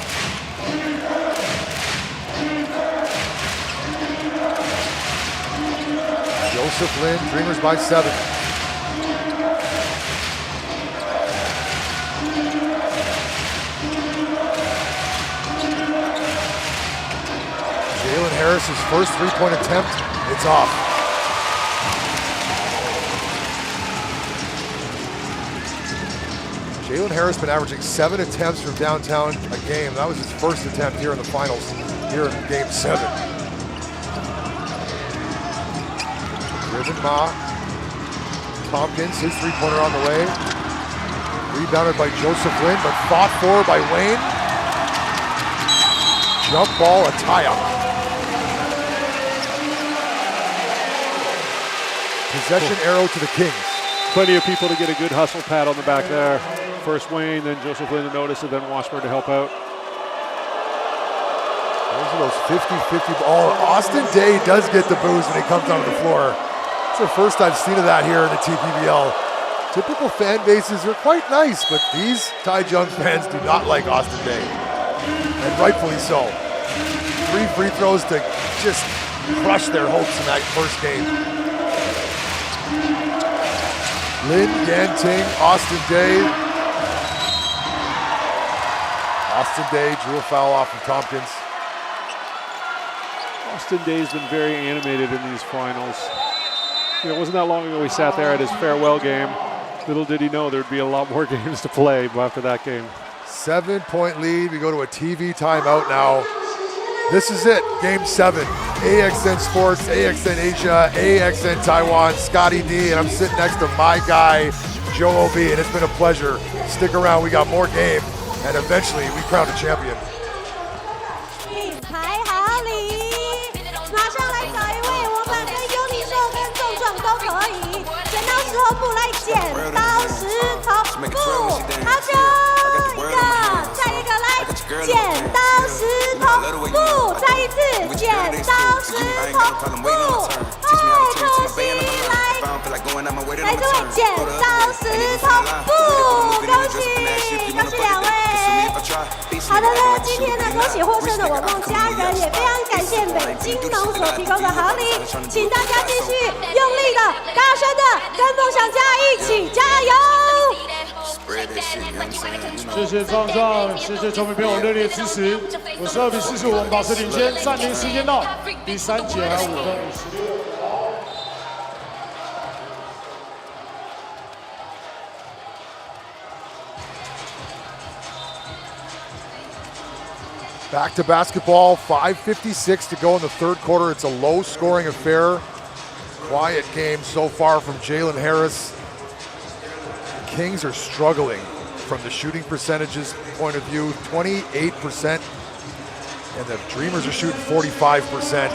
Joseph Lin, Dreamers by 7. Jalen Harris's first three-point attempt, it's off. Jalen Harris been averaging 7 attempts from downtown a game. That was his first attempt here in the finals, here in game 7. Driven Ma. Tompkins, his three-pointer on the way. Rebounded by Joseph Lin, but fought for by Wayne. Jump ball, a tie-up. Possession arrow to the Kings. Plenty of people to get a good hustle pat on the back there. First Wayne, then Joseph Lin to notice, and then Washburn to help out. Those are those 50-50 balls. Austin Day does get the booze when he comes onto the floor. It's the first I've seen of that here in the TPBL. Typical fan bases are quite nice, but these Ty Jung fans do not like Austin Day. And rightfully so. 3 free throws to just crush their hopes in that first game. Lin Yanting, Austin Day. Austin Day drew a foul off of Tompkins. Austin Day's been very animated in these finals. You know, it wasn't that long ago he sat there at his farewell game. Little did he know there'd be a lot more games to play after that game. 7-point lead. We go to a TV timeout now. This is it, game 7. AXN Sports, AXN Asia, AXN Taiwan, Scotty D, and I'm sitting next to my guy, Joe OB, and it's been a pleasure. Stick around, we got more game, and eventually we crown a champion. 品牌好礼，马上来找一位，我们跟优力兽跟壮壮都可以。剪刀石头布来，剪刀石头布，好久一个，再一个来，剪刀石头布，再一次，剪刀石头布，太可惜，来这位剪刀石头布，恭喜2位。好的呢，今天呢，恭喜获胜的我梦家人，也非常感谢北京农所提供的好礼，请大家继续用力的、大声的跟梦想家一起加油！谢谢壮壮，谢谢球迷朋友热烈支持。52比45，我们保持领先，暂停时间到第3节还有5分56。Back to basketball, 5:56 to go in the third quarter. It's a low-scoring affair. Quiet game so far from Jalen Harris. The Kings are struggling from the shooting percentages point of view, 28%, and the Dreamers are shooting 45%.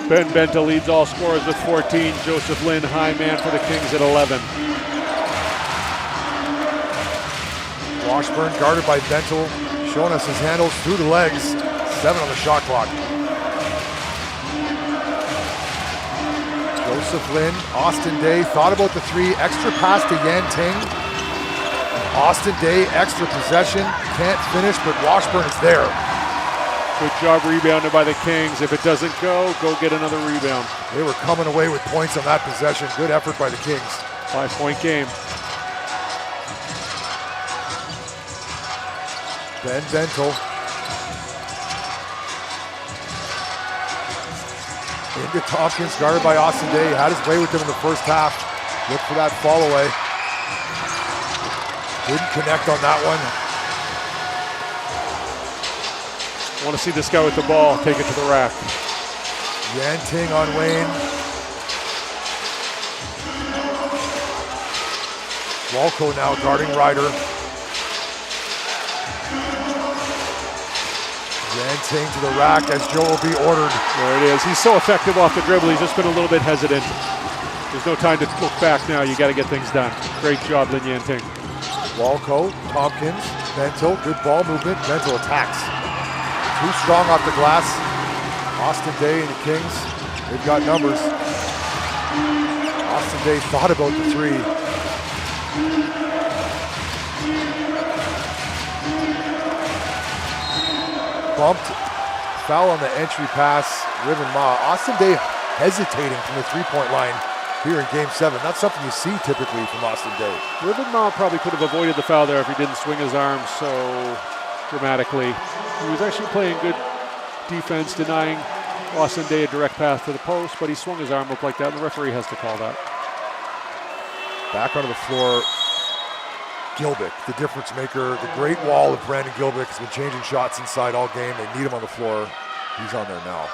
Ben Benta leads all scorers with 14. Joseph Lin, high man for the Kings at 11. Washburn guarded by Bentel, showing us his handles through the legs. 7 on the shot clock. Joseph Lin, Austin Day thought about the 3, extra pass to Yanting. Austin Day, extra possession, can't finish, but Washburn is there. Good job rebounded by the Kings. If it doesn't go get another rebound. They were coming away with points on that possession. Good effort by the Kings. 5-point game. Ben Bentel. Into Tompkins, guarded by Austin Day. Had his way with him in the first half. Look for that fall away. Didn't connect on that one. Want to see this guy with the ball take it to the rack. Yanting on Wayne. Walco now guarding Ryder. Yanting to the rack as Joe will be ordered. There it is. He's so effective off the dribble. He's just been a little bit hesitant. There's no time to look back now. You got to get things done. Great job, Lin Yanting. Walco, Tompkins, Bentil, good ball movement. Bentil attacks. Too strong off the glass. Austin Day and the Kings, they've got numbers. Austin Day thought about the three. Bumped, foul on the entry pass, Riven Ma. Austin Day hesitating from the three-point line here in Game 7. Not something you see typically from Austin Day. Riven Ma probably could have avoided the foul there if he didn't swing his arms so dramatically. He was actually playing good defense, denying Austin Day a direct path to the post, but he swung his arm up like that, and the referee has to call that. Back onto the floor, Gilbick, the difference maker. The great wall of Brandon Gilbick has been changing shots inside all game. They need him on the floor. He's on there now.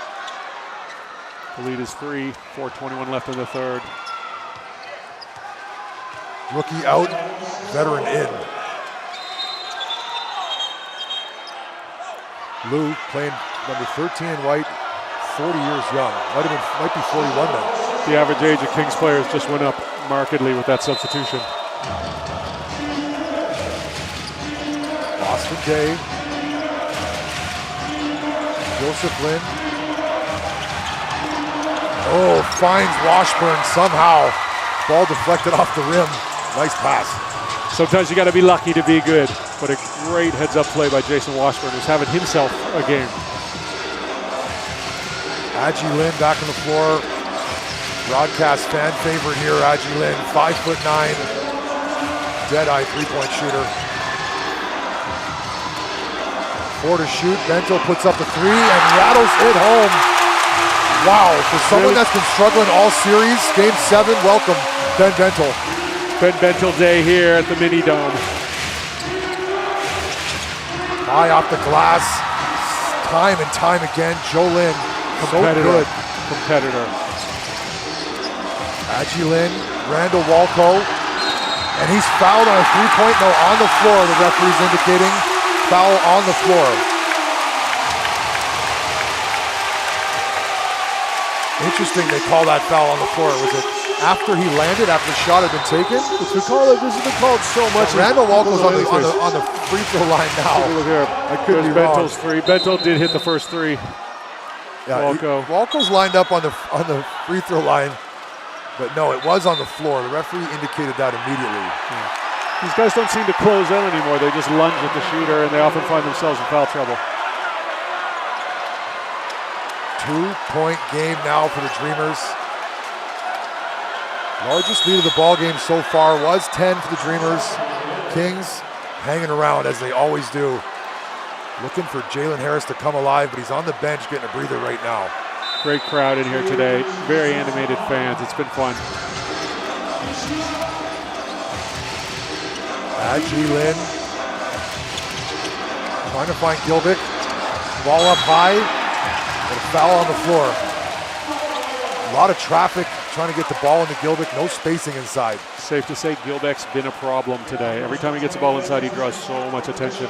The lead is 3, 4:21 left in the third. Rookie out, veteran in. Lou playing number 13 in white, 40 years young. Might be 41 then. The average age of Kings players just went up markedly with that substitution. Austin Day. Joseph Lin. Oh, finds Washburn somehow. Ball deflected off the rim. Nice pass. Sometimes you got to be lucky to be good, but a great heads-up play by Jason Washburn, who's having himself a game. Adji Lin back on the floor. Broadcast fan favorite here, Adji Lin, 5'9", dead-eye three-point shooter. 4 to shoot. Bentil puts up the three and rattles it home. Wow, for someone that's been struggling all series, Game 7, welcome, Ben Bentil. Ben Bentil day here at the Mini Dome. High off the glass, time and time again. Joe Lin, so good. Competitor. Adji Lin, Randall Walco, and he's fouled on a three-point, no, on the floor, the referee's indicating. Foul on the floor. Interesting they call that foul on the floor. Was it after he landed, after the shot had been taken? This has been called so much. Randall Walco's on the free throw line now. Look here. I could be Bentil's wrong. three. Bentil did hit the first three. Yeah, Walco. Walco's lined up on the free throw line, but no, it was on the floor. The referee indicated that immediately. Yeah. These guys don't seem to close out anymore. They just lunge at the shooter, and they often find themselves in foul trouble. 2-point game now for the Dreamers. Largest lead of the ball game so far was 10 for the Dreamers. Kings hanging around as they always do. Looking for Jalen Harris to come alive, but he's on the bench getting a breather right now. Great crowd in here today. Very animated fans. It's been fun. Adji Lin trying to find Gilbick. Ball up high, and a foul on the floor. A lot of traffic trying to get the ball into Gilbick, no spacing inside. Safe to say Gilbeck's been a problem today. Every time he gets the ball inside, he draws so much attention.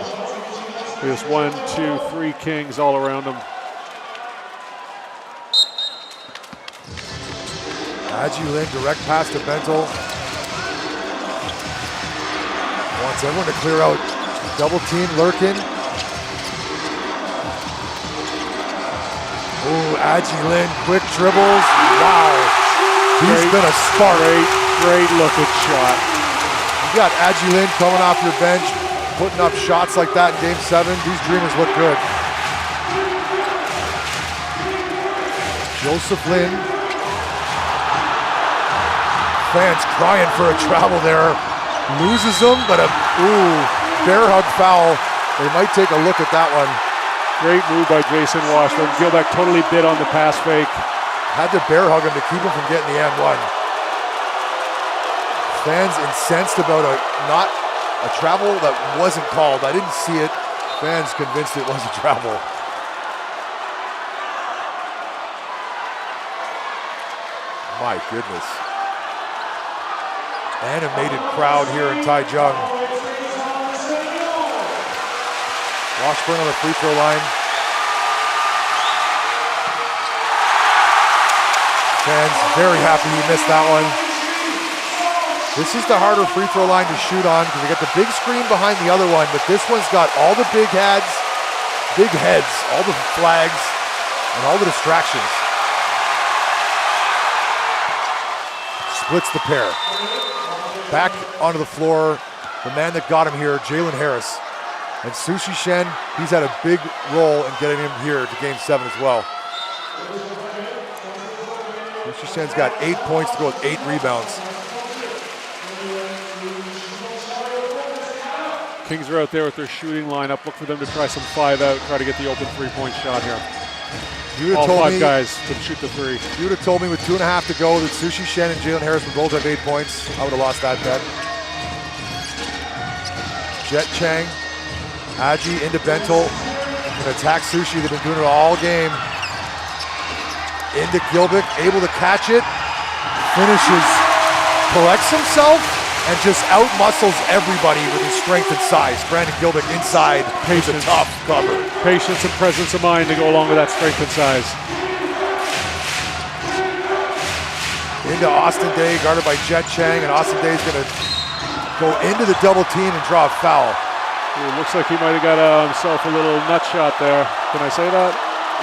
There's 1, 2, 3 Kings all around him. Adji Lin, direct pass to Bentil. Wants everyone to clear out. Double team lurking. Ooh, Adji Lin, quick dribbles. Wow. He's been a spark. Great looking shot. You got Adji Lin coming off your bench, putting up shots like that in Game 7. These Dreamers look good. Joseph Lin. Fans crying for a travel there. Loses them, but bear hug foul. They might take a look at that one. Great move by Jason Washburn. Gilbeck totally bit on the pass fake. Had to bear hug him to keep him from getting the and-one. Fans incensed about a travel that wasn't called. I didn't see it. Fans convinced it was a travel. My goodness. Animated crowd here in Taichung. Washburn on the free throw line. Fans very happy he missed that one. This is the harder free throw line to shoot on because they got the big screen behind the other one, but this one's got all the big heads, all the flags, and all the distractions. Splits the pair. Back onto the floor, the man that got him here, Jalen Harris. And Sushi Shen, he's had a big role in getting him here to game 7 as well. Sushi Shen's got 8 points to go with 8 rebounds. Kings are out there with their shooting lineup. Look for them to try some 5 out, try to get the open 3-point shot here. All 5 guys to shoot the 3. You would have told me with 2.5 to go that Sushi Shen and Jalen Harris would both have 8 points. I would have lost that bet. Jet Chang, Aji into Bentel. Gonna attack Sushi. They've been doing it all game. Into Gilbick, able to catch it. Finishes, collects himself, and just out-muscles everybody with his strength and size. Brandon Gilbick inside, patience, a tough cover. Patience and presence of mind to go along with that strength and size. Into Austin Day, guarded by Jet Chang, and Austin Day's gonna go into the double team and draw a foul. It looks like he might have got himself a little nut shot there. Can I say that?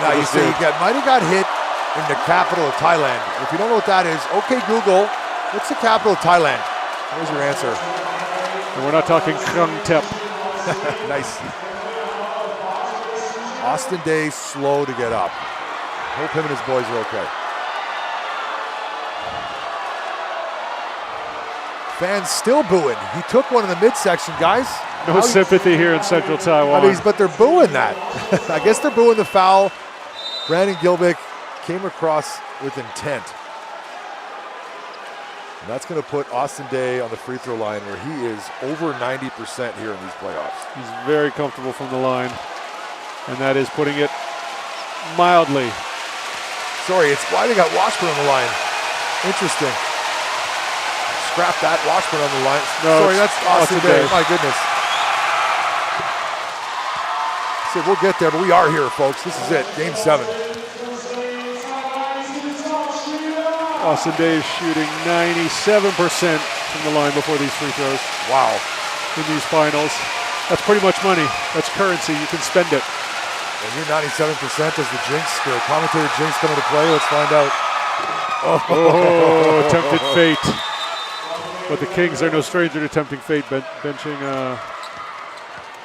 No, you say he might have got hit in the capital of Thailand. If you don't know what that is, okay, Google, what's the capital of Thailand? There's your answer. And we're not talking Krung Tep. Nice. Austin Day slow to get up. Hope him and his boys are okay. Fans still booing. He took one in the midsection, guys. No sympathy here in Central Taiwan. I mean, but they're booing that. I guess they're booing the foul. Brandon Gilbick came across with intent. And that's going to put Austin Day on the free throw line where he is over 90% here in these playoffs. He's very comfortable from the line. And that is putting it mildly. Sorry, it's why they got Washburn on the line. Interesting. Scrap that, Washburn on the line. No, sorry, that's Austin Day. My goodness. So we'll get there, but we are here, folks. This is it, game 7. Austin Day is shooting 97% from the line before these free throws. Wow. In these finals. That's pretty much money. That's currency. You can spend it. And you're 97%. Does the jinx, the commentator jinx come into play? Let's find out. Oh, tempted fate. But the Kings are no stranger to tempting fate, benching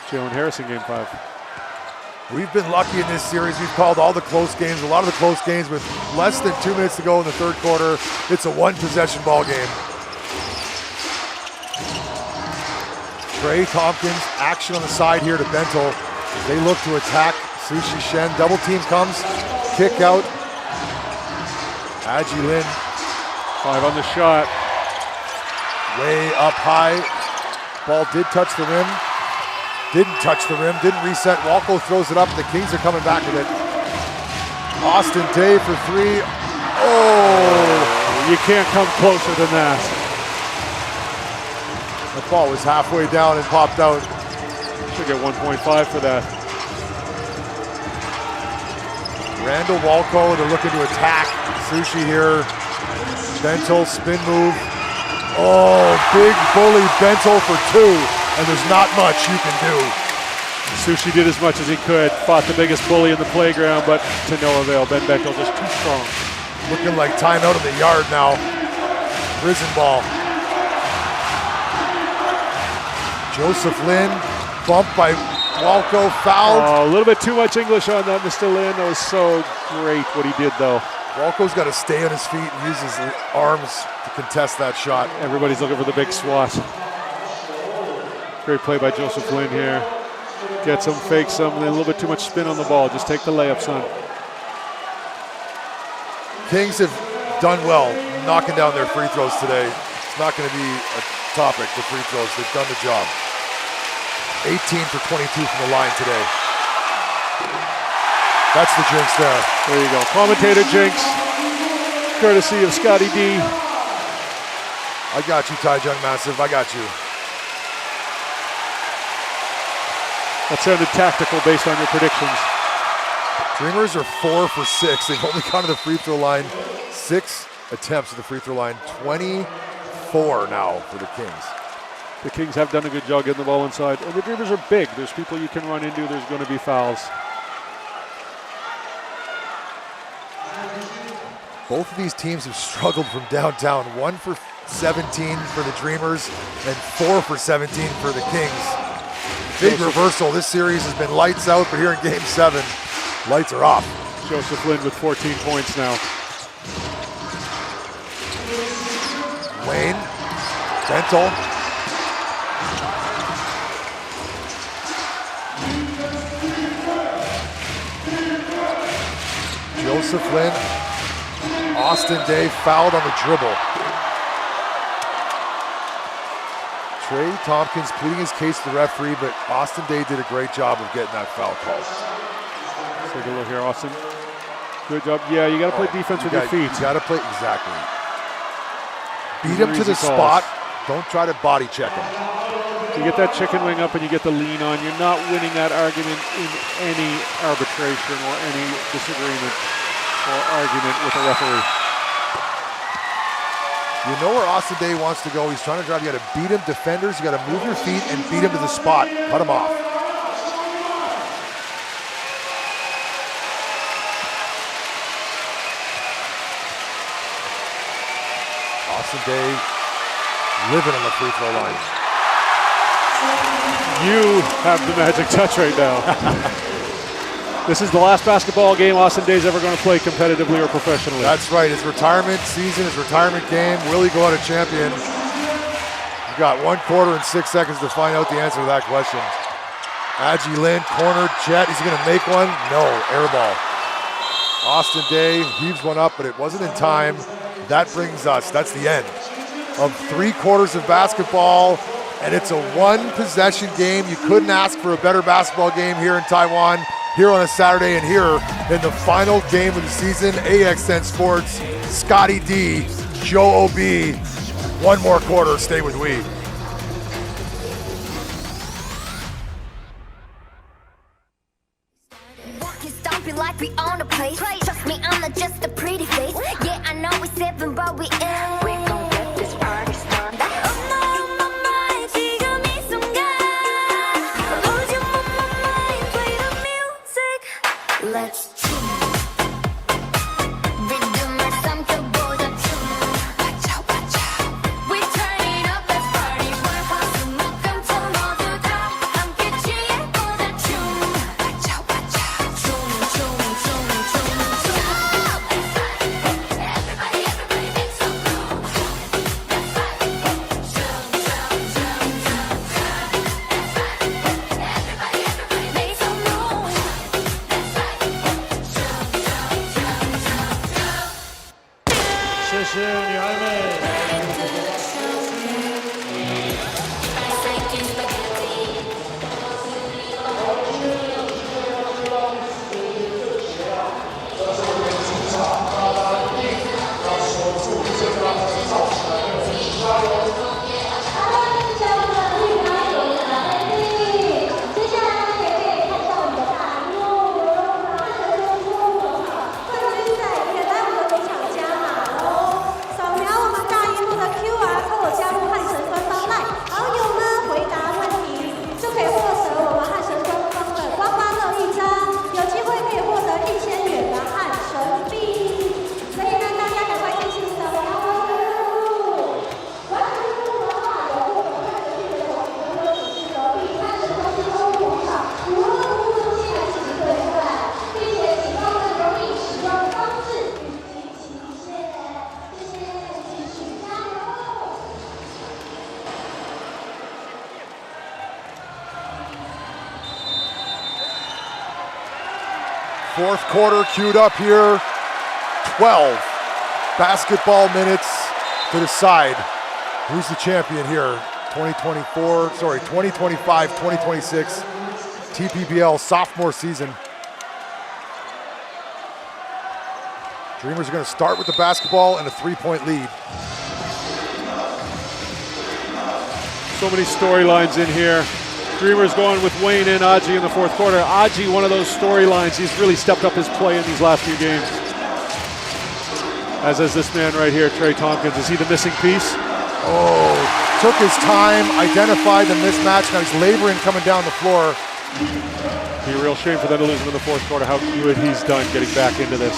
Jalen Harris in game 5. We've been lucky in this series. We've called all the close games, a lot of the close games with less than 2 minutes to go in the third quarter. It's a 1-possession ball game. Trey Tompkins, action on the side here to Bentel. They look to attack Sushi Shen. Double team comes, kick out. Aji Lin. 5 on the shot. Way up high. Ball did touch the rim. Didn't touch the rim, didn't reset. Walco throws it up. The Kings are coming back with it. Austin Day for 3. Oh! You can't come closer than that. The ball was halfway down and popped out. Should get 1.5 for that. Randall Walco, they're looking to attack Sushi here. Bentel, spin move. Oh, big bully Bentel for 2. And there's not much you can do. Sushi did as much as he could. Fought the biggest bully in the playground, but to no avail. Ben Bentel just too strong. Looking like timeout in the yard now. Prison ball. Joseph Lin, bumped by Walco, fouled. Oh, a little bit too much English on that, Mr. Lin. That was so great what he did, though. Walco's got to stay on his feet and use his arms to contest that shot. Everybody's looking for the big swat. Great play by Joseph Lin here. Gets him, fakes him, and then a little bit too much spin on the ball. Just take the layup, son. Kings have done well knocking down their free throws today. It's not going to be a topic, the free throws. They've done the job. 18 for 22 from the line today. That's the jinx there. There you go. Commentator jinx, courtesy of Scotty D. I got you, Ty Jung Massive. I got you. That sounded tactical based on your predictions. Dreamers are 4 for 6. They've only gone to the free throw line 6 attempts at the free throw line. 24 now for the Kings. The Kings have done a good job getting the ball inside. And the Dreamers are big. There's people you can run into. There's going to be fouls. Both of these teams have struggled from downtown. 1 for 17 for the Dreamers and 4 for 17 for the Kings. Big reversal. This series has been lights out, but here in Game 7, lights are off. Joseph Lynn with 14 points now. Wayne, Dental. Joseph Lynn. Austin Day fouled on the dribble. Trey Tompkins pleading his case to the referee, but Austin Day did a great job of getting that foul called. Let's take a look here, Austin. Good job. Yeah, you got to play defense with your feet. You got to play, exactly. Beat him to the spot. Don't try to body check him. You get that chicken wing up and you get the lean on. You're not winning that argument in any arbitration or any disagreement or argument with a referee. You know where Austin Day wants to go. He's trying to drive. You got to beat him. Defenders, you got to move your feet and beat him to the spot. Cut him off. Austin Day living on the free throw line. You have the magic touch right now. This is the last basketball game Austin Day's ever going to play competitively or professionally. That's right. His retirement season, his retirement game. Will he go out a champion? You've got 1 quarter and 6 seconds to find out the answer to that question. Adji Lin, corner, Chet. Is he going to make one? No, air ball. Austin Day heaves one up, but it wasn't in time. That brings us, that's the end of 3 quarters of basketball, and it's a 1-possession game. You couldn't ask for a better basketball game here in Taiwan, here on a Saturday, and here in the final game of the season. AXN Sports, Scotty D, Joe O.B. 1 more quarter, stay with we. Like we own the place. Trust me, I'm not just a pretty face. Yeah, I know we 7, but we ain't. We gon' get this party started. On my mind, 지금 이 순간. Lose your mind, play the music. Let's rhythm or something 보다 watch out. We turn it up, let's party. 월화수목금토 모두 다 함께 취해보자 춤. watch out. Fourth quarter queued up here. 12 basketball minutes to decide who's the champion here. 2025, 2026 TPBL sophomore season. Dreamers are going to start with the basketball and a 3-point lead. So many storylines in here. Dreamers going with Wayne and Aji in the fourth quarter. Aji, one of those storylines. He's really stepped up his play in these last few games. As is this man right here, Trey Tompkins. Is he the missing piece? Oh, took his time, identified the mismatch. Now he's laboring coming down the floor. Be a real shame for them to lose him in the fourth quarter. How good he's done getting back into this.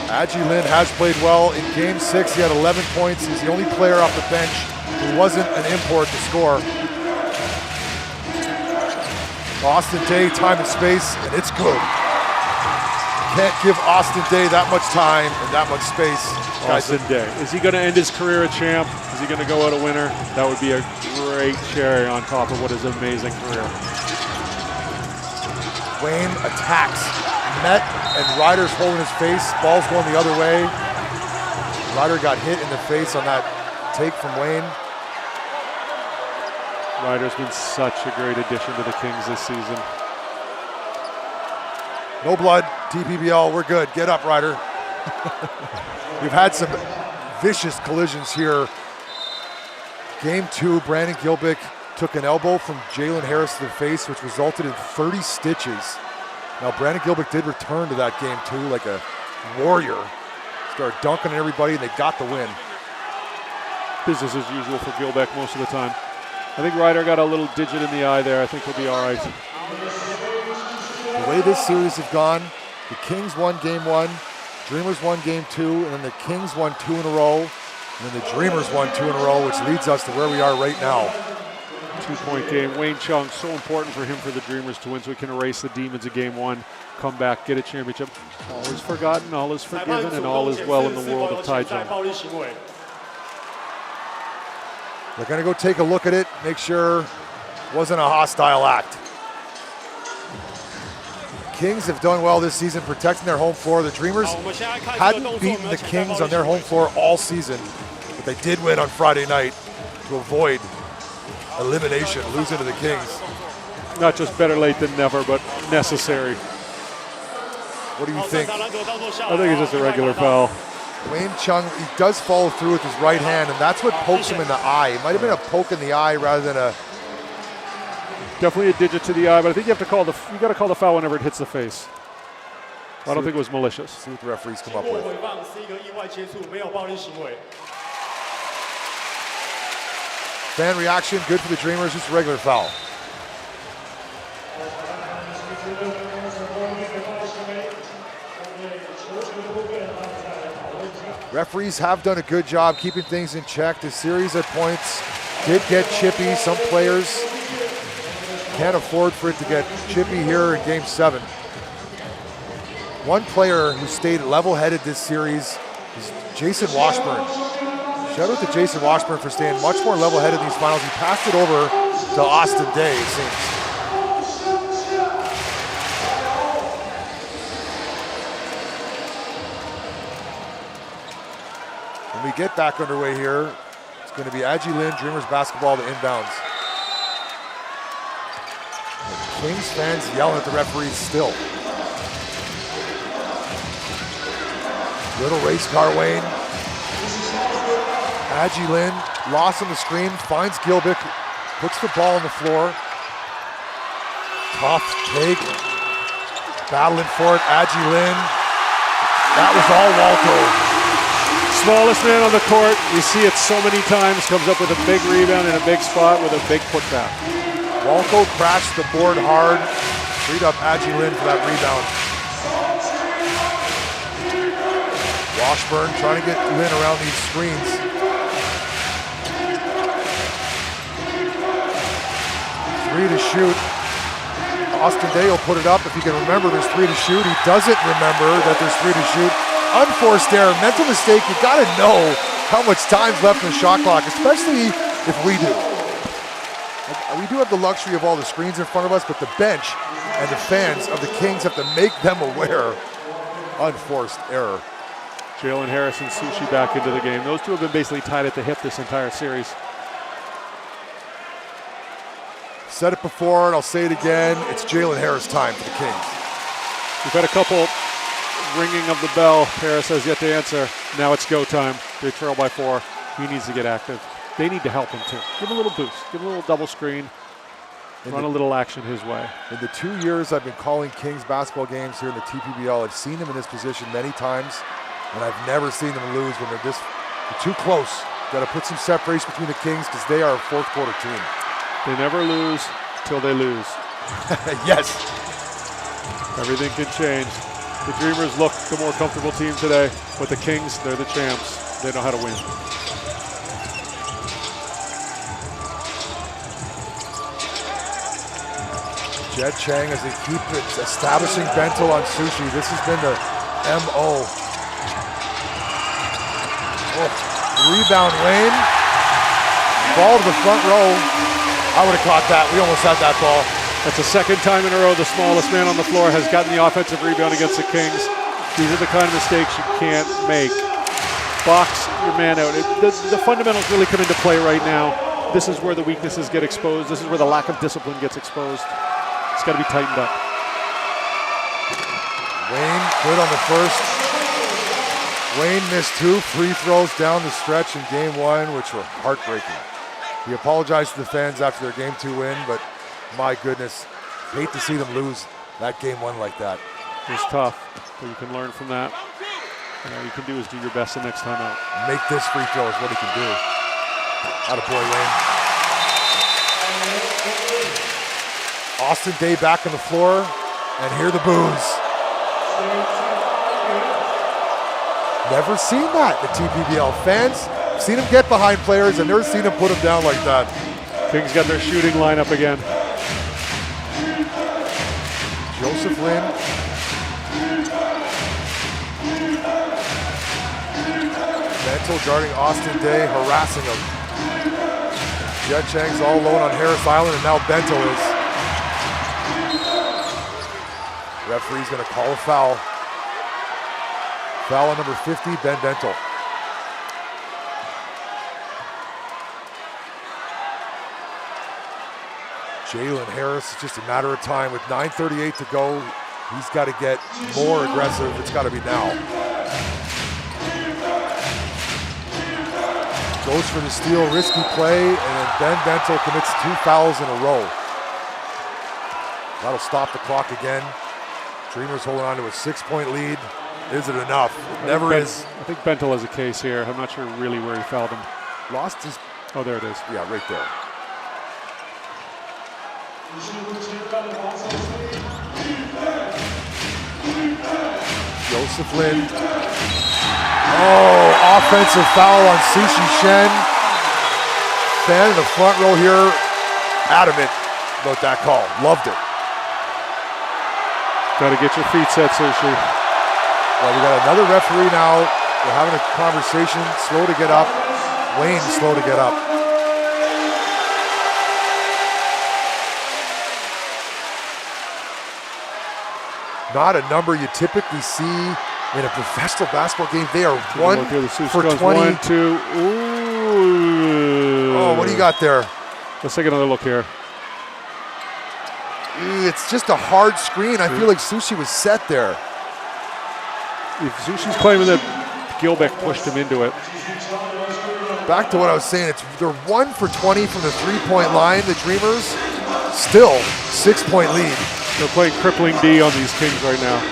Aji Lin has played well. In game 6, he had 11 points. He's the only player off the bench who wasn't an import to score. Austin Day, time and space, and it's good. Can't give Austin Day that much time and that much space. Austin Day. Is he going to end his career a champ? Is he going to go out a winner? That would be a great cherry on top of what is an amazing career. Wayne attacks. Met and Ryder's holding his face. Ball's going the other way. Ryder got hit in the face on that take from Wayne. Ryder's been such a great addition to the Kings this season. No blood, TPBL, we're good. Get up, Ryder. We've had some vicious collisions here. Game 2, Brandon Gilbick took an elbow from Jalen Harris to the face, which resulted in 30 stitches. Now, Brandon Gilbick did return to that game 2 like a warrior. Started dunking on everybody, and they got the win. Business as usual for Gilbick most of the time. I think Ryder got a little digit in the eye there. I think he'll be all right. The way this series has gone, the Kings won game 1, Dreamers won game 2, and then the Kings won 2 in a row, and then the Dreamers won 2 in a row, which leads us to where we are right now. 2-point game. Wayne Chung, so important for him for the Dreamers to win so he can erase the demons of game 1, come back, get a championship. All is forgotten, all is forgiven, and all is well in the world of Taichung. They're going to go take a look at it, make sure it wasn't a hostile act. Kings have done well this season protecting their home floor. The Dreamers hadn't beaten the Kings on their home floor all season, but they did win on Friday night to avoid elimination, losing to the Kings. Not just better late than never, but necessary. What do you think? I think it's just a regular foul. Wayne Chung, he does follow through with his right hand, and that's what pokes him in the eye. It might have been a poke in the eye rather than a... Definitely a digit to the eye, but I think you have to call the foul whenever it hits the face. I don't think it was malicious. See what the referees come up with. Fan reaction, good for the Dreamers, just a regular foul. Referees have done a good job keeping things in check. The series at points did get chippy. Some players can't afford for it to get chippy here in game 7. One player who stayed level-headed this series is Jason Washburn. Shout out to Jason Washburn for staying much more level-headed in these finals. He passed it over to Austin Day, it seems. When we get back underway here, it's going to be Aji Lin, Dreamers basketball to inbounds. The Kings fans yelling at the referees still. Little race car, Wayne. Aji Lin, lost on the screen, finds Gilbick, puts the ball on the floor. Tough take. Battling for it, Aji Lin. That was all Walco. Smallest man on the court. You see it so many times. Comes up with a big rebound in a big spot with a big putback. Walco crashed the board hard. Freed up Aji Lin for that rebound. Washburn trying to get Lin around these screens. 3 to shoot. Austin Day will put it up if he can remember there's 3 to shoot. He doesn't remember that there's 3 to shoot. Unforced error, mental mistake. You gotta know how much time's left in the shot clock, especially if we do. We do have the luxury of all the screens in front of us, but the bench and the fans of the Kings have to make them aware. Unforced error. Jalen Harris and Sushi back into the game. Those two have been basically tied at the hip this entire series. Said it before and I'll say it again. It's Jalen Harris time for the Kings. We've had a couple ringing of the bell. Harris has yet to answer. Now it's go time. They trail by 4. He needs to get active. they need to help him too. Give him a little boost. Give him a little double screen. Run a little action his way. In the 2 years I've been calling Kings basketball games here in the TPBL, I've seen them in this position many times, and I've never seen them lose when they're too close. Got to put some separation between the Kings because they are a fourth quarter team. They never lose till they lose. Yes. Everything can change. The Dreamers look the more comfortable team today, but the Kings, they're the champs. They know how to win. Jet Chang as they keep establishing Bento on Sushi. This has been the MO. Oh, rebound Wayne. Ball to the front row. I would have caught that. We almost had that ball. That's the second time in a row the smallest man on the floor has gotten the offensive rebound against the Kings. These are the kind of mistakes you can't make. Box your man out. The fundamentals really come into play right now. This is where the weaknesses get exposed. This is where the lack of discipline gets exposed. It's got to be tightened up. Wayne good on the first. Wayne missed 2 free throws down the stretch in game 1, which were heartbreaking. He apologized to the fans after their game 2 win, but my goodness, hate to see them lose that game 1 like that. It was tough, but you can learn from that. And all you can do is do your best the next time out. Make this free throw is what he can do. Attaboy, Wayne. Austin Day back on the floor, and hear the boos. Never seen that in the TPBL. Fans seen him get behind players, and never seen him put them down like that. Kings got their shooting lineup again. Joseph Lin. Bento guarding Austin Day, harassing him. Jet Chang's all alone on Harris Island, and now Bento is. Referee's gonna call a foul. Foul on number 50, Ben Bento. Jalen Harris, it's just a matter of time. With 9:38 to go, he's got to get more aggressive. It's got to be now. Goes for the steal, risky play, and then Ben Bento commits 2 fouls in a row. That'll stop the clock again. Dreamers holding on to a 6-point lead. Is it enough? It never is. I think Bento has a case here. I'm not sure really where he fouled him. Lost his... Oh, there it is. Yeah, right there. Joseph Lin. Oh, offensive foul on Sushi Shen. Fan in the front row here, adamant about that call. Loved it. Got to get your feet set, Sushi. Well, we got another referee now. We're having a conversation. Slow to get up. Wayne slow to get up. Not a number you typically see in a professional basketball game. They are 1 for 20. 1, 2. Ooh. Oh, what do you got there? Let's take another look here. It's just a hard screen. I feel like Sushi was set there. If Sushi's claiming that Gilbeck pushed him into it. Back to what I was saying, they're 1 for 20 from the 3-point line, the Dreamers. Still 6-point lead. They're playing crippling D on these Kings right now.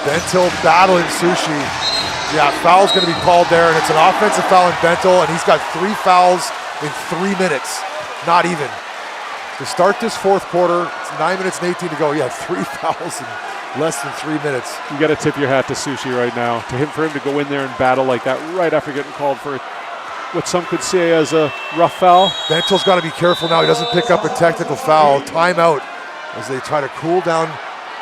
Bento battling Sushi. Yeah, foul's gonna be called there, and it's an offensive foul in Bento, and he's got 3 fouls in 3 minutes. Not even. To start this fourth quarter, it's 9 minutes and 18 to go. Yeah, 3 fouls in less than 3 minutes. You got to tip your hat to Sushi right now. For him to go in there and battle like that right after getting called for what some could say as a rough foul. Bento's got to be careful now. He doesn't pick up a technical foul. Timeout as they try to cool down.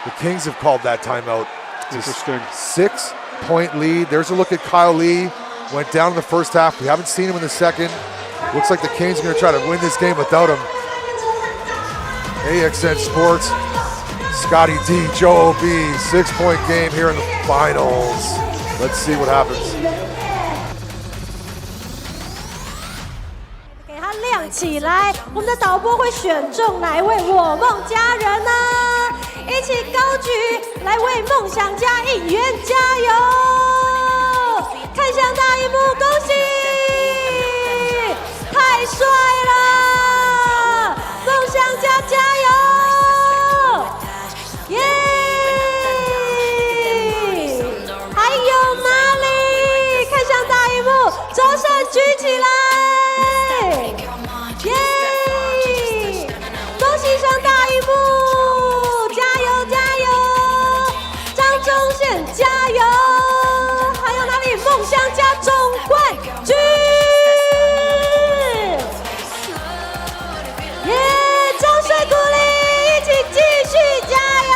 The Kings have called that timeout. Interesting. 6-point lead. There's a look at Kyle Lee. Went down in the first half. We haven't seen him in the second. Looks like the Kings are going to try to win this game without him. AXN Sports, Scotty D, Joe O.B., 6-point game here in the finals. Let's see what happens. 给它亮起来，我们的导播会选中哪一位我梦家人呢？一起高举，来为梦想家应援加油！看向大荧幕，恭喜！太帅了！梦想家加油！耶！还有哪里？看向大荧幕，掌声举起来！耶！恭喜上大荧幕，加油加油！张忠宪加油！还有哪里？梦想家总冠军！耶！掌声鼓励，一起继续加油！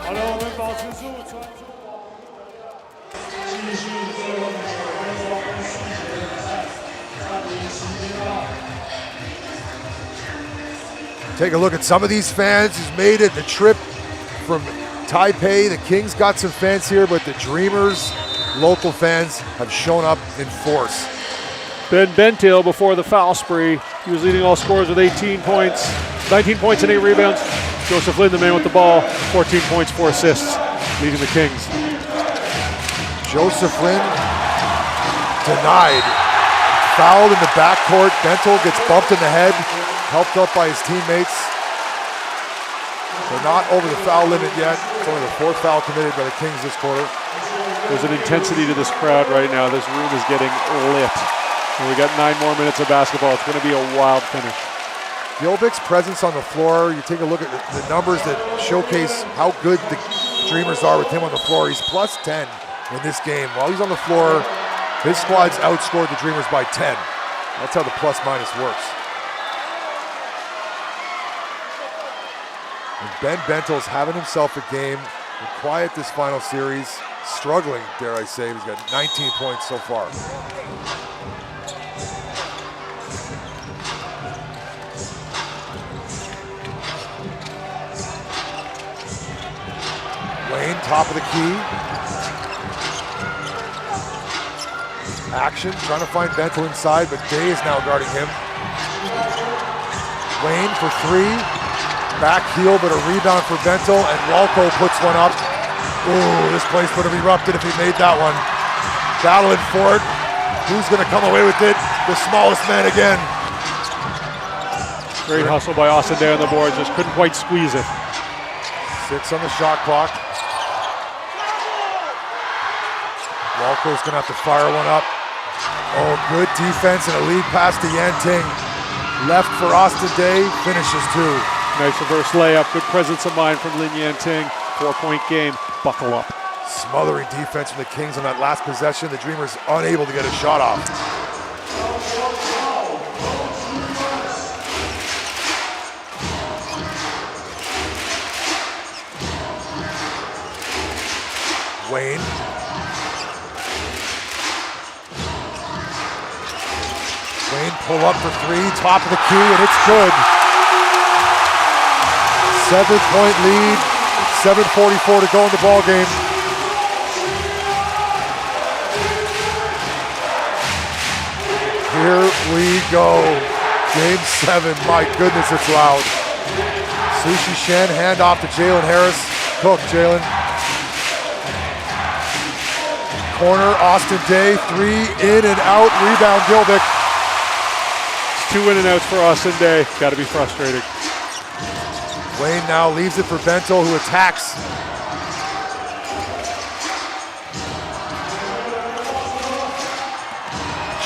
好了，我们保持住，传出继续最后的9分钟4节比赛，暂停时间到。Take a look at some of these fans who's made it the trip from Taipei. The Kings got some fans here, but the Dreamers, local fans, have shown up in force. Ben Bentil before the foul spree. He was leading all scorers with 18 points, 19 points and 8 rebounds. Joseph Lin, the man with the ball, 14 points, 4 assists, leading the Kings. Joseph Lin denied. Fouled in the backcourt. Bentil gets bumped in the head, helped up by his teammates. They're not over the foul limit yet. It's only the 4th foul committed by the Kings this quarter. There's an intensity to this crowd right now. This room is getting lit. And we got 9 more minutes of basketball. It's going to be a wild finish. Gilbic's presence on the floor, you take a look at the numbers that showcase how good the Dreamers are with him on the floor. He's plus 10 in this game. While he's on the floor, his squad's outscored the Dreamers by 10. That's how the plus minus works. And Ben Bentil's having himself a game. Been quiet this final series. Struggling, dare I say. He's got 19 points so far. Wayne, top of the key. Action, trying to find Bentil inside, but Day is now guarding him. Wayne for 3. Back heel, but a rebound for Bentil, and Walco puts one up. Ooh, this place would have erupted if he made that one. Battling for it. Who's going to come away with it? The smallest man again. Great hustle by Austin Day on the board, just couldn't quite squeeze it. 6 on the shot clock. Walco's going to have to fire one up. Oh, good defense and a lead pass to Yanting. Left for Austin Day, finishes 2. Nice reverse layup, good presence of mind from Lin Yanting. 4-point game, buckle up. Smothering defense from the Kings on that last possession. The Dreamers unable to get a shot off. Wayne. Wayne pull up for 3, top of the key, and it's good. 7-point lead, 7:44 to go in the ball game. Here we go. Game 7, my goodness, it's loud. Sushi Shen, hand off to Jalen Harris. Cook, Jalen. Corner, Austin Day, 3 in and out, rebound Gilbic. It's 2 in and outs for Austin Day, gotta be frustrating. Wayne now leaves it for Bentil, who attacks.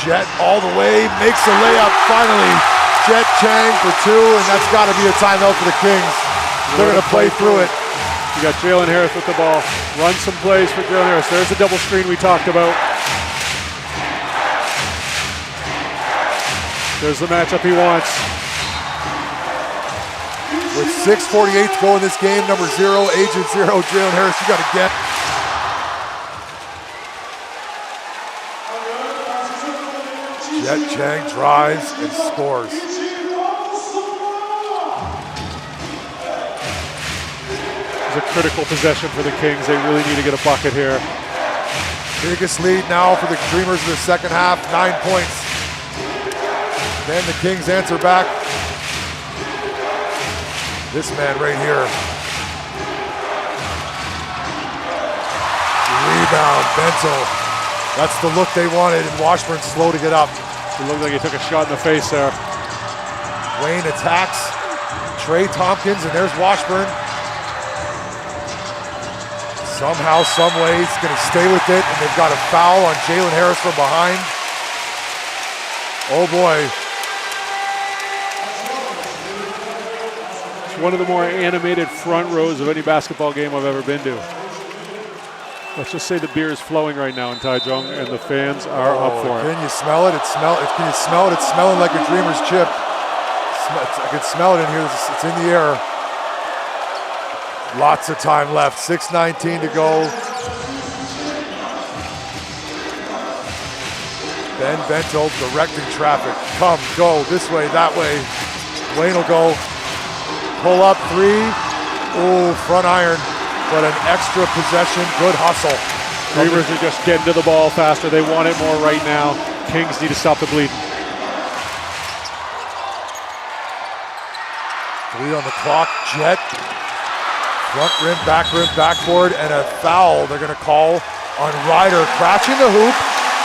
Jet all the way, makes a layup finally. Jet Chang for 2, and that's gotta be a timeout for the Kings. They're gonna play through it. You got Jalen Harris with the ball. Run some plays for Jalen Harris. There's the double screen we talked about. There's the matchup he wants. With 6:48 to go in this game, number 0, Agent 0, Jalen Harris, you gotta get. Jet Chang drives and scores. It's a critical possession for the Kings. They really need to get a bucket here. Biggest lead now for the Dreamers in the second half, 9 points. Then the Kings answer back. This man right here. down. Bento. That's the look they wanted, and Washburn's slow to get up. It looked like he took a shot in the face there. Wayne attacks Trey Tompkins, and there's Washburn. Somehow, some way, he's going to stay with it, and they've got a foul on Jalen Harris from behind. Oh boy. It's one of the more animated front rows of any basketball game I've ever been to. Let's just say the beer is flowing right now in Taichung, and the fans are up for it. Can you smell it? Can you smell it? It's smelling like a Dreamer's chip. I can smell it in here. It's in the air. Lots of time left. 6:19 to go. Ben Bento directing traffic. Come, go, this way, that way. Wayne will go. Pull up three. Oh, front iron. But an extra possession. Good hustle. Dreamers are just getting to the ball faster. They want it more right now. Kings need to stop the bleeding. 3 on the clock. Jet. Front rim, backboard, and a foul they're going to call on Ryder. Crashing the hoop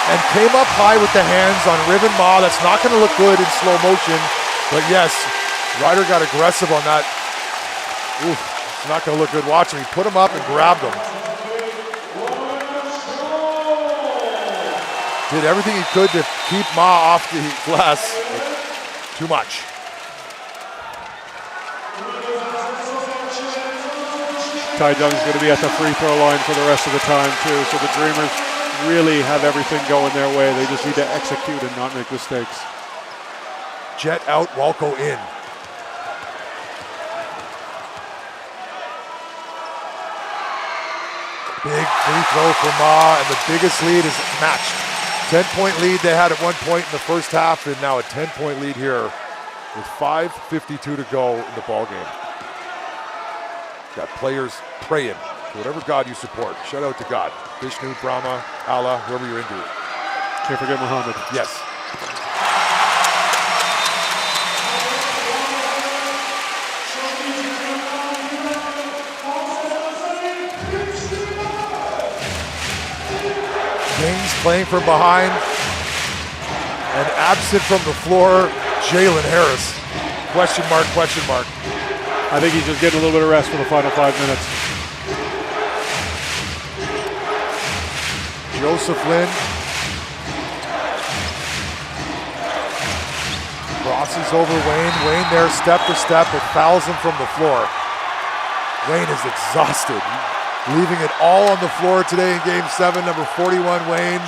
and came up high with the hands on Riven Ma. That's not going to look good in slow motion. But yes, Ryder got aggressive on that. Oof, it's not going to look good. Watch him. He put him up and grabbed him. Did everything he could to keep Ma off the glass. Too much. Taichung is going to be at the free throw line for the rest of the time too. So the Dreamers really have everything going their way. They just need to execute and not make mistakes. Jet out, Walco in. Big free throw for Ma, and the biggest lead is matched. 10-point lead they had at one point in the first half, and now a 10-point lead here with 5:52 to go in the ball game. Got players praying to whatever God you support. Shout out to God. Vishnu, Brahma, Allah, whoever you're into. Can't forget Muhammad. Yes. Kings playing from behind. And absent from the floor, Jalen Harris. Question mark, question mark. I think he's just getting a little bit of rest for the final 5 minutes. Joseph Lynn crosses over Wayne. Wayne there step to step, but fouls him from the floor. Wayne is exhausted, leaving it all on the floor today in Game 7. Number 41, Wayne.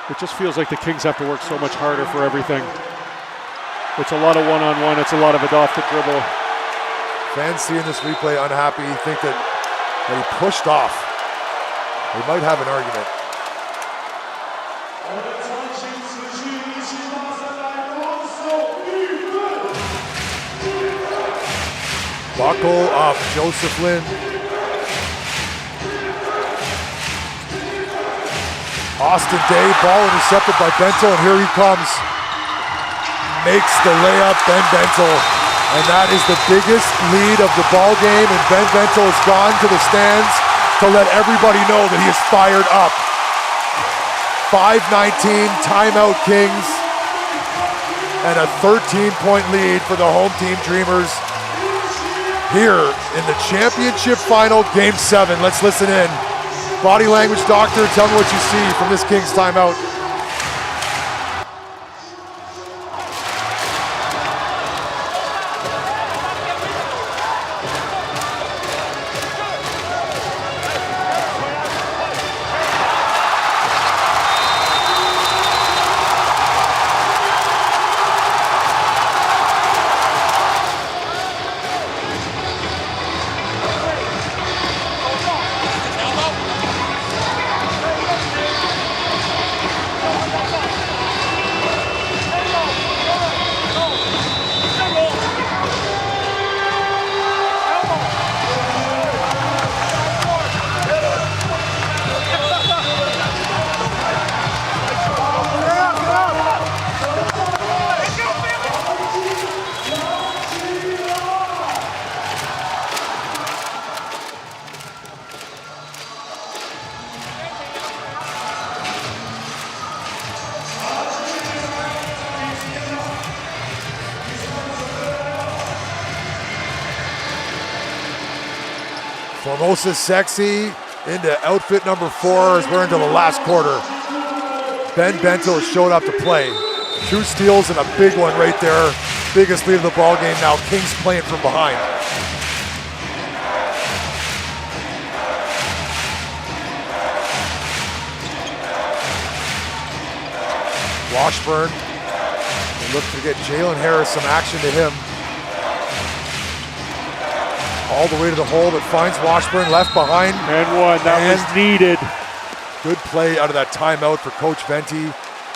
It just feels like the Kings have to work so much harder for everything. It's a lot of one-on-one. It's a lot of it off the dribble. Fans seeing this replay unhappy, think that he pushed off. They might have an argument. Buckle up, Joseph Lynn. Austin Day, ball intercepted by Bento, and here he comes. Makes the layup, Ben Bento. And that is the biggest lead of the ball game, and Ben Bento has gone to the stands to let everybody know that he is fired up. 5:19, timeout Kings, and a 13-point lead for the home team Dreamers here in the championship final, Game 7. Let's listen in. Body language doctor, tell me what you see from this Kings timeout. Formosa sexy into outfit number 4 as we're into the last quarter. Ben Bento has showed up to play. 2 steals and a big one right there. Biggest lead of the ball game now. Kings playing from behind. Washburn. They look to get Jalen Harris some action to him. All the way to the hole, but finds Washburn left behind. And one, that was needed. Good play out of that timeout for Coach Venti.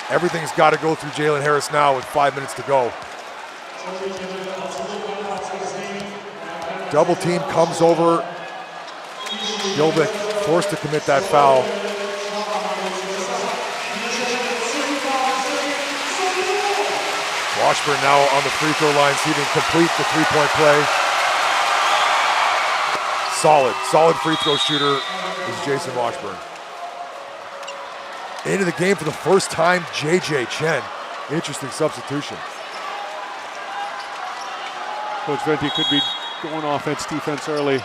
Everything's got to go through Jalen Harris now with 5 minutes to go. Double team comes over. Gilbeck forced to commit that foul. Washburn now on the free throw line, see if he can complete the three-point play. Solid free throw shooter is Jason Washburn. Into the game for the first time, J.J. Chen. Interesting substitution. Coach Venti could be going offense, defense early.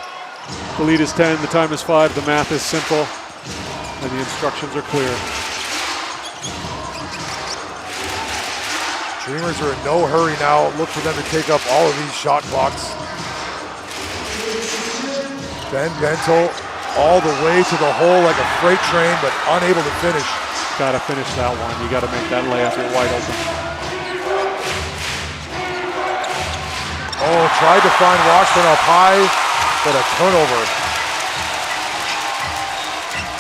The lead is 10, the time is 5, the math is simple, and the instructions are clear. Dreamers are in no hurry now. Look for them to take up all of these shot clocks. Ben Bento all the way to the hole like a freight train, but unable to finish. Gotta finish that one. You gotta make that layup. You're wide open. Oh, tried to find Washburn up high, but a turnover.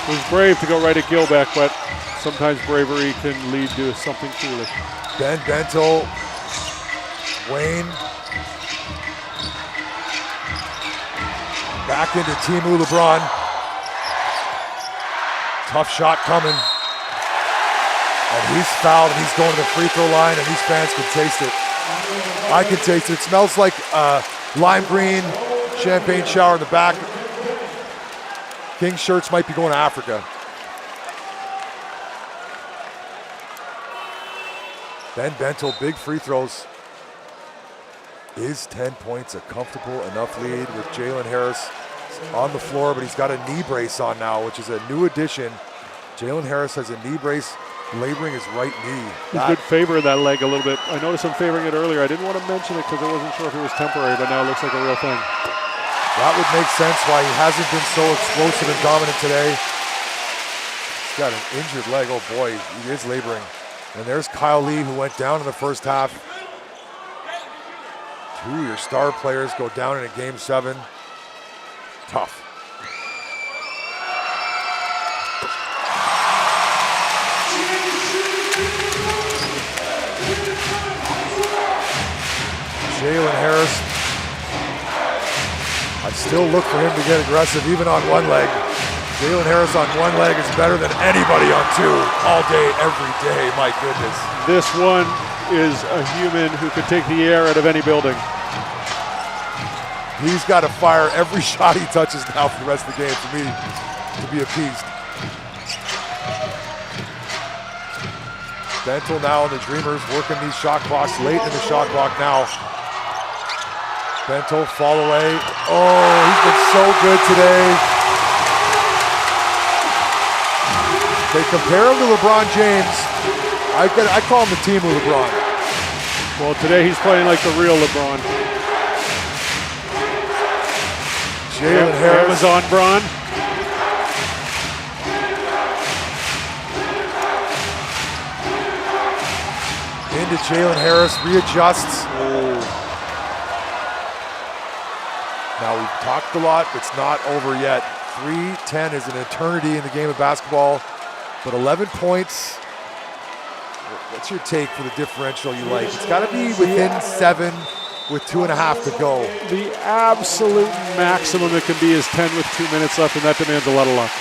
It was brave to go right at Gilbeck, but sometimes bravery can lead to something foolish. Ben Bento, Wayne. Back into Timu LeBron. Tough shot coming. And he's fouled and he's going to the free throw line and these fans can taste it. I can taste it. It smells like lime green, champagne shower in the back. King shirts might be going to Africa. Ben Bento, big free throws. Is 10 points a comfortable enough lead with Jalen Harris on the floor, but he's got a knee brace on now, which is a new addition. Jalen Harris has a knee brace laboring his right knee. He's good favor of that leg a little bit. I noticed him favoring it earlier. I didn't want to mention it because I wasn't sure if it was temporary, but now it looks like a real thing. That would make sense why he hasn't been so explosive and dominant today. He's got an injured leg. Oh boy, he is laboring. And there's Kyle Lee, who went down in the first half. 2 of your star players go down in a game 7. Tough. Jalen Harris. I still look for him to get aggressive, even on one leg. Jalen Harris on one leg is better than anybody on 2 all day, every day. My goodness. This one is a human who could take the air out of any building. He's got to fire every shot he touches now for the rest of the game for me to be appeased. Bento now on the Dreamers working these shot clocks late in the shot clock now. Bento fall away. Oh, he's been so good today. They compare him to LeBron James. I call him the team of LeBron. Well, today he's playing like the real LeBron. Jalen Harris. Amazon Bron. Into Jalen Harris, readjusts. Now we've talked a lot, it's not over yet. 3:10 is an eternity in the game of basketball, but 11 points. What's your take for the differential you like? It's got to be within 7 with 2.5 to go. The absolute maximum it can be is 10 with 2 minutes left, and that demands a lot of luck.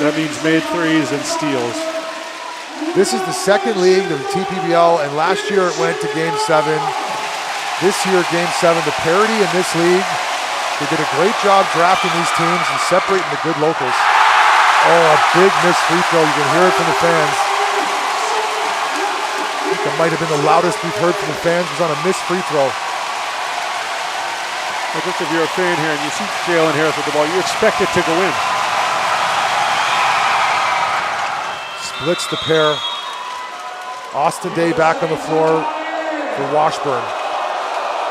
That means made threes and steals. This is the second league of the TPBL, and last year it went to Game 7. This year, Game 7, the parity in this league. They did a great job drafting these teams and separating the good locals. Oh, a big missed free throw. You can hear it from the fans. I think that might have been the loudest we've heard from the fans was on a missed free throw. I think if you're a fan here and you see Jalen Harris with the ball, you expect it to go in. Splits the pair. Austin Day back on the floor for Washburn.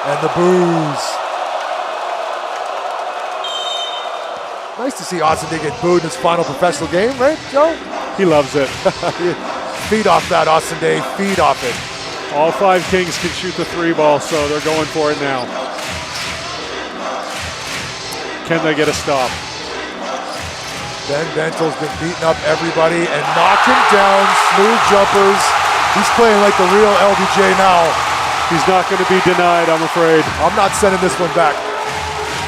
And the boos. Nice to see Austin Day get booed in his final professional game, right, Joe? He loves it. Feed off that, Austin Day. Feed off it. All 5 Kings can shoot the 3 ball, so they're going for it now. Can they get a stop? Ben Bentel's been beating up everybody and knocking down smooth jumpers. He's playing like the real LBJ now. He's not going to be denied, I'm afraid. I'm not sending this one back.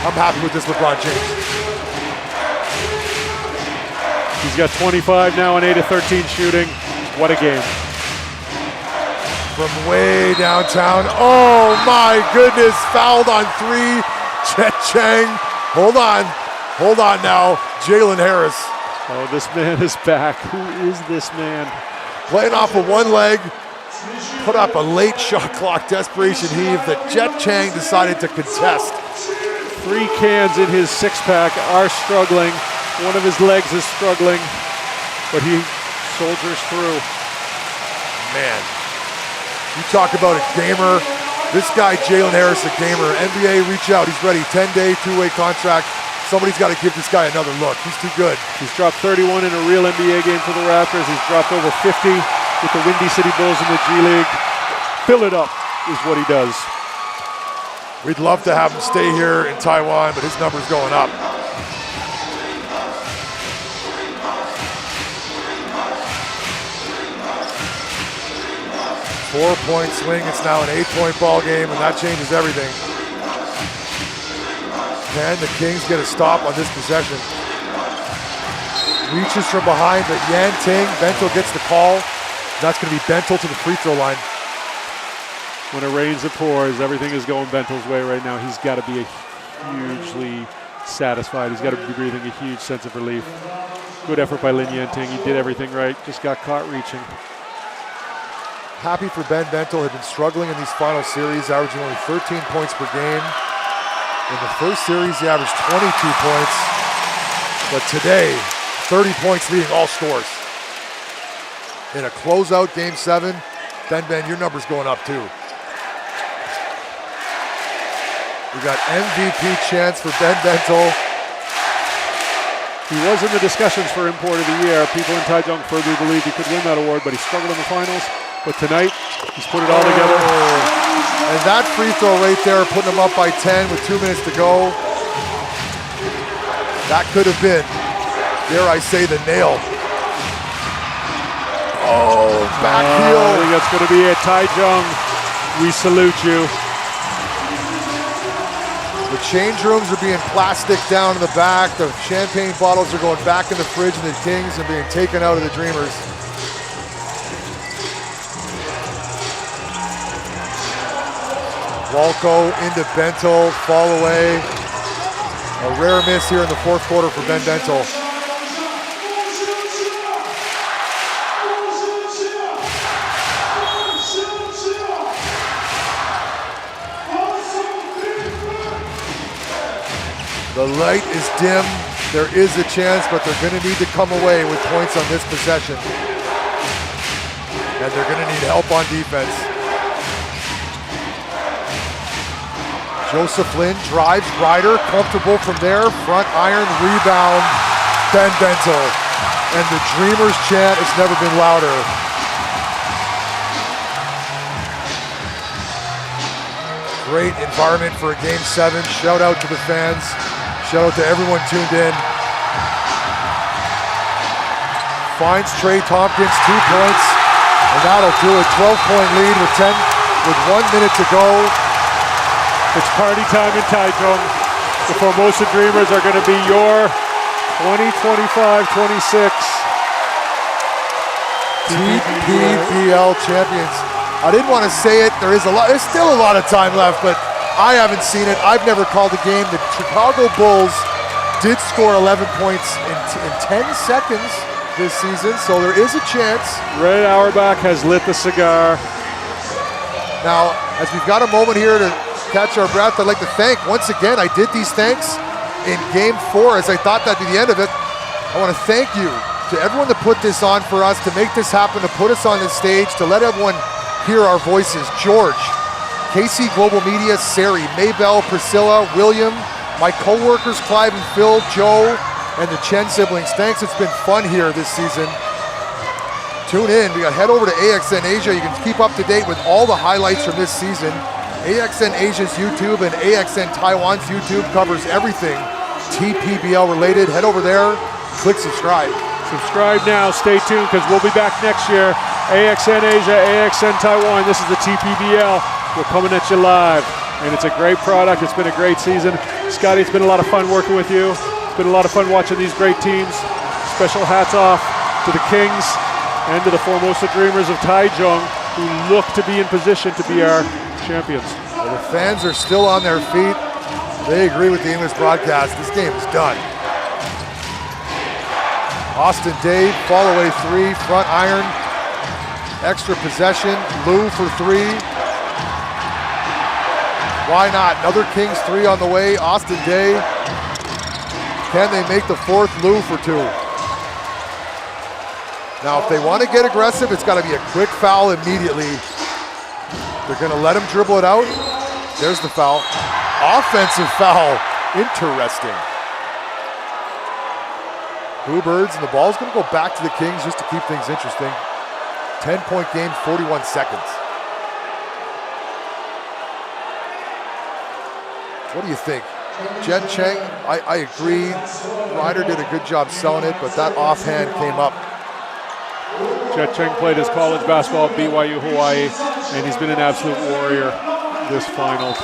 I'm happy with this LeBron James. He's got 25 now and 8 of 13 shooting. What a game. From way downtown. Oh my goodness, fouled on 3. Chet Chang. Hold on now. Jalen Harris. Oh, this man is back. Who is this man? Playing off of one leg. Put up a late shot clock desperation heave that Jet Chang decided to contest. 3 cans in his 6-pack are struggling. One of his legs is struggling, but he soldiers through. Man, you talk about a gamer. This guy, Jalen Harris, a gamer. NBA, reach out. He's ready. 10-day, 2-way contract. Somebody's got to give this guy another look. He's too good. He's dropped 31 in a real NBA game for the Raptors. He's dropped over 50 with the Windy City Bulls in the G League. Fill it up is what he does. We'd love to have him stay here in Taiwan, but his number's going up. Four-point swing. It's now an 8-point ball game, and that changes everything. Can the Kings get a stop on this possession? Reaches from behind, but Yan Ting, Bentel gets the call. That's going to be Bentel to the free throw line. When it rains, it pours. Everything is going Bentel's way right now. He's got to be hugely satisfied. He's got to be breathing a huge sense of relief. Good effort by Lin Yan Ting. He did everything right. Just got caught reaching. Happy for Ben Bentel, had been struggling in these final series, averaging only 13 points per game. In the first series, he averaged 22 points. But today, 30 points leading all scores. In a closeout Game 7, Ben, your number's going up too. We got MVP chance for Ben Bentel. He was in the discussions for Import of the Year. People in Taichung firmly believed he could win that award, but he struggled in the finals. But tonight, he's put it all together. And that free throw right there, putting him up by 10 with 2 minutes to go. That could have been, dare I say, the nail. Oh, back heel. I think that's going to be it. Taichung, we salute you. The change rooms are being plastic down in the back. The champagne bottles are going back in the fridge in the Kings and being taken out of the Dreamers. Walco into Bentel, fall away. A rare miss here in the fourth quarter for Ben Bentel. The light is dim. There is a chance, but they're going to need to come away with points on this possession. And they're going to need help on defense. Joseph Lin drives, Ryder, comfortable from there, front iron, rebound, Ben Bentel. And the Dreamers chant has never been louder. Great environment for a Game 7. Shout out to the fans. Shout out to everyone tuned in. Finds Trey Tompkins, 2 points, and that'll do it. 12-point lead with 1 minute to go. It's party time in Taichung. The Formosa Dreamers are going to be your 2025-26 TPBL champions. I didn't want to say it. There's still a lot of time left, but I haven't seen it. I've never called a game. The Chicago Bulls did score 11 points in 10 seconds this season, so there is a chance. Red Auerbach has lit the cigar. Now, as we've got a moment here to catch our breath. I'd like to thank, once again, I did these thanks in Game 4 as I thought that'd be the end of it. I want to thank you to everyone that put this on for us, to make this happen, to put us on this stage, to let everyone hear our voices. George, KC Global Media, Sari, Maybell, Priscilla, William, my co-workers Clive and Phil, Joe, and the Chen siblings. Thanks, it's been fun here this season. Tune in, we got head over to AXN Asia. You can keep up to date with all the highlights from this season. AXN Asia's YouTube and AXN Taiwan's YouTube covers everything TPBL related. Head over there, click subscribe. Subscribe now, stay tuned, because we'll be back next year. AXN Asia, AXN Taiwan, this is the TPBL. We're coming at you live, and it's a great product. It's been a great season. Scotty, it's been a lot of fun working with you. It's been a lot of fun watching these great teams. Special hats off to the Kings and to the Formosa Dreamers of Taichung, who look to be in position to be our champions. Well, the fans are still on their feet. They agree with the English broadcast. This game is done. Austin Dave, fall away three, front iron, extra possession, Lou for three. Why not? Another Kings three on the way, Austin Day. Can they make the fourth? Lou for two. Now, if they want to get aggressive, it's got to be a quick foul immediately. They're going to let him dribble it out. There's the foul. Offensive foul. Interesting. Bluebirds, and the ball's going to go back to the Kings just to keep things interesting. 10-point game, 41 seconds. What do you think? Jen Cheng, I agree. Ryder did a good job selling it, but that offhand came up. Jet Cheng played his college basketball at BYU Hawaii, and he's been an absolute warrior this finals.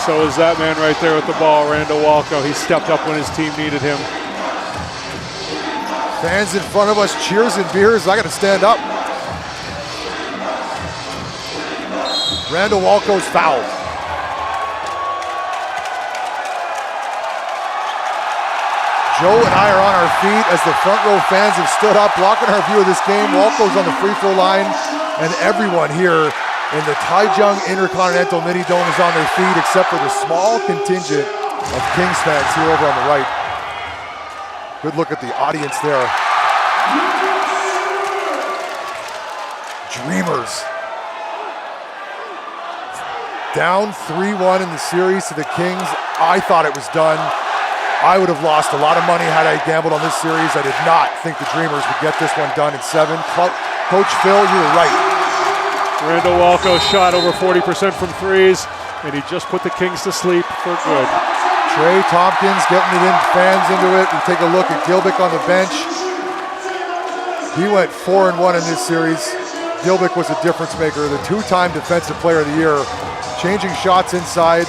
So is that man right there with the ball, Randall Walco. He stepped up when his team needed him. Fans in front of us, cheers and beers. I got to stand up. Randall Walco's fouled. Joe and I are on our feet as the front row fans have stood up, blocking our view of this game. Walco's on the free throw line, and everyone here in the Taichung Intercontinental Mini Dome is on their feet, except for the small contingent of Kings fans here over on the right. Good look at the audience there. Dreamers. Down 3-1 in the series to the Kings. I thought it was done. I would have lost a lot of money had I gambled on this series. I did not think the Dreamers would get this one done in 7. Coach Phil, you were right. Randall Walco shot over 40% from threes, and he just put the Kings to sleep for good. Trey Tompkins getting it in, fans into it. We take a look at Gilbick on the bench. He went 4-1 in this series. Gilbick was a difference maker, the two-time Defensive Player of the Year. Changing shots inside.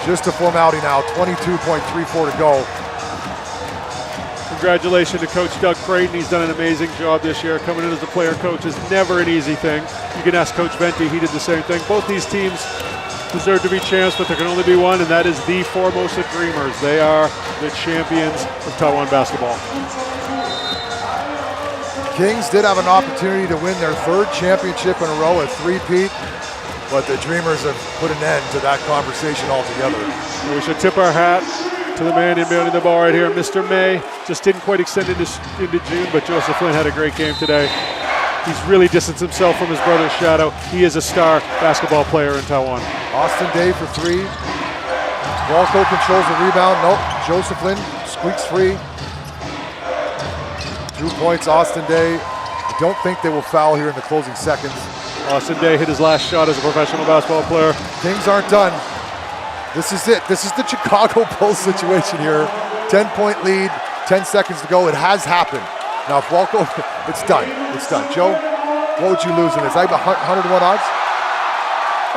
Just a formality now, 22.34 to go. Congratulations to Coach Doug Creighton. He's done an amazing job this year. Coming in as a player coach is never an easy thing. You can ask Coach Venti, he did the same thing. Both these teams deserve to be champs, but there can only be one, and that is the Formosa Dreamers. They are the champions of Taiwan basketball. Kings did have an opportunity to win their third championship in a row, a three-peat, but the Dreamers have put an end to that conversation altogether. We should tip our hat to the man inbounding the ball right here, Mr. May. Just didn't quite extend into June, but Joseph Flynn had a great game today. He's really distanced himself from his brother's shadow. He is a star basketball player in Taiwan. Austin Day for three. Walco controls the rebound. Nope. Joseph Flynn squeaks free. 2 points, Austin Day. I don't think they will foul here in the closing seconds. Austin Day hit his last shot as a professional basketball player. Kings aren't done. This is it. This is the Chicago Bulls situation here. 10-point lead, 10 seconds to go. It has happened. Now, if Walco, it's done. It's done. Joe, what would you lose in this? I have 101 odds?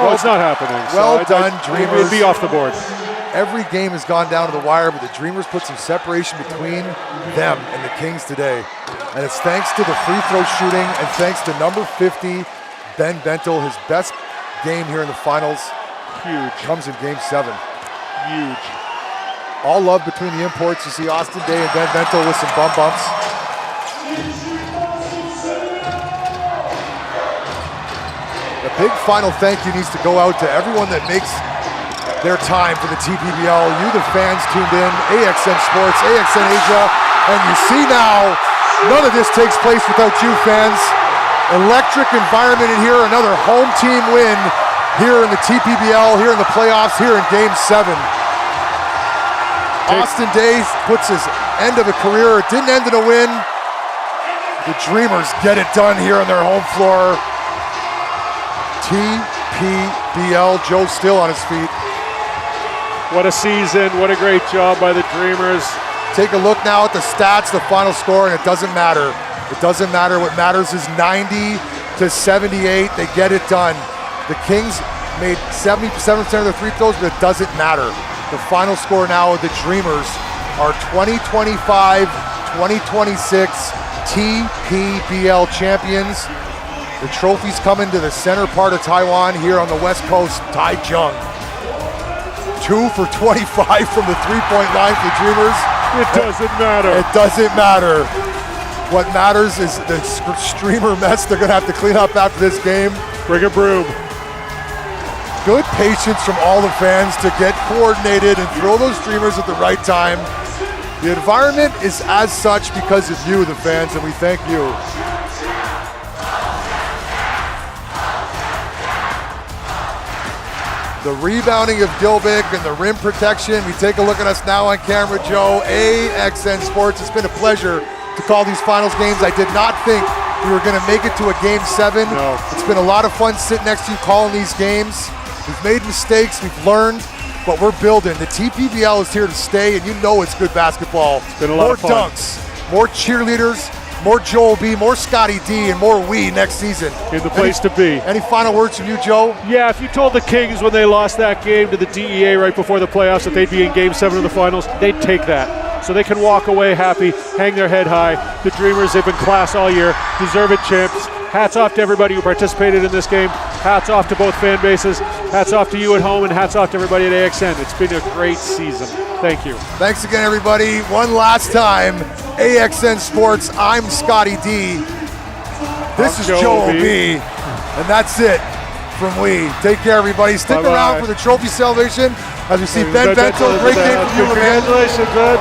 Oh, it's not happening. Well done, Dreamers. It'd be off the board. Every game has gone down to the wire, but the Dreamers put some separation between them and the Kings today. And it's thanks to the free throw shooting and thanks to number 50, Ben Bentel, his best game here in the finals. Huge. Comes in Game 7. Huge. All love between the imports. You see Austin Day and Ben Bento with some bumps. A big final thank you needs to go out to everyone that makes their time for the TPBL. You, the fans, tuned in. AXN Sports, AXN Asia. And you see now, none of this takes place without you, fans. Electric environment in here. Another home team win here in the TPBL, here in the playoffs, here in Game 7. Austin Day puts his end of a career. It didn't end in a win. The Dreamers get it done here on their home floor. TPBL, Joe still on his feet. What a season, what a great job by the Dreamers. Take a look now at the stats, the final score, and it doesn't matter. It doesn't matter. What matters is 90-78. They get it done. The Kings made 77% of their free throws, but it doesn't matter. The final score now of the Dreamers are 2025-2026 TPBL champions. The trophies coming to the center part of Taiwan here on the west coast, Taichung. 2 for 25 from the three-point line for the Dreamers. It doesn't matter. It doesn't matter. What matters is the streamer mess they're gonna have to clean up after this game. Bring a broom. Good patience from all the fans to get coordinated and throw those streamers at the right time. The environment is as such because of you, the fans, and we thank you. The rebounding of Gilbick and the rim protection. We take a look at us now on camera, Joe. AXN Sports, it's been a pleasure to call these finals games. I did not think we were gonna make it to a Game 7. No. It's been a lot of fun sitting next to you calling these games. We've made mistakes, we've learned, but we're building. The TPBL is here to stay, and you know it's good basketball. It's been a lot of fun. More dunks, more cheerleaders, more Joel B, more Scotty D, and more we next season. In the place to be. Any final words from you, Joe? Yeah, if you told the Kings when they lost that game to the DEA right before the playoffs that they'd be in Game 7 of the finals, they'd take that. So they can walk away happy, hang their head high. The Dreamers, they've been class all year, deserved champs. Hats off to everybody who participated in this game. Hats off to both fan bases. Hats off to you at home, and hats off to everybody at AXN. It's been a great season. Thank you. Thanks again, everybody. One last time, AXN Sports, I'm Scotty D. This is Joe B. And that's it from we. Take care, everybody. Stick around for the trophy celebration as we see Ben Bento. Great game from you, man. Congratulations, man.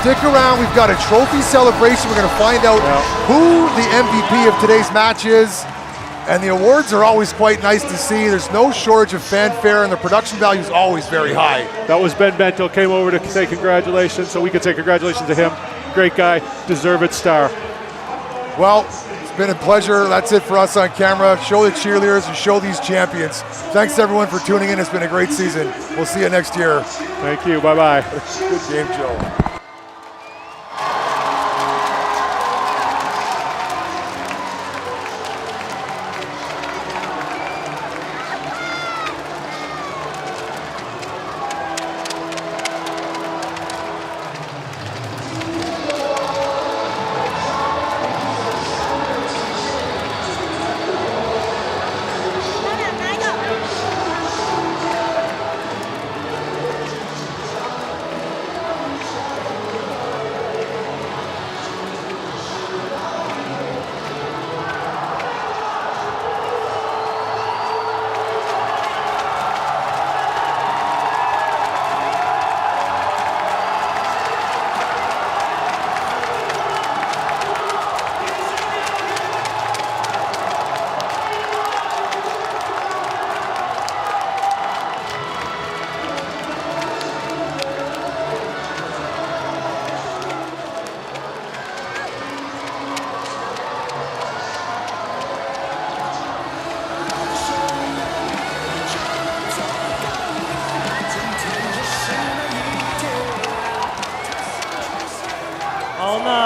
Stick around. We've got a trophy celebration. We're going to find out who the MVP of today's match is. And the awards are always quite nice to see. There's no shortage of fanfare, and the production value is always very high. That was Ben Bento, came over to say congratulations, so we could say congratulations to him. Great guy, deserved star. Well, it's been a pleasure. That's it for us on camera. Show the cheerleaders and show these champions. Thanks everyone for tuning in. It's been a great season. We'll see you next year. Thank you. Bye-bye. Good game, Joe.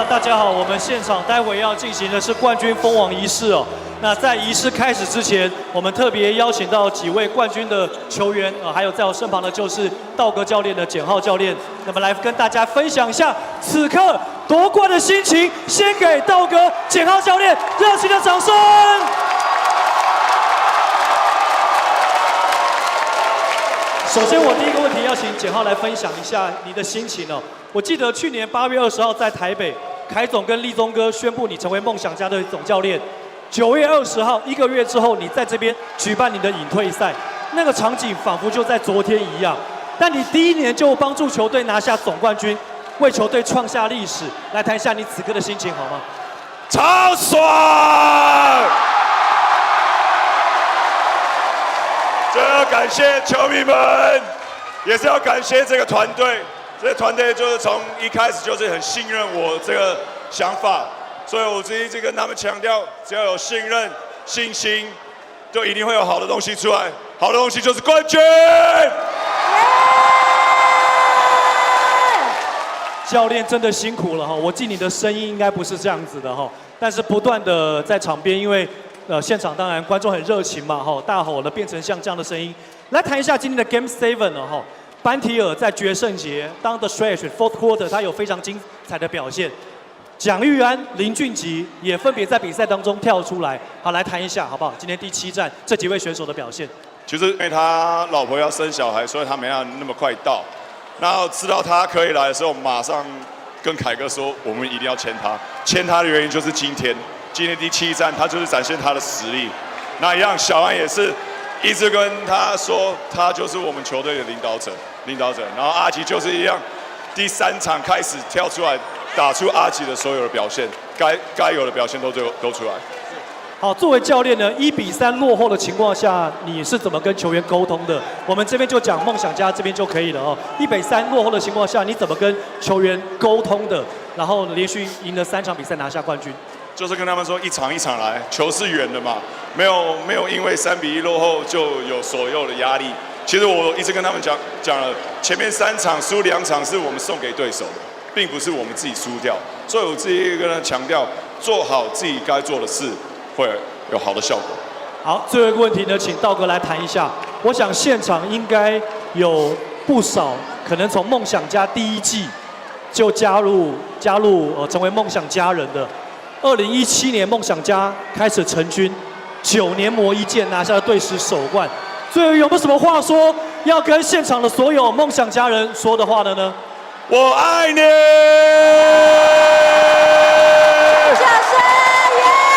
大家好，我们现场待会要进行的是冠军封王仪式哦。那在仪式开始之前，我们特别邀请到几位冠军的球员还有在我身旁的就是道哥教练的简浩教练，那么来跟大家分享一下此刻夺冠的心情。先给道哥、简浩教练热情的掌声。首先，我第一个问题要请简浩来分享一下你的心情哦。我记得去年8月20号在台北，凯总跟立宗哥宣布你成为梦想家的总教练。9月20号1个月之后，你在这边举办你的隐退赛，那个场景仿佛就在昨天一样。但你第一年就帮助球队拿下总冠军，为球队创下历史。来谈一下你此刻的心情好吗？超爽！最后要感谢球迷们，也是要感谢这个团队。这个团队就是从一开始就是很信任我这个想法，所以我一直跟他们强调，只要有信任、信心，就一定会有好的东西出来。好的东西就是冠军。教练真的辛苦了哈，我记你的声音应该不是这样子的哈，但是不断的在场边，因为现场当然观众很热情嘛哈，大吼了变成像这样的声音。来谈一下今天的 Game 7了哈，班提尔在决胜节当的 stretch fourth quarter 他有非常精彩的表现，蒋玉安、林俊杰也分别在比赛当中跳出来，好来谈一下好不好？今天第7战这几位选手的表现。其实因为他老婆要生小孩，所以他没有那么快到。然后知道他可以来的时候，马上跟凯哥说，我们一定要签他。签他的原因就是今天第7战，他就是展现他的实力。那一样，小安也是一直跟他说，他就是我们球队的领导者。然后阿吉就是一样，第3场开始跳出来，打出阿吉的所有的表现，该有的表现都出来。好，作为教练呢，1比3落后的情况下，你是怎么跟球员沟通的？我们这边就讲梦想家这边就可以了哦。1比3落后的情况下，你怎么跟球员沟通的？然后连续赢了3场比赛拿下冠军。就是跟他们说，一场一场来，球是圆的嘛，没有因为3比1落后就有所有的压力。其实我一直跟他们讲了，前面3场输2场是我们送给对手的，并不是我们自己输掉。所以我自己跟他强调，做好自己该做的事。会有好的效果。好，最后一个问题呢，请道哥来谈一下。我想现场应该有不少可能从梦想家第1季就加入成为梦想家人的。2017年梦想家开始成军，9年磨一剑拿下了队史首冠。最后有没有什么话说要跟现场的所有梦想家人说的话的呢？我爱你。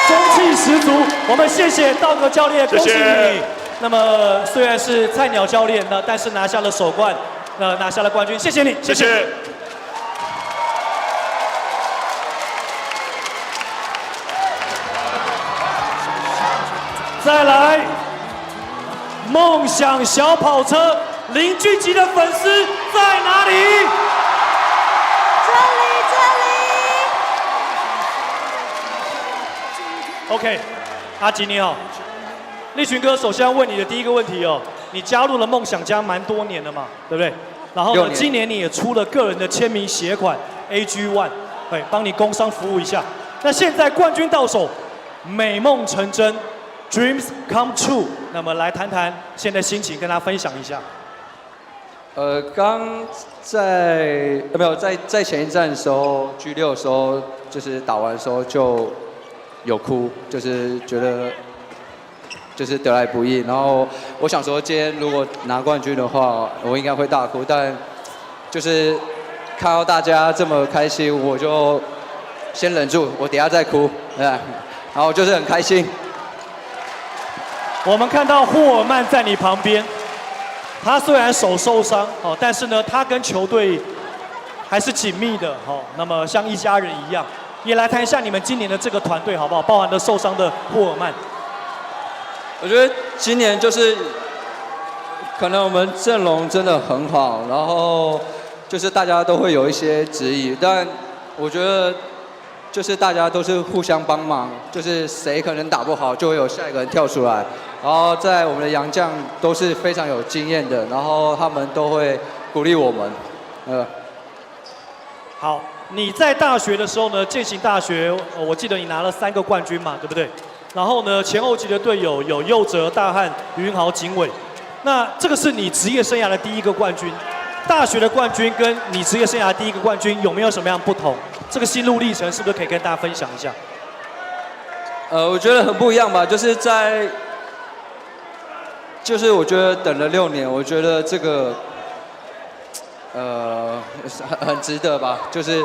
中气十足，我们谢谢道格教练，恭喜你。那么虽然是菜鸟教练，但是拿下了首冠，拿下了冠军，谢谢你，谢谢。再来，梦想小跑车林俊杰的粉丝在哪里？OK， 阿吉你好，立群哥，首先要问你的第一个问题哦，你加入了梦想家蛮多年了嘛，对不对？然后呢，今年你也出了个人的签名鞋款 AG1， 对，帮你工商服务一下。那现在冠军到手，美梦成真 ，Dreams come true。那么来谈谈现在心情，跟大家分享一下。刚在前一站的时候，G6的时候，就是打完的时候就有哭，就是觉得就是得来不易。然后我想说，今天如果拿冠军的话，我应该会大哭。但就是看到大家这么开心，我就先忍住，我等一下再哭，对。然后就是很开心。我们看到霍尔曼在你旁边，他虽然手受伤，但是呢，他跟球队还是紧密的，那么像一家人一样。也来谈一下你们今年的这个团队好不好？包含了受伤的霍尔曼。我觉得今年就是可能我们阵容真的很好，然后就是大家都会有一些质疑，但我觉得就是大家都是互相帮忙，就是谁可能打不好，就会有下一个人跳出来。然后在我们的洋将都是非常有经验的，然后他们都会鼓励我们。好。你在大学的时候呢，践行大学，我记得你拿了3个冠军嘛，对不对？然后呢，前后期的队友有佑哲、大汉、云豪、景伟。那这个是你职业生涯的第1个冠军，大学的冠军跟你职业生涯的第1个冠军有没有什么样不同？这个心路历程是不是可以跟大家分享一下？我觉得很不一样吧，就是在就是我觉得等了6年，我觉得这个很值得吧。就是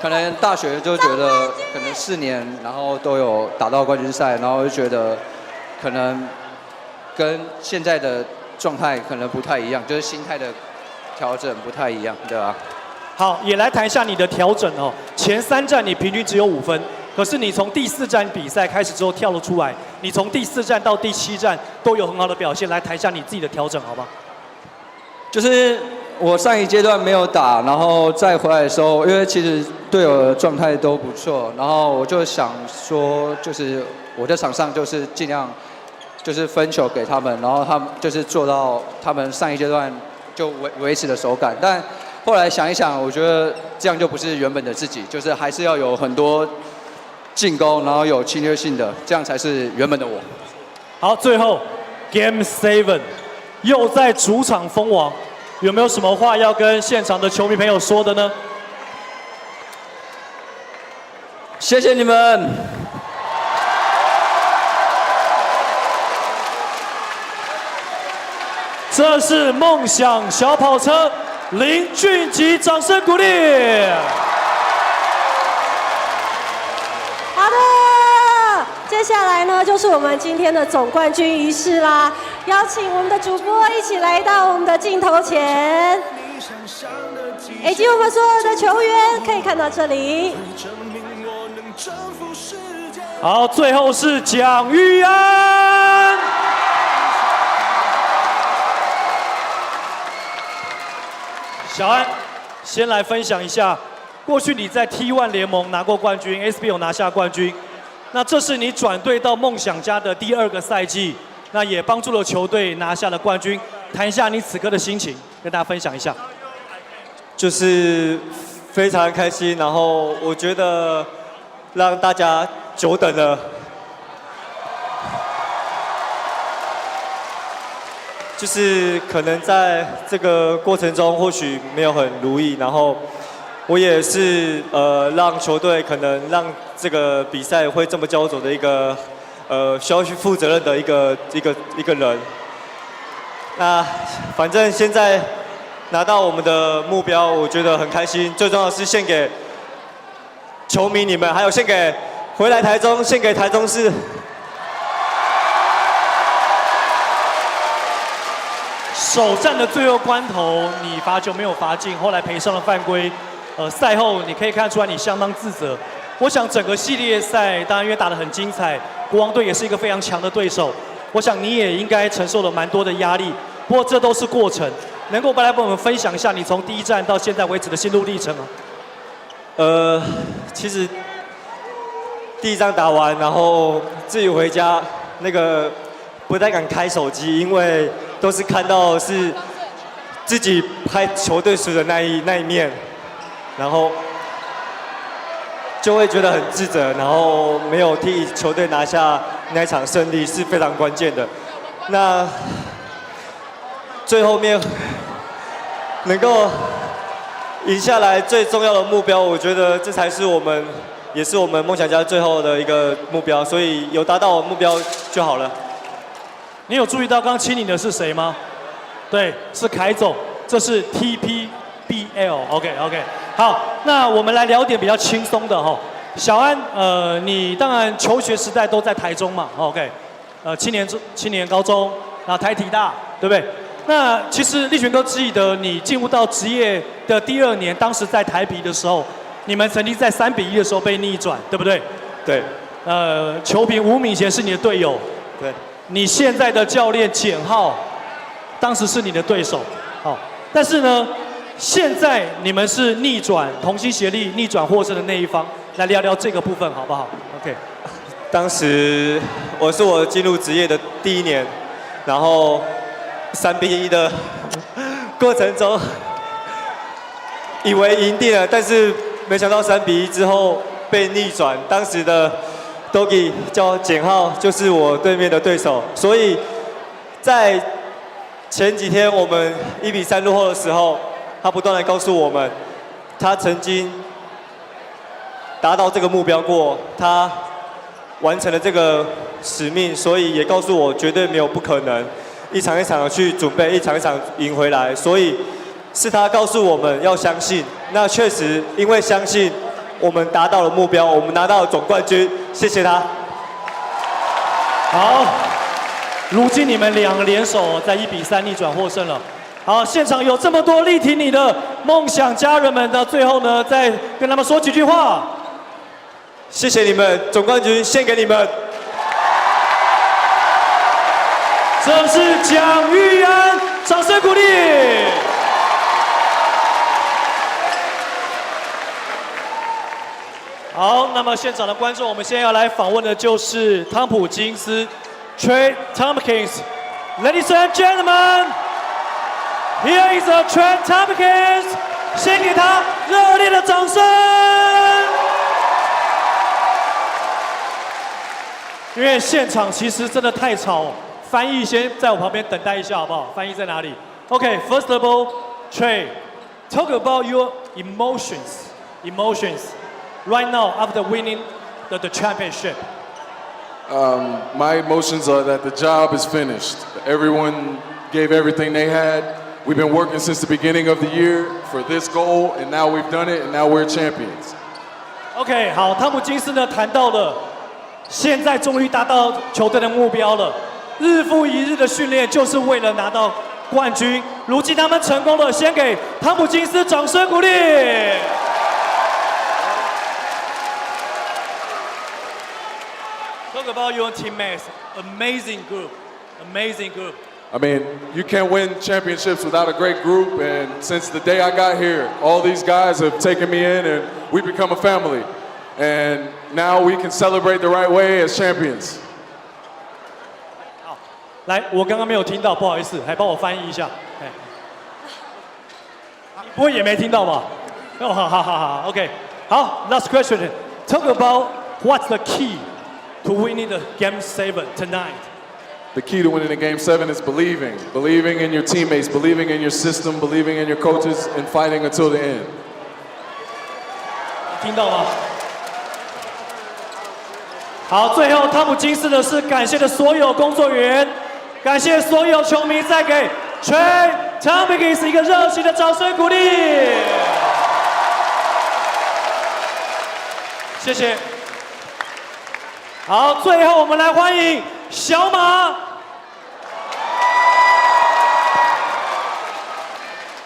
可能大学就觉得可能4年，然后都有打到冠军赛，然后就觉得可能跟现在的状态可能不太一样，就是心态的调整不太一样，对吧？好，也来谈一下你的调整哦。前3站你平均只有5分，可是你从第4站比赛开始之后跳了出来，你从第4站到第7站都有很好的表现。来谈一下你自己的调整，好吧？就是我上一阶段没有打，然后再回来的时候，因为其实队友的状态都不错，然后我就想说，就是我在场上就是尽量就是分球给他们，然后他们就是做到他们上一阶段就维持的手感，但后来想一想，我觉得这样就不是原本的自己，就是还是要有很多进攻，然后有侵略性的，这样才是原本的我。好，最后 Game 7又在主场封王，有没有什么话要跟现场的球迷朋友说的呢？谢谢你们。这是梦想小跑车林俊杰，掌声鼓励。好的，接下来呢就是我们今天的总冠军仪式啦，邀请我们的主播一起来到我们的镜头前，以及我们所有的球员可以看到这里。好，最后是蒋玉安。小安，先来分享一下，过去你在 T1 联盟拿过冠军 ，SBL 拿下冠军，那这是你转队到梦想家的第2个赛季，那也帮助了球队拿下了冠军。谈一下你此刻的心情，跟大家分享一下。就是非常开心，然后我觉得让大家久等了。就是可能在这个过程中或许没有很如意，然后我也是让球队可能让这个比赛会这么焦灼的一个需要去负责任的一个人。那反正现在拿到我们的目标，我觉得很开心。最重要的是献给球迷你们，还有献给回来台中，献给台中市。首战的最后关头，你罚球没有罚进，后来赔上了犯规。赛后你可以看出来你相当自责。我想整个系列赛当然因为打得很精彩，国王队也是一个非常强的对手。我想你也应该承受了蛮多的压力，不过这都是过程。能够来帮我们分享一下你从第1站到现在为止的心路历程吗？其实第1仗打完，然后自己回家那个不太敢开手机，因为都是看到是自己拍球队输的那一面，然后就会觉得很自责，然后没有替球队拿下那一场胜利是非常关键的。那最后面能够赢下来最重要的目标，我觉得这才是也是我们梦想家最后的一个目标，所以有达到我目标就好了。你有注意到刚亲你的是谁吗？对，是凯总，这是 TPBL。OK， 好，那我们来聊点比较轻松的哈。小安，你当然求学时代都在台中嘛 ，OK， 青年高中，然后台体大，对不对？那其实立群哥记得你进入到职业的第2年，当时在台啤的时候，你们曾经在3-1的时候被逆转，对不对？对。球评吴敏贤是你的队友。对。你现在的教练简浩，当时是你的对手，好，但是呢，现在你们是逆转，同心协力逆转获胜的那一方，来聊聊这个部分好不好 ？OK。当时我进入职业的第1年，然后3-1的过程中，以为赢定了，但是没想到3-1之后被逆转，当时的Dogi 叫简浩，就是我对面的对手，所以在前几天我们1-3落后的时候，他不断的告诉我们，他曾经达到这个目标过，他完成了这个使命，所以也告诉我绝对没有不可能，一场一场的去准备，一场一场赢回来，所以是他告诉我们要相信。那确实因为相信，我们达到了目标，我们拿到了总冠军，谢谢他。好，如今你们2联手在1比3逆转获胜了。好，现场有这么多力挺你的梦想家人们的，最后呢，再跟他们说几句话。谢谢你们，总冠军献给你们。这是蒋玉安，掌声鼓励。好，那么现场的观众，我们现在要来访问的就是汤普金斯 Trey Tompkins。Ladies and gentlemen, here is a Trey Tompkins， 先给他热烈的掌声。因为现场其实真的太吵，翻译先在我旁边等待一下好不好？翻译在哪里 ？Okay, first of all, Trey, talk about your emotions. Right now, after winning the championship. My emotions are that the job is finished. Everyone gave everything they had. We've been working since the beginning of the year for this goal, and now we've done it, and now we're champions. OK， 好，汤普金斯呢谈到了，现在终于达到球队的目标了，日复一日的训练就是为了拿到冠军。如今他们成功了，先给汤普金斯掌声鼓励。Talk about your teammates, amazing group. I mean, you can't win championships without a great group, and since the day I got here, all these guys have taken me in, and we've become a family. And now we can celebrate the right way as champions. 好，来，我刚刚没有听到，不好意思，还帮我翻译一下。不会也没听到吧？哦，好 ，OK， 好 ，Last question. Talk about what's the key to winning the Game 7 tonight. The key to winning the Game 7 is believing. Believing in your teammates, believing in your system, believing in your coaches, and fighting until the end. 听到吗？好，最后汤普金斯的是感谢的所有工作人员，感谢所有球迷，再给 Trey Tompkins 一个热情的掌声鼓励。谢谢。好，最后我们来欢迎小马。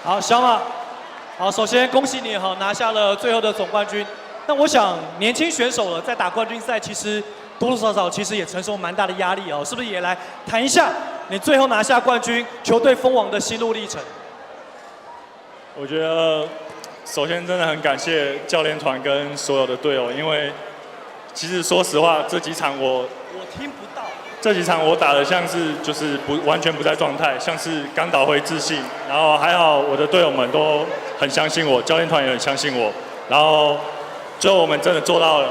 好，小马，好，首先恭喜你哈，拿下了最后的总冠军。那我想，年轻选手了，在打冠军赛，其实多多少少其实也承受蛮大的压力哦，是不是也来谈一下你最后拿下冠军，球队封王的心路历程？我觉得，首先真的很感谢教练团跟所有的队友，因为其实说实话，这几场我听不到。这几场我打的像是就是完全不在状态，像是刚倒回自信，然后还好我的队友们都很相信我，教练团也很相信我，然后最后我们真的做到了。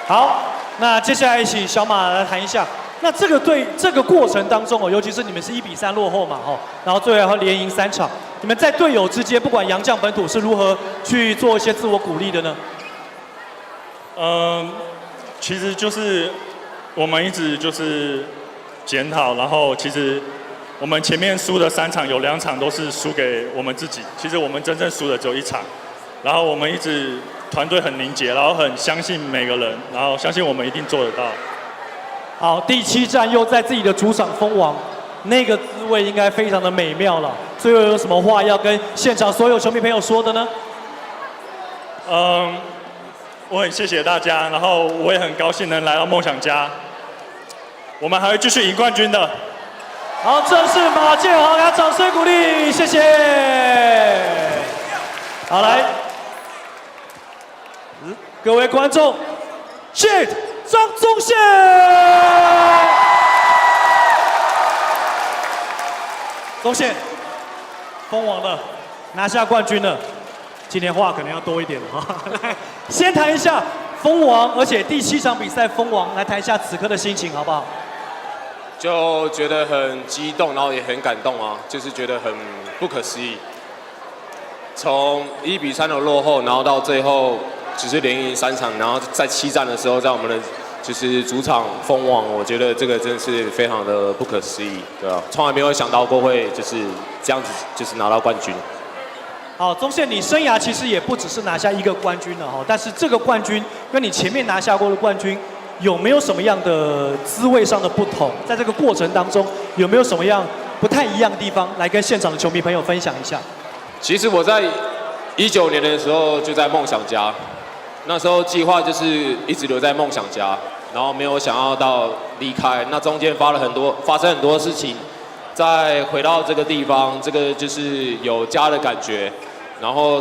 好，那接下来一起小马来谈一下，那这个过程当中哦，尤其是你们是1比3落后嘛哦，然后最后还要连赢3场，你们在队友之间，不管洋将本土是如何去做一些自我鼓励的呢？其实就是我们一直就是检讨，然后其实我们前面输的3场有2场都是输给我们自己，其实我们真正输的只有1场，然后我们一直团队很凝结，然后很相信每个人，然后相信我们一定做得到。好，第7战又在自己的主场封王，那个滋味应该非常的美妙了。最后有什么话要跟现场所有球迷朋友说的呢？我很谢谢大家，然后我也很高兴能来到梦想家，我们还会继续赢冠军的。好，这是马建华，给他掌声鼓励，谢谢。好，来，各位观众 ，Jet 张宗宪，宗宪封王了，拿下冠军了。今天话可能要多一点了哈，来，先谈一下封王，而且第7场比赛封王，来谈一下此刻的心情，好不好？就觉得很激动，然后也很感动啊，就是觉得很不可思议。从1比3的落后，然后到最后只是连赢3场，然后在7战的时候，在我们的就是主场封王，我觉得这个真的是非常的不可思议，对啊，从来没有想到过会就是这样子，就是拿到冠军。好，宗宪，你生涯其实也不只是拿下一个冠军了哈，但是这个冠军跟你前面拿下过的冠军有没有什么样的滋味上的不同？在这个过程当中，有没有什么样不太一样的地方，来跟现场的球迷朋友分享一下？其实我在19年的时候就在梦想家，那时候计划就是一直留在梦想家。然后没有想要到离开，那中间发生很多事情，再回到这个地方，这个就是有家的感觉。然后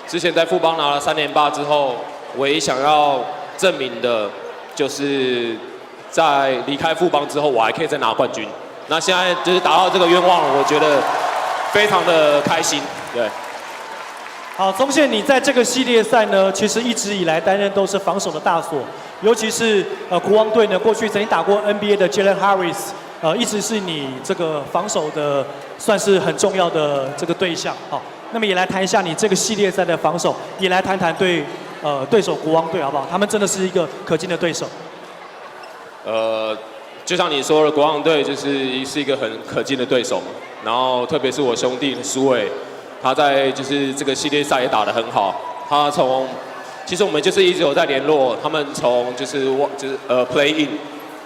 之前在富邦拿了3连霸之后，唯一想要证明的，就是在离开富邦之后，我还可以再拿冠军。那现在就是达到这个愿望了，我觉得非常的开心，对。好，宗宪，你在这个系列赛呢，其实一直以来担任都是防守的大锁，尤其是国王队呢，过去曾经打过 NBA 的 Jalen Harris，一直是你这个防守的算是很重要的这个对象。好，那么也来谈一下你这个系列赛的防守，也来谈谈对手国王队好不好？他们真的是一个可敬的对手。就像你说的，国王队是一个很可敬的对手嘛，然后特别是我兄弟苏伟。他在就是这个系列赛也打得很好，其实我们就是一直有在联络，他们从play in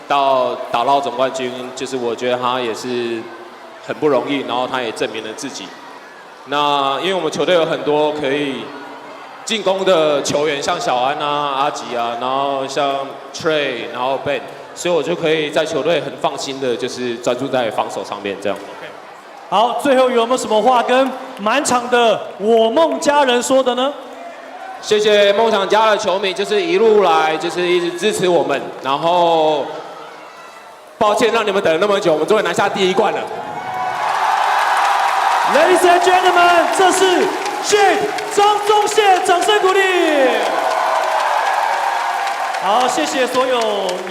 到打到总冠军，就是我觉得他也是很不容易，然后他也证明了自己。那因为我们球队有很多可以进攻的球员，像小安啊、阿吉啊，然后像 Trey， 然后 Ben， 所以我就可以在球队很放心的，就是专注在防守上面这样。好，最后有没有什么话跟满场的我梦家人说的呢？谢谢梦想家的球迷，就是一路来就是一直支持我们，然后抱歉让你们等了那么久，我们终于拿下第1冠了。Ladies and gentlemen， 这是 Jack 张宗宪，掌声鼓励。好，谢谢所有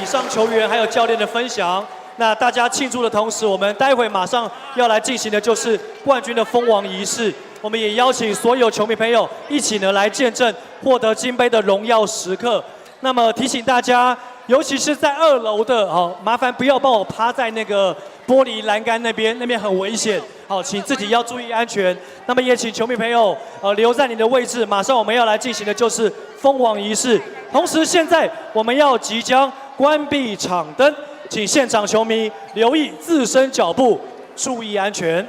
以上球员还有教练的分享。那大家庆祝的同时，我们待会马上要来进行的就是冠军的封王仪式。我们也邀请所有球迷朋友一起呢来见证获得金杯的荣耀时刻。那么提醒大家，尤其是在2楼的，麻烦不要帮我趴在那个玻璃栏杆那边很危险。好，请自己要注意安全。那么也请球迷朋友留在你的位置，马上我们要来进行的就是封王仪式。同时，现在我们要即将关闭场灯。请现场球迷留意自身脚步，注意安全。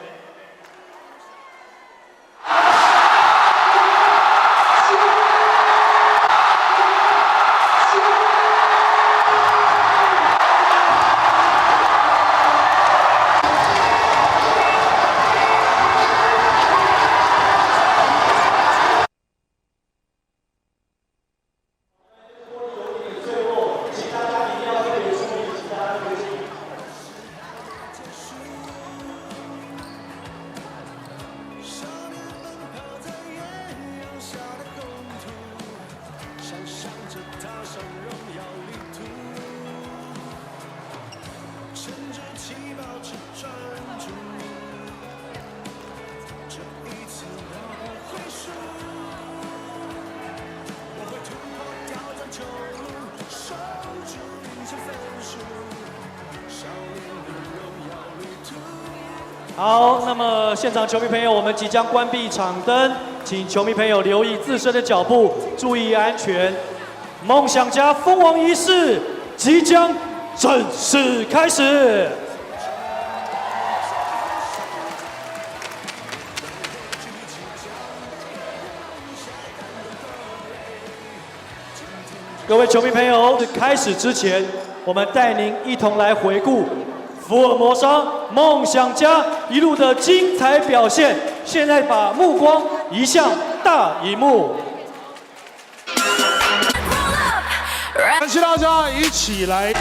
好，那么现场球迷朋友，我们即将关闭场灯，请球迷朋友留意自身的脚步，注意安全。梦想家封王仪式即将正式开始。各位球迷朋友，开始之前，我们带您一同来回顾福尔摩沙梦想家一路的精彩表现。现在把目光移向大荧幕。感谢大家一起来。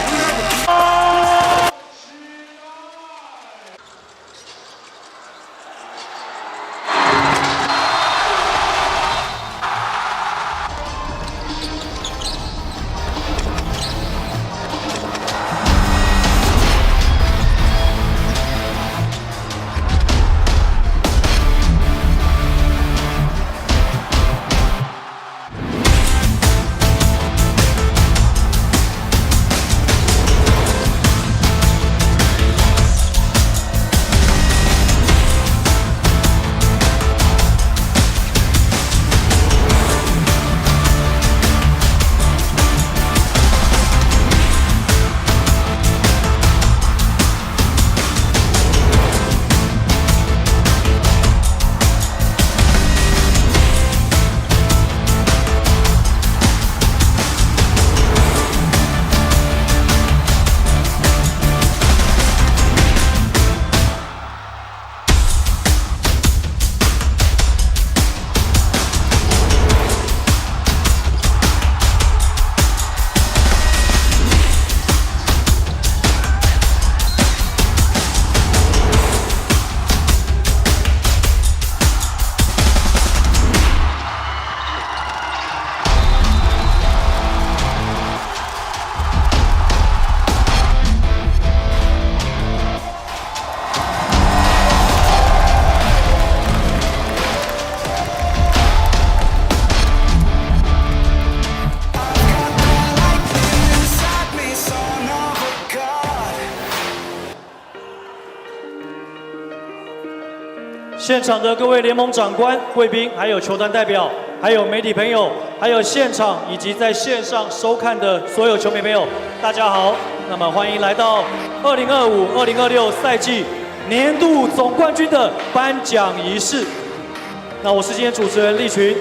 现场的各位联盟长官、贵宾，还有球团代表，还有媒体朋友，还有现场以及在线上收看的所有球迷朋友，大家好。那么欢迎来到2025-2026赛季年度总冠军的颁奖仪式。那我是今天主持人立群。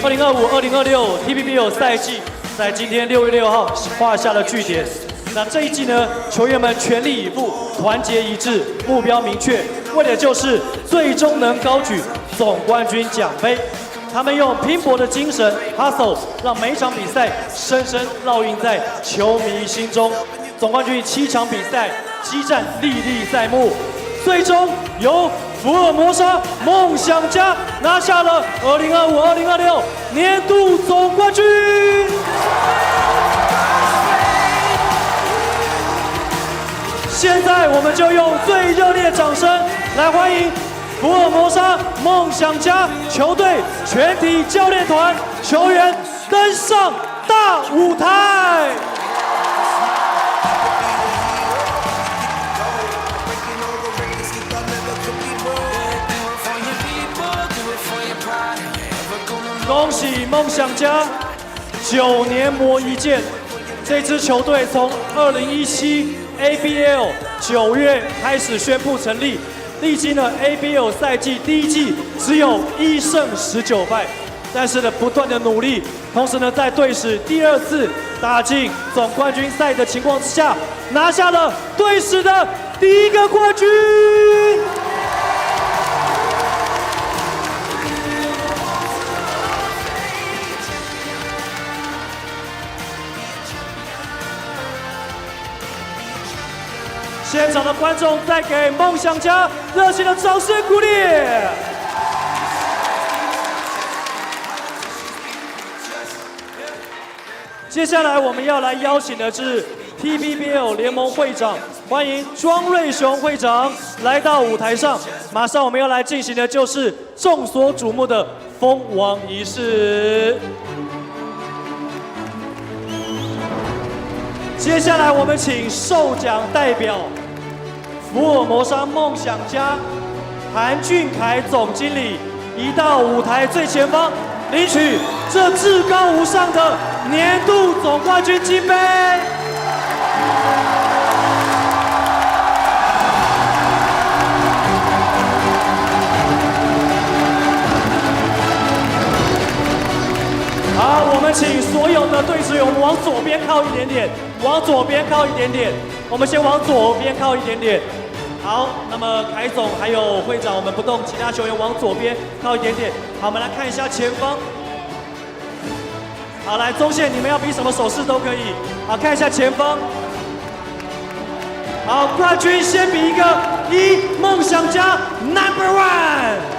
2025-2026 TPBL 赛季在今天6月6号画下了句点。那这一季呢，球员们全力以赴，团结一致，目标明确，为的就是最终能高举总冠军奖杯。他们用拼搏的精神 hustle， 让每一场比赛深深烙印在球迷心中。总冠军7场比赛激战历历在目，最终由福尔摩沙梦想家拿下了2025-2026年度总冠军。现在我们就用最热烈的掌声来欢迎福尔摩沙梦想家球队全体教练团球员登上大舞台。恭喜梦想家9年磨一剑，这支球队从2017 ABL 9月开始宣布成立，历经了 ABL 赛季第一季只有1胜19败，但是呢不断的努力，同时呢在队史第2次打进总冠军赛的情况之下，拿下了队史的第1个冠军。现场的观众再给梦想家热情的掌声鼓励。接下来我们要来邀请的是 TPBL 联盟会长，欢迎庄瑞雄会长来到舞台上。马上我们要来进行的就是众所瞩目的封王仪式。接下来我们请受奖代表福尔摩沙梦想家韩俊凯总经理移到舞台最前方，领取这至高无上的年度总冠军金杯。好，我们请所有的队员，我们往左边靠一点点，往左边靠一点点。我们先往左边靠一点点。好，那么凯总还有会长，我们不动，其他球员往左边靠一点点。好，我们来看一下前方。好，来中线，你们要比什么手势都可以。好，看一下前方。好，冠军先比一个1，梦想家 No.1。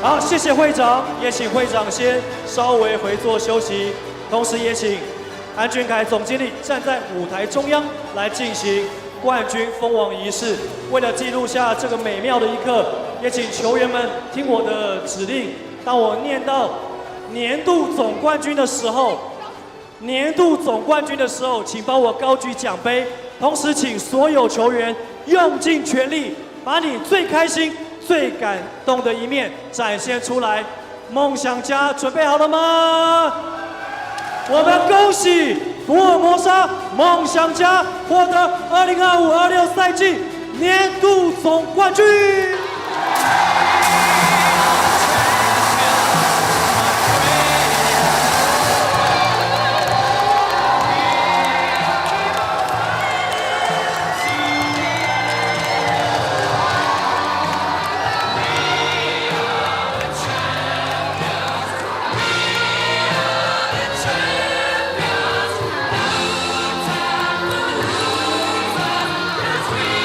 好，谢谢会长，也请会长先稍微回座休息，同时也请韩俊凯总经理站在舞台中央来进行冠军封王仪式。为了记录下这个美妙的一刻，也请球员们听我的指令，当我念到年度总冠军的时候，请帮我高举奖杯，同时请所有球员用尽全力，把你最开心、最感动的一面展现出来。梦想家准备好了吗？我们恭喜福尔摩沙梦想家获得2025-26赛季年度总冠军。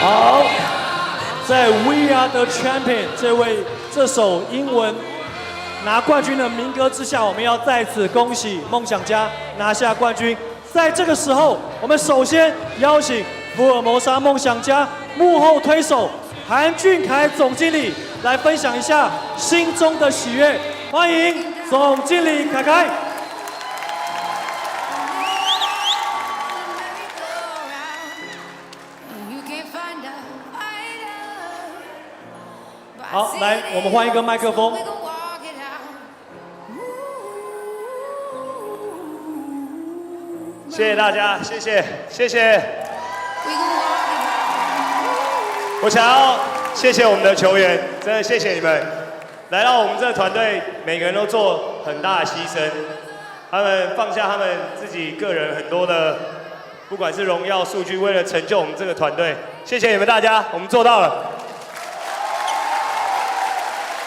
好，在 We Are the Champion 这首英文拿冠军的民歌之下，我们要再次恭喜梦想家拿下冠军。在这个时候，我们首先邀请福尔摩沙梦想家幕后推手韩俊凯总经理来分享一下心中的喜悦。欢迎总经理凯凯。好，来，我们换一个麦克风。谢谢大家，谢谢，谢谢。我想要谢谢我们的球员，真的谢谢你们，来到我们这个团队，每个人都做很大的牺牲，他们放下他们自己个人很多的，不管是荣耀、数据，为了成就我们这个团队，谢谢你们大家，我们做到了。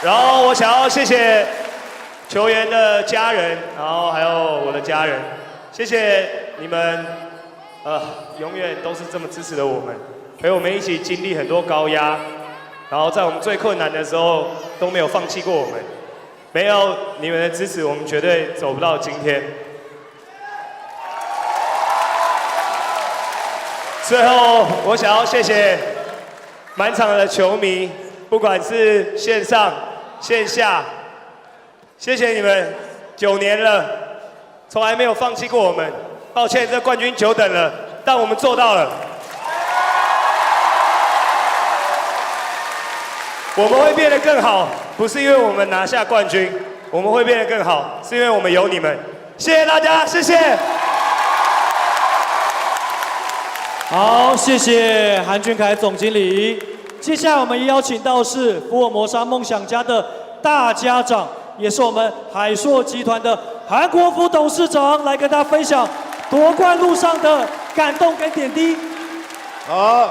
然后我想要谢谢球员的家人，然后还有我的家人，谢谢你们，永远都是这么支持的我们，陪我们一起经历很多高压，然后在我们最困难的时候都没有放弃过我们，没有你们的支持，我们绝对走不到今天。最后，我想要谢谢满场的球迷，不管是线上、线下，谢谢你们9年了，从来没有放弃过我们。抱歉，这冠军久等了，但我们做到了。我们会变得更好，不是因为我们拿下冠军，我们会变得更好，是因为我们有你们。谢谢大家，谢谢。好，谢谢韩俊凯总经理。接下来我们邀请到是福尔摩沙梦想家的大家长，也是我们海硕集团的韩国福董事长，来跟大家分享夺冠路上的感动跟点滴。好。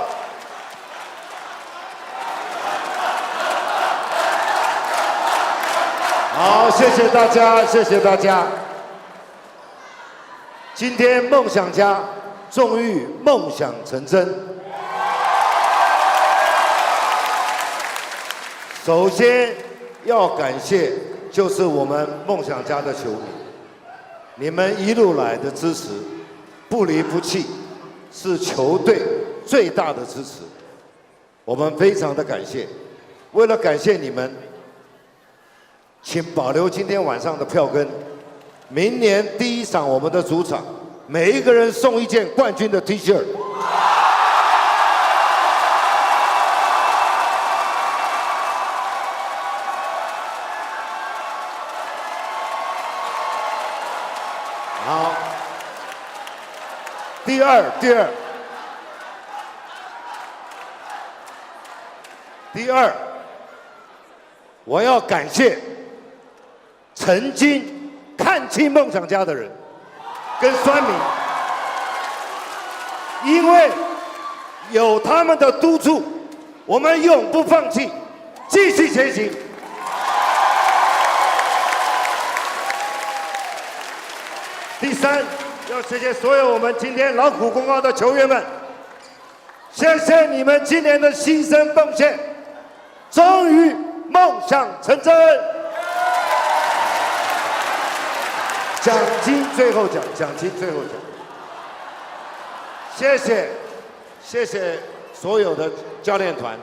好，谢谢大家，谢谢大家。今天梦想家终于梦想成真。首先要感谢就是我们梦想家的球迷，你们一路来的支持，不离不弃，是球队最大的支持，我们非常的感谢。为了感谢你们，请保留今天晚上的票根，明年第一场我们的主场，每一个人送一件冠军的 T 恤。好，第二，我要感谢曾经看清梦想家的人跟酸民，因为有他们的督促，我们永不放弃，继续前行。第三，要谢谢所有我们今天劳苦功高的球员们，谢谢你们今年的牺牲奉献，终于梦想成真。奖金最后奖，奖金最后奖。谢谢所有的教练团，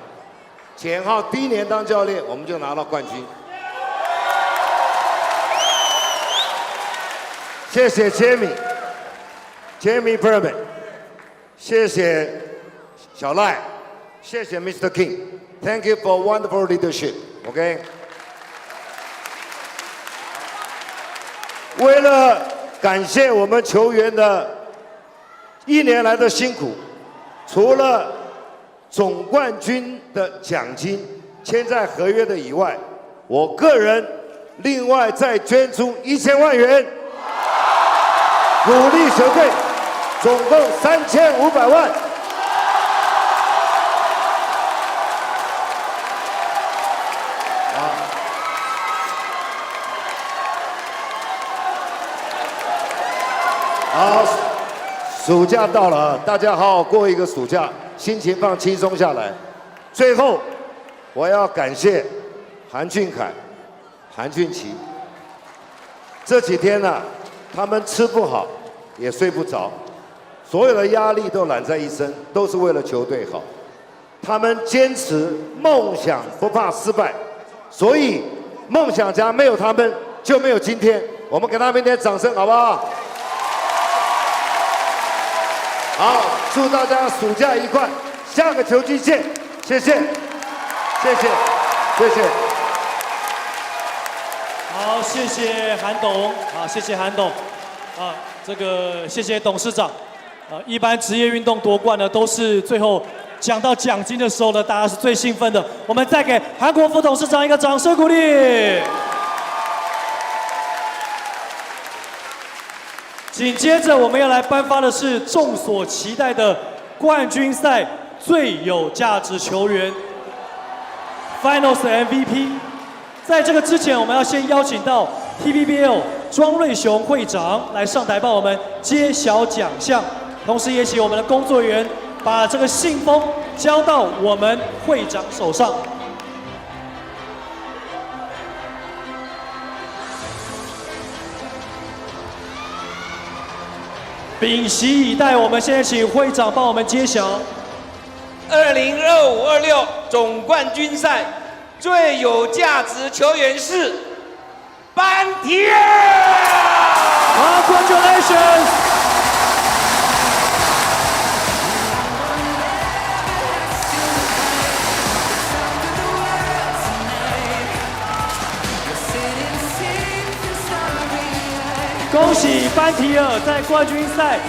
简浩第一年当教练，我们就拿到冠军。谢谢Jamie Perman， 谢谢小赖，谢谢 Mr. King，Thank you for wonderful leadership。OK。为了感谢我们球员的1年来的辛苦，除了总冠军的奖金签在合约的以外，我个人另外再捐出1000万元，鼓励球队，总共3500万。好，暑假到了，大家好好过一个暑假，心情放轻松下来。最后，我要感谢韩俊凯、韩俊琪。这几天呢，他们吃不好，也睡不着，所有的压力都揽在一身，都是为了球队好。他们坚持梦想，不怕失败，所以梦想家没有他们就没有今天。我们给他们一点掌声，好不好？好，祝大家暑假愉快，下个球季见，谢谢，谢谢。谢谢。好，谢谢韩董，啊，谢谢韩董，啊，这个谢谢董事长，一般职业运动夺冠呢，都是最后讲到奖金的时候呢，大家是最兴奋的。我们再给韩国副董事长一个掌声鼓励。紧接着我们要来颁发的是众所期待的冠军赛最有价值球员 Finals MVP。在这个之前，我们要先邀请到 TPBL 庄瑞雄会长来上台帮我们揭晓奖项，同时也请我们的工作人员把这个信封交到我们会长手上。屏息以待，我们现在请会长帮我们揭晓。2025-26总冠军赛最有价值球员是班提尔。Congratulations！ 恭喜班提尔在冠军赛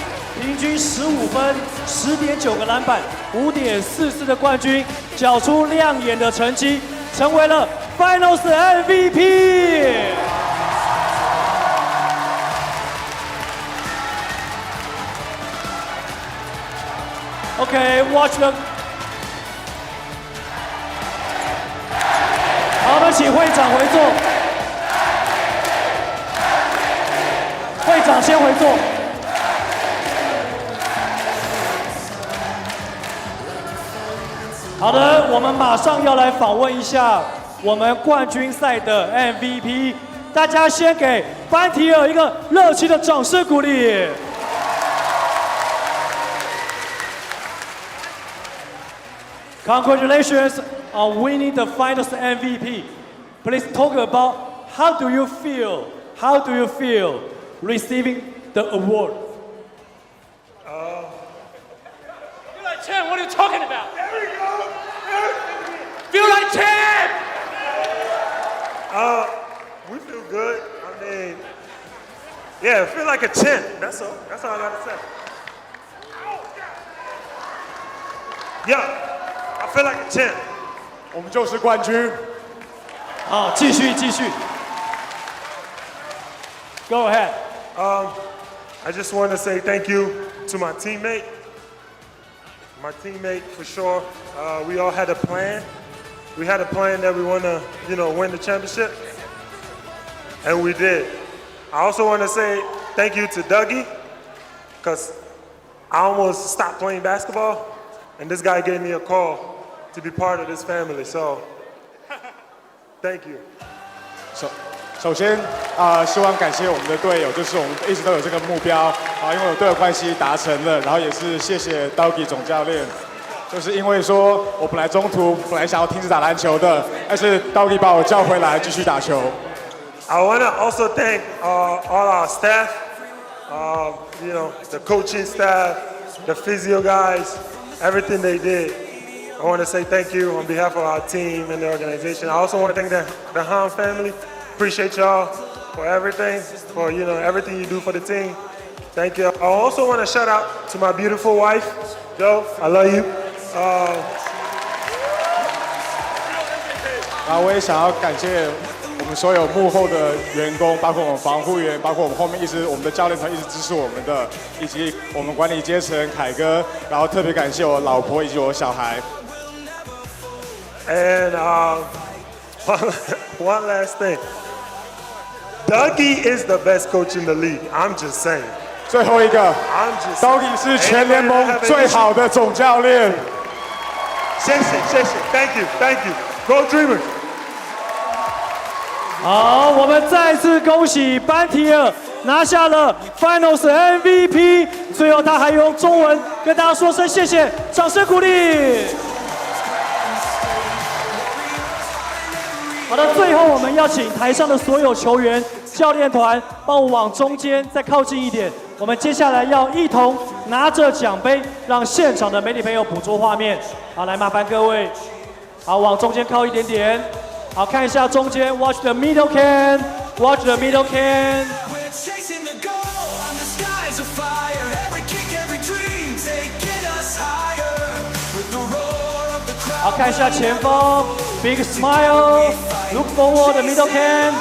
平均15分、10.9个篮板、5.44的冠军，缴出亮眼的成绩，成为了 Finals MVP。OK, watch them。好，我们请会长回座。会长先回座。好的，我们马上要来访问一下我们冠军赛的 MVP， 大家先给班提尔一个热情的掌声鼓励。Congratulations on winning the Finals MVP. Please talk about how do you feel? How do you feel receiving the award? Feel like champ, what are you talking about? There we go. Feel like champ. We feel good. I mean, yeah, feel like a champ. That's all. That's all I gotta say. Yeah, I feel like a champ. 我们就是冠军。好，继续。Go ahead. I just want to say thank you to my teammate. My teammate, for sure. We all had a plan. We had a plan that we want to, win the championship, and we did. I also want to say thank you to Dougie, because I almost stopped playing basketball, and this guy gave me a call to be part of this family. So, thank you. 首先希望感谢我们的队友，就是我们一直都有这个目标因为有队友关系达成了，然后也是谢谢 Dougie 总教练，就是因为说我本来中途想要停止打篮球的，但是 Dougie 把我叫回来继续打球。I want to also thank all our staff, the coaching staff, the physio guys, everything they did. I want to say thank you on behalf of our team and the organization. I also want to thank the Hahn family. Appreciate y'all for everything, for everything you do for the team. Thank you. I also want to shout out to my beautiful wife, Joe. I love you. 然后我也想要感谢我们所有幕后的员工，包括我们防护员，包括我们后面我们的教练团一直支持我们的，以及我们管理阶层凯哥，然后特别感谢我老婆以及我小孩。And one last thing. Dougie is the best coach in the league. I'm just saying. 最后一个 ，Dougie 是全联盟最好的总教练。谢谢 ，Thank you. Go Dreamers. 好，我们再次恭喜班提尔拿下了 Finals MVP。最后他还用中文跟大家说声谢谢，掌声鼓励。好的，最后我们要请台上的所有球员、教练团帮我往中间再靠近一点。我们接下来要一同拿着奖杯，让现场的媒体朋友捕捉画面。好，来麻烦各位，好往中间靠一点点。好，看一下中间 ，Watch the middle can，Watch the middle can。好，看一下前锋 ，Big smile，Look forward the middle can。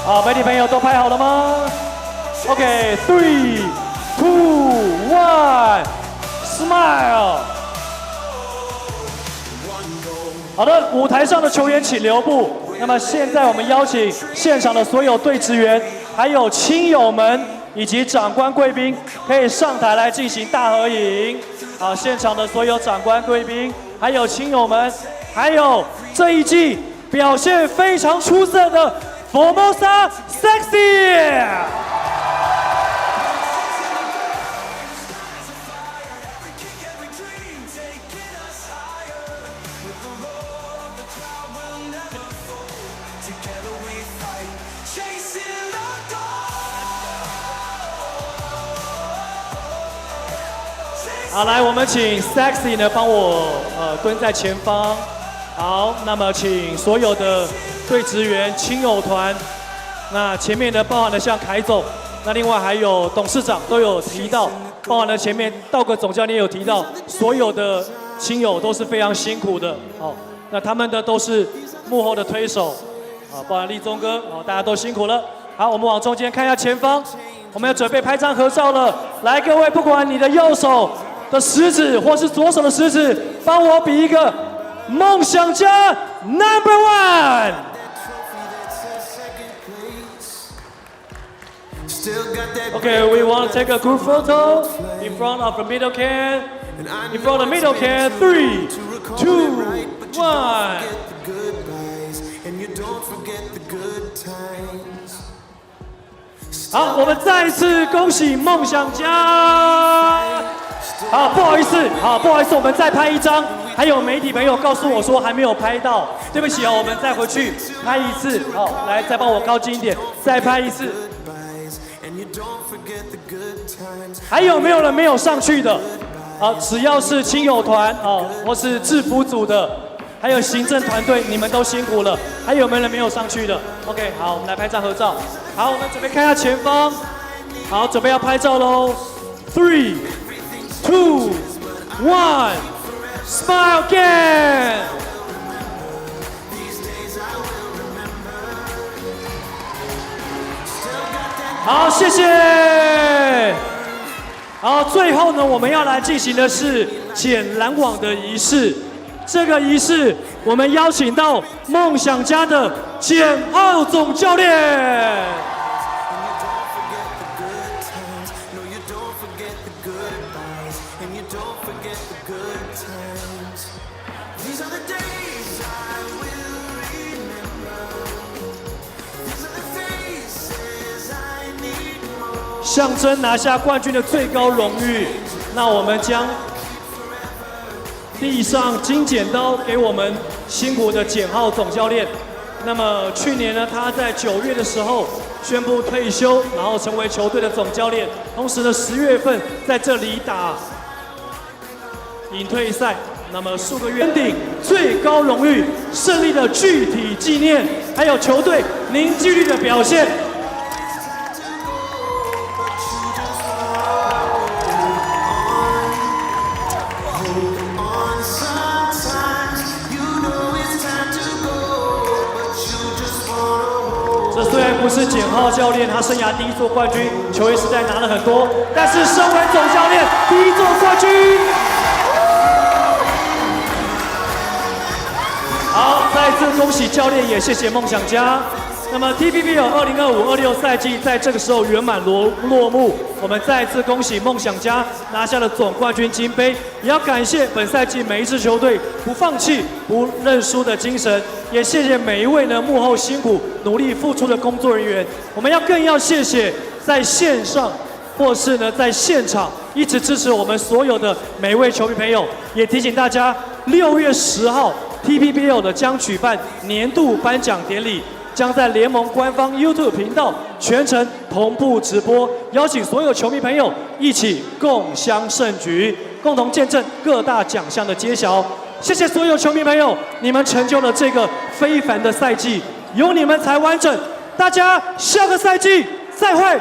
好，媒体朋友都拍好了吗 ？OK，3、2、1，Smile。好的，舞台上的球员请留步。那么现在我们邀请现场的所有队职员，还有亲友们以及长官贵宾，可以上台来进行大合影。好，现场的所有长官贵宾，还有亲友们，还有这一季表现非常出色的 Formosa Sexy。好，来，我们请 Sexy 呢帮我蹲在前方。好，那么请所有的队职员、亲友团，那前面呢包含了像凯总，那另外还有董事长都有提到，包含了前面道格总教练有提到，所有的亲友都是非常辛苦的。好，那他们的都是幕后的推手，啊，包含立中哥，哦，大家都辛苦了。好，我们往中间看一下前方，我们要准备拍张合照了。来，各位，不管你的右手的食指或是左手的食指，帮我比一个梦想家 No.1。Okay, we want to take a group photo in front of the middle can. In front of the middle can, 3, 2, 1. 好，我们再一次恭喜梦想家。好，不好意思，我们再拍一张。还有媒体朋友告诉我说还没有拍到，对不起哦，我们再回去拍一次。好，来，再帮我靠近一点，再拍一次。还有没有人没有上去的？好，只要是亲友团哦，或是制服组的，还有行政团队，你们都辛苦了。还有没有人没有上去的 ？OK， 好，我们来拍张合照。好，我们准备看一下前方。好，准备要拍照喽。3、2、1 ，Smile again。好，谢谢。好，最后呢，我们要来进行的是捡篮网的仪式。这个仪式，我们邀请到梦想家的简浩总教练。象征拿下冠军的最高荣誉，那我们将递上金剪刀给我们辛苦的简浩总教练。那么去年呢，他在9月的时候宣布退休，然后成为球队的总教练。同时呢，10月份在这里打隐退赛。那么数个月顶最高荣誉胜利的具体纪念，还有球队凝聚力的表现。虽然不是简浩教练，他生涯第一座冠军，球员时代拿了很多，但是身为总教练，第一座冠军。好，再次恭喜教练，也谢谢梦想家。那么 TPBL 2025-26赛季在这个时候圆满落幕，我们再次恭喜梦想家拿下了总冠军金杯，也要感谢本赛季每一支球队不放弃、不认输的精神，也谢谢每一位呢幕后辛苦努力付出的工作人员。我们更要谢谢在线上或是呢在现场一直支持我们所有的每一位球迷朋友，也提醒大家6月10号 TPBL 的将举办年度颁奖典礼。将在联盟官方 YouTube 频道全程同步直播，邀请所有球迷朋友一起共襄盛举，共同见证各大奖项的揭晓。谢谢所有球迷朋友，你们成就了这个非凡的赛季，有你们才完整。大家下个赛季再会。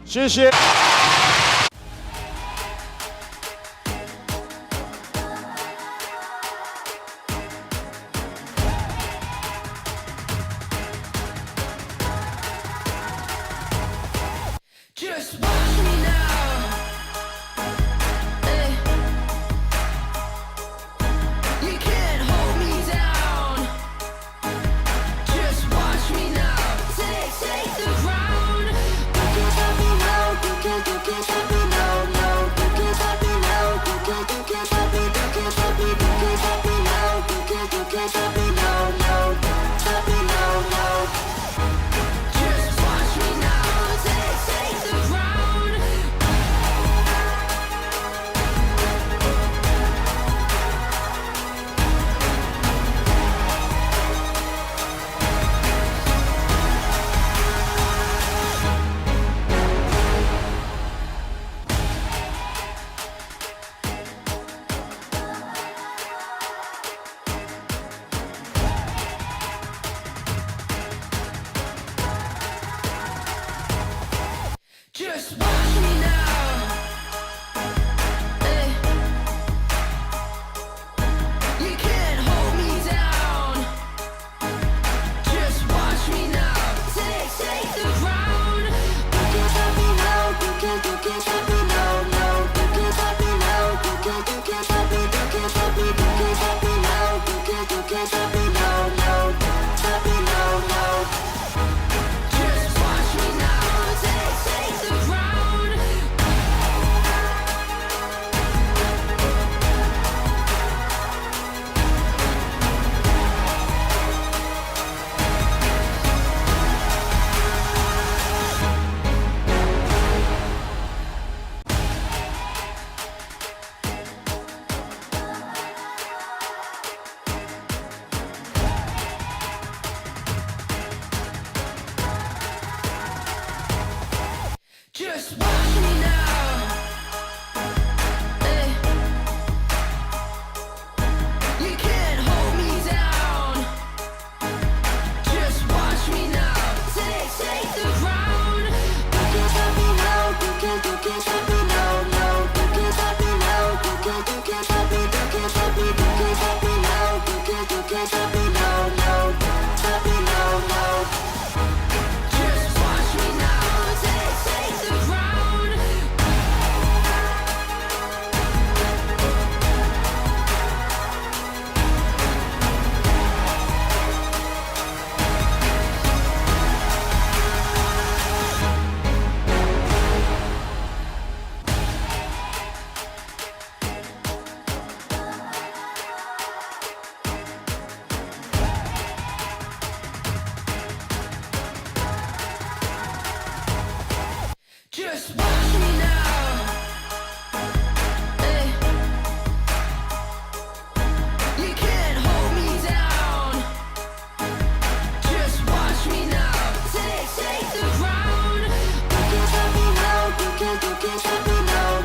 谢谢。Just watch me now. You can't hold me down. Just watch me now. Take the ground. You can't stop me now. You can't stop me now. No, you can't stop me now. You can't stop me. You can't stop me. You can't stop me now. You can't stop me now. No, stop me now. No. Just watch me now. Take the ground. Just watch me now. You can't hold me down. Just watch me now. Take the ground. You can't stop me now. You can't stop me now. No, you can't stop me now. You can't stop me. You can't stop me. You can't stop me now. You can't stop me now. No, stop me now. No. Just watch me now. Take the ground. Just watch me